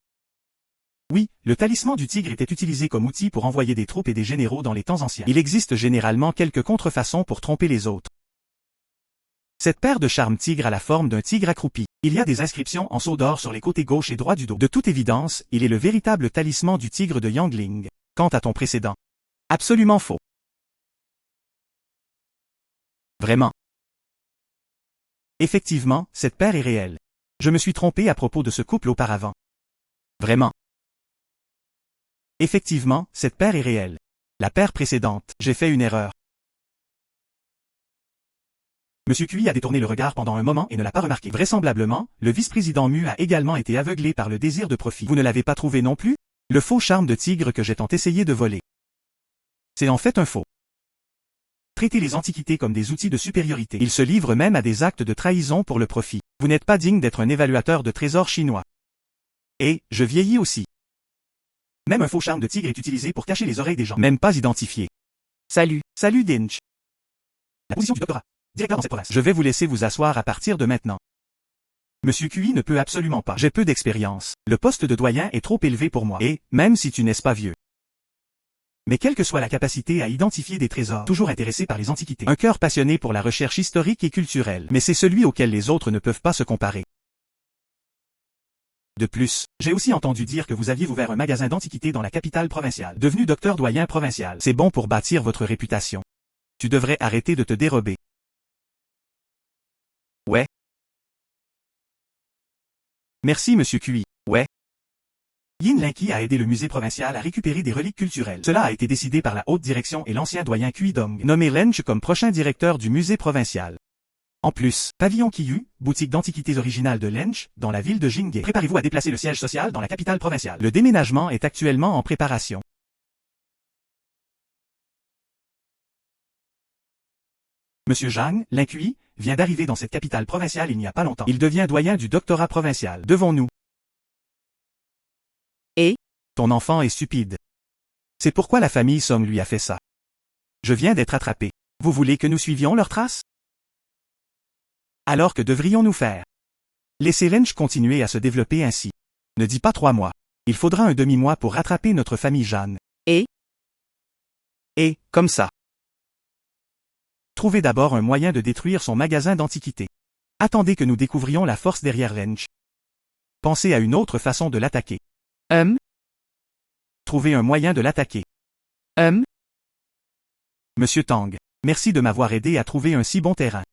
Oui, le talisman du tigre était utilisé comme outil pour envoyer des troupes et des généraux dans les temps anciens. Il existe généralement quelques contrefaçons pour tromper les autres. Cette paire de charme tigre a la forme d'un tigre accroupi. Il y a des inscriptions en sceau d'or sur les côtés gauche et droit du dos. De toute évidence, il est le véritable talisman du tigre de Yangling. Quant à ton précédent. Absolument faux. Vraiment. Effectivement, cette paire est réelle. Je me suis trompé à propos de ce couple auparavant. Vraiment. Effectivement, cette paire est réelle. La paire précédente, j'ai fait une erreur. Monsieur Kui a détourné le regard pendant un moment et ne l'a pas remarqué. Vraisemblablement, le vice-président Mu a également été aveuglé par le désir de profit. Vous ne l'avez pas trouvé non plus? Le faux charme de tigre que j'ai tant essayé de voler. C'est en fait un faux. Traitez les antiquités comme des outils de supériorité. Ils se livrent même à des actes de trahison pour le profit. Vous n'êtes pas digne d'être un évaluateur de trésors chinois. Et, je vieillis aussi. Même un faux charme de tigre est utilisé pour cacher les oreilles des gens. Même pas identifié. Salut. Salut Dinch. La position du doctorat. Directeur dans cette province. Je vais vous laisser vous asseoir à partir de maintenant. Monsieur Kui ne peut absolument pas. J'ai peu d'expérience. Le poste de doyen est trop élevé pour moi. Et, même si tu n'es pas vieux. Mais quelle que soit la capacité à identifier des trésors, toujours intéressé par les antiquités, un cœur passionné pour la recherche historique et culturelle, mais c'est celui auquel les autres ne peuvent pas se comparer. De plus, j'ai aussi entendu dire que vous aviez ouvert un magasin d'antiquités dans la capitale provinciale, devenu docteur doyen provincial. C'est bon pour bâtir votre réputation. Tu devrais arrêter de te dérober. Ouais. Merci Monsieur QI. Ouais. Yin Linky a aidé le musée provincial à récupérer des reliques culturelles. Cela a été décidé par la haute direction et l'ancien doyen QI Dong, nommé Lench comme prochain directeur du musée provincial. En plus, Pavillon Kiyu, boutique d'antiquités originale de Lench, dans la ville de Jingye. Préparez-vous à déplacer le siège social dans la capitale provinciale. Le déménagement est actuellement en préparation. Monsieur Zhang, l'Inqui, vient d'arriver dans cette capitale provinciale il n'y a pas longtemps. Il devient doyen du doctorat provincial. Devons-nous? Et? Ton enfant est stupide. C'est pourquoi la famille Song lui a fait ça. Je viens d'être attrapé. Vous voulez que nous suivions leurs traces? Alors que devrions-nous faire? Laissez Lench continuer à se développer ainsi. Ne dis pas 3 mois. Il faudra un demi-mois pour rattraper notre famille Jeanne. Et, comme ça. Trouvez d'abord un moyen de détruire son magasin d'antiquités. Attendez que nous découvrions la force derrière Lench. Pensez à une autre façon de l'attaquer. Trouvez un moyen de l'attaquer. Monsieur Tang, merci de m'avoir aidé à trouver un si bon terrain.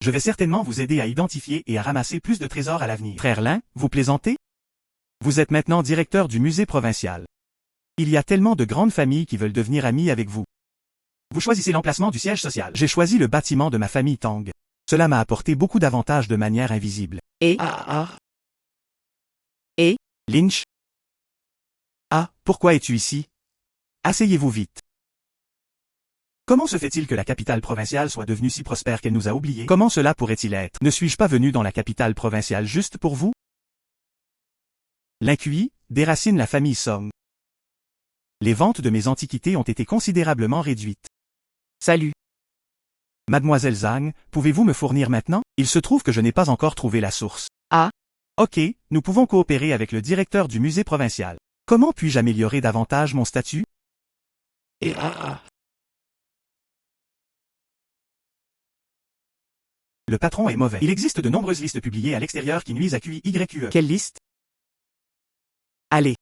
Je vais certainement vous aider à identifier et à ramasser plus de trésors à l'avenir. Frère Lin, vous plaisantez? Vous êtes maintenant directeur du musée provincial. Il y a tellement de grandes familles qui veulent devenir amies avec vous. Vous choisissez l'emplacement du siège social. J'ai choisi le bâtiment de ma famille Tang. Cela m'a apporté beaucoup d'avantages de manière invisible. Et, Lynch? Ah, pourquoi es-tu ici? Asseyez-vous vite. Comment se fait-il que la capitale provinciale soit devenue si prospère qu'elle nous a oubliés? Comment cela pourrait-il être? Ne suis-je pas venu dans la capitale provinciale juste pour vous? L'Inqui déracine la famille Song. Les ventes de mes antiquités ont été considérablement réduites. salut. Mademoiselle Zhang, pouvez-vous me fournir maintenant? Il se trouve que je n'ai pas encore trouvé la source. Ah. Ok, nous pouvons coopérer avec le directeur du musée provincial. Comment puis-je améliorer davantage mon statut? Le patron est mauvais. Il existe de nombreuses listes publiées à l'extérieur qui nuisent à QIYQE. Quelle liste? Allez.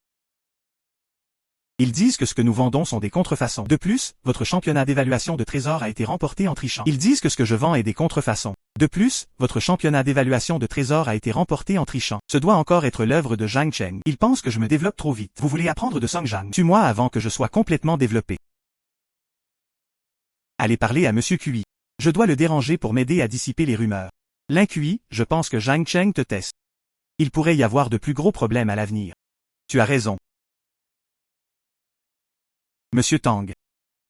Ils disent que ce que nous vendons sont des contrefaçons. De plus, votre championnat d'évaluation de trésors a été remporté en trichant. Ils disent que ce que je vends est des contrefaçons. De plus, votre championnat d'évaluation de trésors a été remporté en trichant. Ce doit encore être l'œuvre de Zhang Cheng. Ils pensent que je me développe trop vite. Vous voulez apprendre de Song Zhang? Tue-moi avant que je sois complètement développé. Allez parler à Monsieur QI. Je dois le déranger pour m'aider à dissiper les rumeurs. L'Inqui, je pense que Zhang Cheng te teste. Il pourrait y avoir de plus gros problèmes à l'avenir. Tu as raison. Monsieur Tang.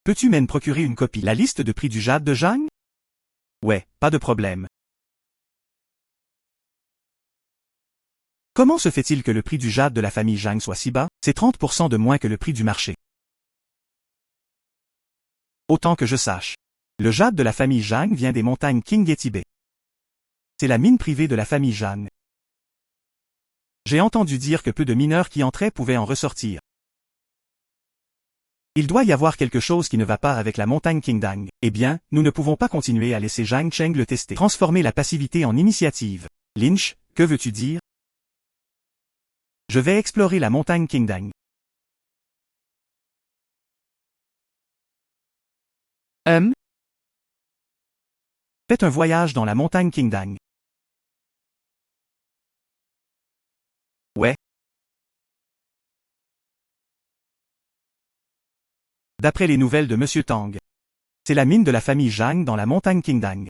Peux-tu m'en procurer une copie? La liste de prix du jade de Zhang? Ouais, pas de problème. Comment se fait-il que le prix du jade de la famille Zhang soit si bas? C'est 30% de moins que le prix du marché. Autant que je sache. Le jade de la famille Zhang vient des montagnes Qingyetibe. C'est la mine privée de la famille Zhang. J'ai entendu dire que peu de mineurs qui entraient pouvaient en ressortir. Il doit y avoir quelque chose qui ne va pas avec la montagne Qingdang. Eh bien, nous ne pouvons pas continuer à laisser Zhang Cheng le tester. Transformer la passivité en initiative. Lynch, que veux-tu dire? Je vais explorer la montagne Qingdang. Faites un voyage dans la montagne Qingdang. Ouais. D'après les nouvelles de Monsieur Tang. C'est la mine de la famille Zhang dans la montagne Qingdang.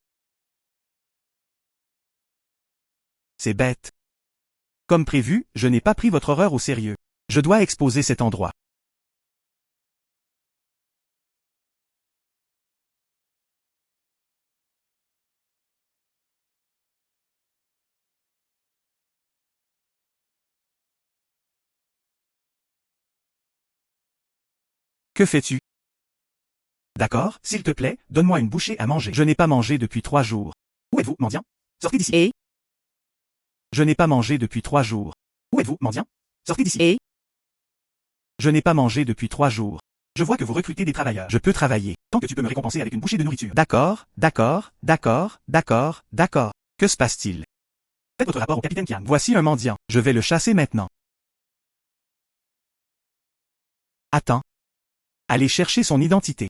C'est bête. Comme prévu, je n'ai pas pris votre horreur au sérieux. Je dois exposer cet endroit. Que fais-tu? D'accord, s'il te plaît, donne-moi une bouchée à manger. Je n'ai pas mangé depuis 3 jours. Où êtes-vous, mendiant? Sortez d'ici. Et, Je n'ai pas mangé depuis 3 jours. Où êtes-vous, mendiant? Sortez d'ici. et, Je n'ai pas mangé depuis 3 jours. Je vois que vous recrutez des travailleurs. Je peux travailler, tant que tu peux me récompenser avec une bouchée de nourriture. D'accord, d'accord, d'accord, d'accord, d'accord. Que se passe-t-il? Faites votre rapport au capitaine Kian. Voici un mendiant. Je vais le chasser maintenant. Attends. Allez chercher son identité.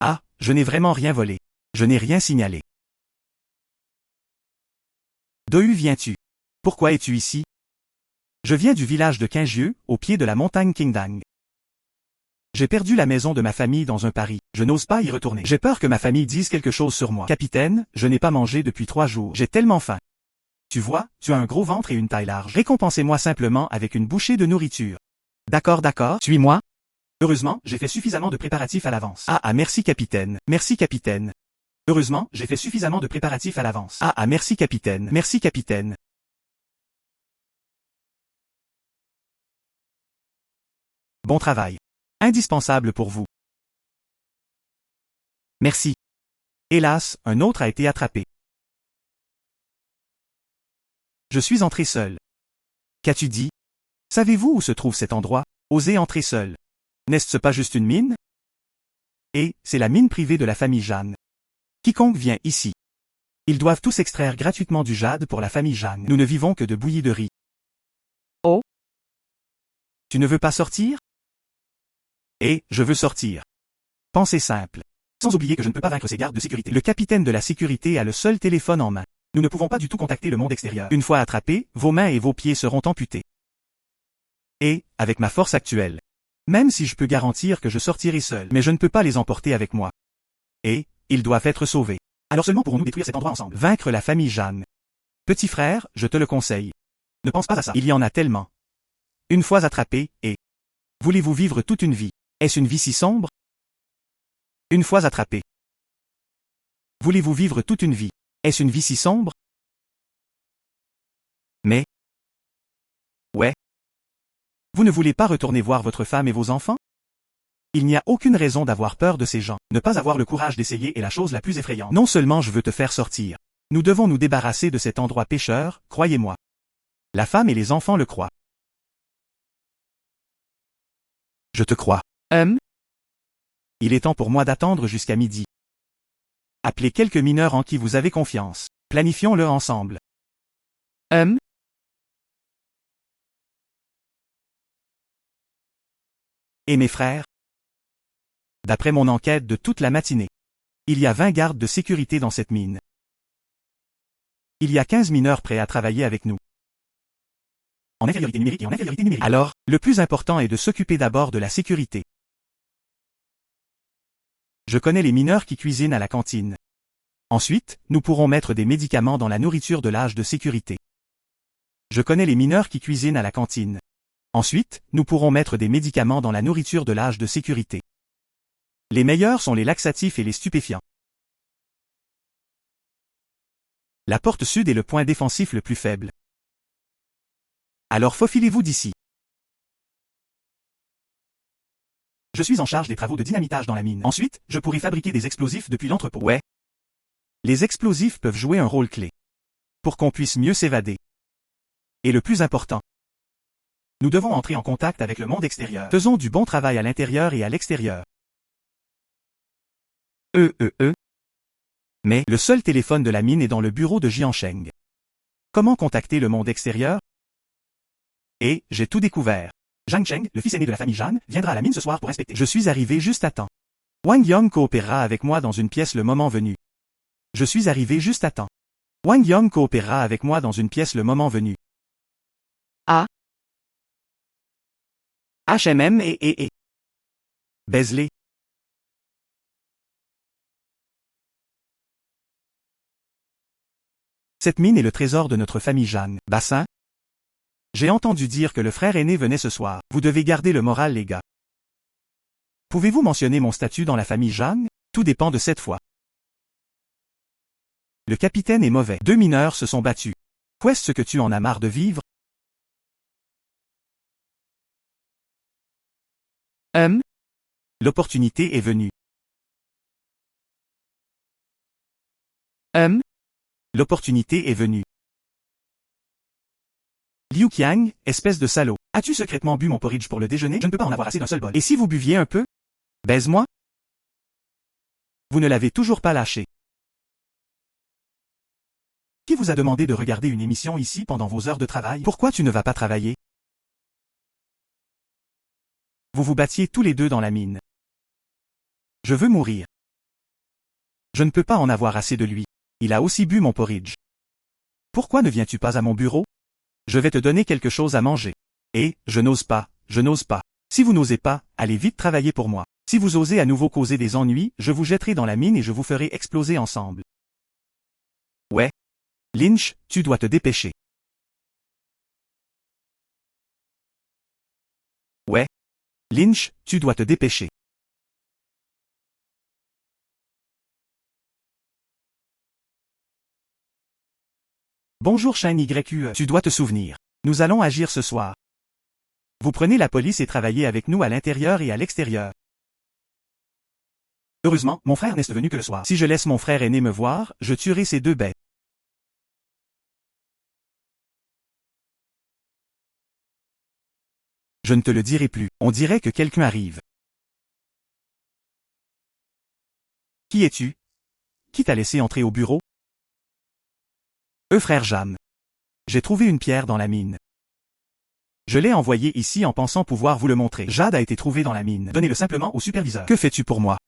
Ah, je n'ai vraiment rien volé. Je n'ai rien signalé. D'où viens-tu? Pourquoi es-tu ici? Je viens du village de Quingieux, au pied de la montagne Qingdang. J'ai perdu la maison de ma famille dans un pari. Je n'ose pas y retourner. J'ai peur que ma famille dise quelque chose sur moi. Capitaine, je n'ai pas mangé depuis 3 jours. J'ai tellement faim. Tu vois, tu as un gros ventre et une taille large. Récompensez-moi simplement avec une bouchée de nourriture. D'accord, d'accord. Suis-moi. Heureusement, j'ai fait suffisamment de préparatifs à l'avance. Ah, merci capitaine. Merci capitaine. Heureusement, j'ai fait suffisamment de préparatifs à l'avance. Ah, merci capitaine. Merci capitaine. Bon travail. Indispensable pour vous. Merci. Hélas, un autre a été attrapé. Je suis entré seul. Qu'as-tu dit? Savez-vous où se trouve cet endroit? Osez entrer seul. N'est-ce pas juste une mine? Et, c'est la mine privée de la famille Jeanne. Quiconque vient ici. Ils doivent tous extraire gratuitement du jade pour la famille Jeanne. Nous ne vivons que de bouillie de riz. Oh. Tu ne veux pas sortir? Et, je veux sortir. Pensée simple. Sans oublier que je ne peux pas vaincre ces gardes de sécurité. Le capitaine de la sécurité a le seul téléphone en main. Nous ne pouvons pas du tout contacter le monde extérieur. Une fois attrapés, vos mains et vos pieds seront amputés. Et, avec ma force actuelle. Même si je peux garantir que je sortirai seul, mais je ne peux pas les emporter avec moi. Et, ils doivent être sauvés. Alors seulement pourrons-nous détruire cet endroit ensemble. Vaincre la famille Jeanne. Petit frère, je te le conseille. Ne pense pas à ça. Il y en a tellement. Une fois attrapé, et... Voulez-vous vivre toute une vie? Est-ce une vie si sombre? Une fois attrapé. Voulez-vous vivre toute une vie? Est-ce une vie si sombre? Mais... Ouais. Vous ne voulez pas retourner voir votre femme et vos enfants? Il n'y a aucune raison d'avoir peur de ces gens. Ne pas avoir le courage d'essayer est la chose la plus effrayante. Non seulement je veux te faire sortir. Nous devons nous débarrasser de cet endroit pécheur, croyez-moi. La femme et les enfants le croient. Je te crois. Il est temps pour moi d'attendre jusqu'à midi. Appelez quelques mineurs en qui vous avez confiance. Planifions-le ensemble. Et mes frères? D'après mon enquête de toute la matinée, il y a 20 gardes de sécurité dans cette mine. Il y a 15 mineurs prêts à travailler avec nous. En infériorité numérique et en infériorité numérique. Alors, le plus important est de s'occuper d'abord de la sécurité. Je connais les mineurs qui cuisinent à la cantine. Ensuite, nous pourrons mettre des médicaments dans la nourriture de l'âge de sécurité. Je connais les mineurs qui cuisinent à la cantine. Ensuite, nous pourrons mettre des médicaments dans la nourriture de l'âge de sécurité. Les meilleurs sont les laxatifs et les stupéfiants. La porte sud est le point défensif le plus faible. Alors faufilez-vous d'ici. Je suis en charge des travaux de dynamitage dans la mine. Ensuite, je pourrai fabriquer des explosifs depuis l'entrepôt. Ouais. Les explosifs peuvent jouer un rôle clé. Pour qu'on puisse mieux s'évader. Et le plus important. Nous devons entrer en contact avec le monde extérieur. Faisons du bon travail à l'intérieur et à l'extérieur. Mais, le seul téléphone de la mine est dans le bureau de Jiansheng. Comment contacter le monde extérieur? Et, j'ai tout découvert. Zhang Cheng, le fils aîné de la famille Jeanne, viendra à la mine ce soir pour inspecter. Je suis arrivé juste à temps. Wang Yong coopérera avec moi dans une pièce le moment venu. Je suis arrivé juste à temps. Wang Yong coopérera avec moi dans une pièce le moment venu. HMM et. Baise-les. Cette mine est le trésor de notre famille Jeanne. Bassin? J'ai entendu dire que le frère aîné venait ce soir. Vous devez garder le moral, les gars. Pouvez-vous mentionner mon statut dans la famille Jeanne? Tout dépend de cette fois. Le capitaine est mauvais. 2 mineurs se sont battus. Qu'est-ce que tu en as marre de vivre? L'opportunité est venue. L'opportunité est venue. Liu Qiang, espèce de salaud. As-tu secrètement bu mon porridge pour le déjeuner? Je ne peux pas en avoir assez d'un seul bol. Et si vous buviez un peu? Baise-moi? Vous ne l'avez toujours pas lâché. Qui vous a demandé de regarder une émission ici pendant vos heures de travail? Pourquoi tu ne vas pas travailler? Vous vous battiez tous les deux dans la mine. Je veux mourir. Je ne peux pas en avoir assez de lui. Il a aussi bu mon porridge. Pourquoi ne viens-tu pas à mon bureau? Je vais te donner quelque chose à manger. Et, je n'ose pas, je n'ose pas. Si vous n'osez pas, allez vite travailler pour moi. Si vous osez à nouveau causer des ennuis, je vous jetterai dans la mine et je vous ferai exploser ensemble. Ouais. Lynch, tu dois te dépêcher. Ouais. Lynch, tu dois te dépêcher. Bonjour Shane YQE, tu dois te souvenir. Nous allons agir ce soir. Vous prenez la police et travaillez avec nous à l'intérieur et à l'extérieur. Heureusement, mon frère n'est venu que le soir. Si je laisse mon frère aîné me voir, je tuerai ces deux bêtes. Je ne te le dirai plus. On dirait que quelqu'un arrive. Qui es-tu? Qui t'a laissé entrer au bureau? Frère Jam. J'ai trouvé une pierre dans la mine. Je l'ai envoyé ici en pensant pouvoir vous le montrer. Jade a été trouvé dans la mine. Donnez-le simplement au superviseur. Que fais-tu pour moi?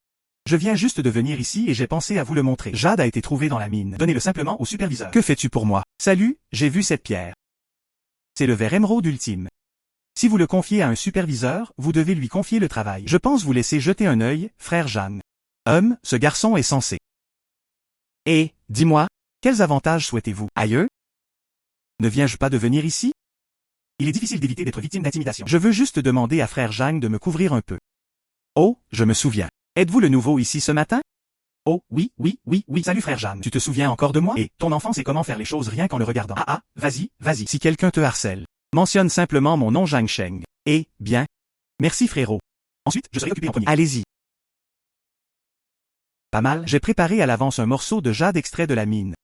Je viens juste de venir ici et j'ai pensé à vous le montrer. Jade a été trouvé dans la mine. Donnez-le simplement au superviseur. Que fais-tu pour moi? Salut, j'ai vu cette pierre. C'est le verre émeraude ultime. Si vous le confiez à un superviseur, vous devez lui confier le travail. Je pense vous laisser jeter un œil, frère Jeanne. Ce garçon est censé. Et, dis-moi, quels avantages souhaitez-vous? Aïeux? Ne viens-je pas de venir ici? Il est difficile d'éviter d'être victime d'intimidation. Je veux juste demander à frère Jeanne de me couvrir un peu. Oh, je me souviens. Êtes-vous le nouveau ici ce matin? Oh, oui. Salut frère Jeanne. Tu te souviens encore de moi? Et, ton enfant sait comment faire les choses rien qu'en le regardant. Vas-y. Si quelqu'un te harcèle, mentionne simplement mon nom Zhang Sheng. Et, bien. Merci frérot. Ensuite, je serai occupé en premier. Allez-y. Pas mal. J'ai préparé à l'avance un morceau de jade extrait de la mine.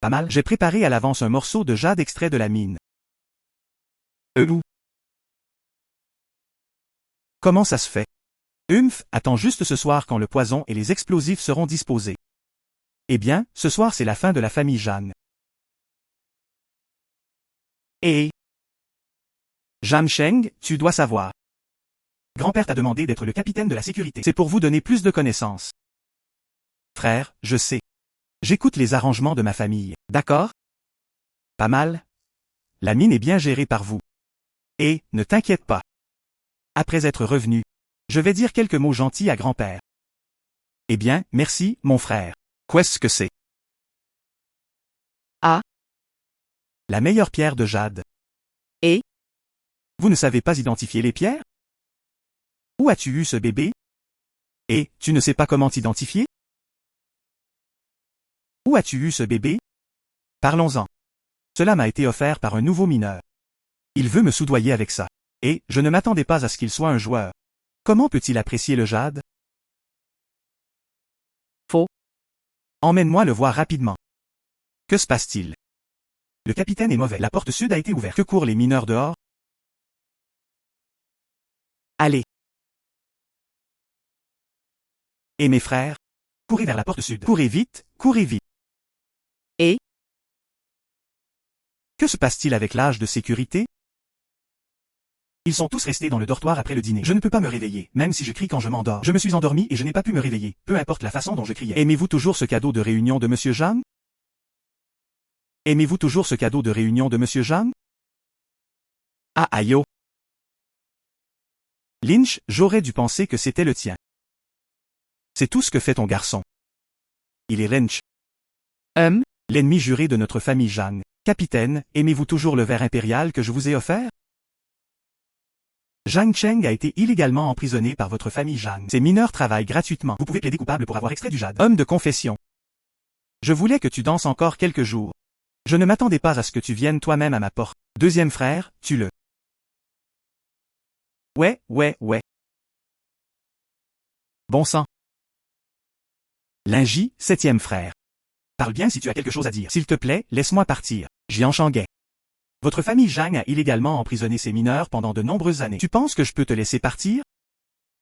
Pas mal. J'ai préparé à l'avance un morceau de jade extrait de la mine. Où? Comment ça se fait? Attends juste ce soir quand le poison et les explosifs seront disposés. Eh bien, ce soir c'est la fin de la famille Jeanne. Et Zhang Sheng, tu dois savoir. Grand-père t'a demandé d'être le capitaine de la sécurité. C'est pour vous donner plus de connaissances. Frère, je sais. J'écoute les arrangements de ma famille. D'accord? Pas mal. La mine est bien gérée par vous. Et, ne t'inquiète pas. Après être revenu, je vais dire quelques mots gentils à grand-père. Eh bien, merci, mon frère. Qu'est-ce que c'est? A. La meilleure pierre de jade. Et? Vous ne savez pas identifier les pierres? Où as-tu eu ce bébé? Et, tu ne sais pas comment t'identifier? Où as-tu eu ce bébé? Parlons-en. Cela m'a été offert par un nouveau mineur. Il veut me soudoyer avec ça. Et, je ne m'attendais pas à ce qu'il soit un joueur. Comment peut-il apprécier le jade? Faux. Emmène-moi le voir rapidement. Que se passe-t-il? Le capitaine est mauvais. La porte sud a été ouverte. Que courent les mineurs dehors? Allez. Et mes frères? Courez vers la porte sud. Courez vite, courez vite. Et? Que se passe-t-il avec l'âge de sécurité? Ils sont tous restés dans le dortoir après le dîner. Je ne peux pas me réveiller, même si je crie quand je m'endors. Je me suis endormi et je n'ai pas pu me réveiller, peu importe la façon dont je criais. Aimez-vous toujours ce cadeau de réunion de Monsieur Jeanne? Aimez-vous toujours ce cadeau de réunion de Monsieur Jeanne? Ah aïe oh. Lynch, j'aurais dû penser que c'était le tien. C'est tout ce que fait ton garçon. Il est Lynch. L'ennemi juré de notre famille Jeanne. Capitaine, aimez-vous toujours le verre impérial que je vous ai offert? Zhang Cheng a été illégalement emprisonné par votre famille Jeanne. Ces mineurs travaillent gratuitement. Vous pouvez plaider coupable pour avoir extrait du jade. Homme de confession. Je voulais que tu danses encore quelques jours. Je ne m'attendais pas à ce que tu viennes toi-même à ma porte. Deuxième frère, tue-le. Ouais. Bon sang. Lingy, septième frère. Parle bien si tu as quelque chose à dire. S'il te plaît, laisse-moi partir. Jian Shangai. Votre famille Zhang a illégalement emprisonné ces mineurs pendant de nombreuses années. Tu penses que je peux te laisser partir?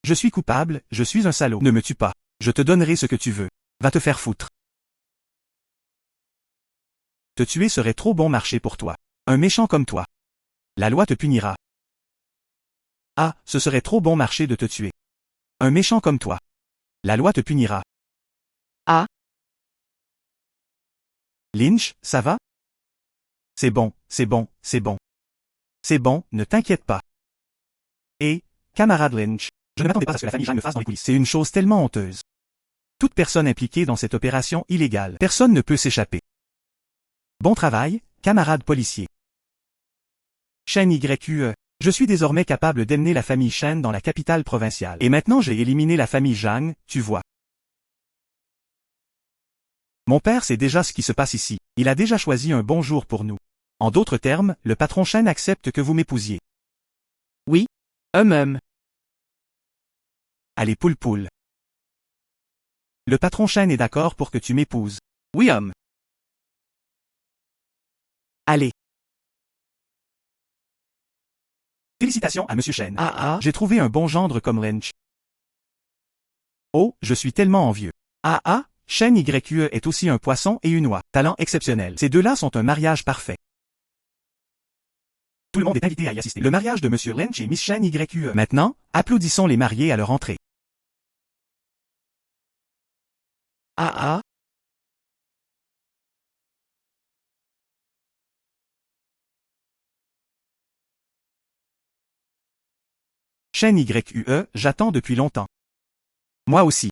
Je suis coupable, je suis un salaud. Ne me tue pas. Je te donnerai ce que tu veux. Va te faire foutre. Te tuer serait trop bon marché pour toi. Un méchant comme toi. La loi te punira. Ah, ce serait trop bon marché de te tuer. Un méchant comme toi. La loi te punira. Ah. Lynch, ça va? C'est bon, c'est bon, c'est bon. C'est bon, ne t'inquiète pas. Et, camarade Lynch, je ne m'attendais pas à ce que la famille Zhang me fasse dans les coulisses. C'est une chose tellement honteuse. Toute personne impliquée dans cette opération illégale. Personne ne peut s'échapper. Bon travail, camarade policier. Shen YQE. Je suis désormais capable d'emmener la famille Shen dans la capitale provinciale. Et maintenant j'ai éliminé la famille Zhang, tu vois. Mon père sait déjà ce qui se passe ici. Il a déjà choisi un bon jour pour nous. En d'autres termes, le patron Shen accepte que vous m'épousiez. Oui. Allez poule poule. Le patron Shen est d'accord pour que tu m'épouses. Oui, Allez. Félicitations à Monsieur Shen. Ah. J'ai trouvé un bon gendre comme Lynch. Oh, je suis tellement envieux. Ah, Shen YQE est aussi un poisson et une oie. Talent exceptionnel. Ces deux-là sont un mariage parfait. Tout le monde est invité à y assister. Le mariage de Monsieur Lynch et Miss Shen YQE. Maintenant, applaudissons les mariés à leur entrée. Ah. Shen YQE, j'attends depuis longtemps. Moi aussi.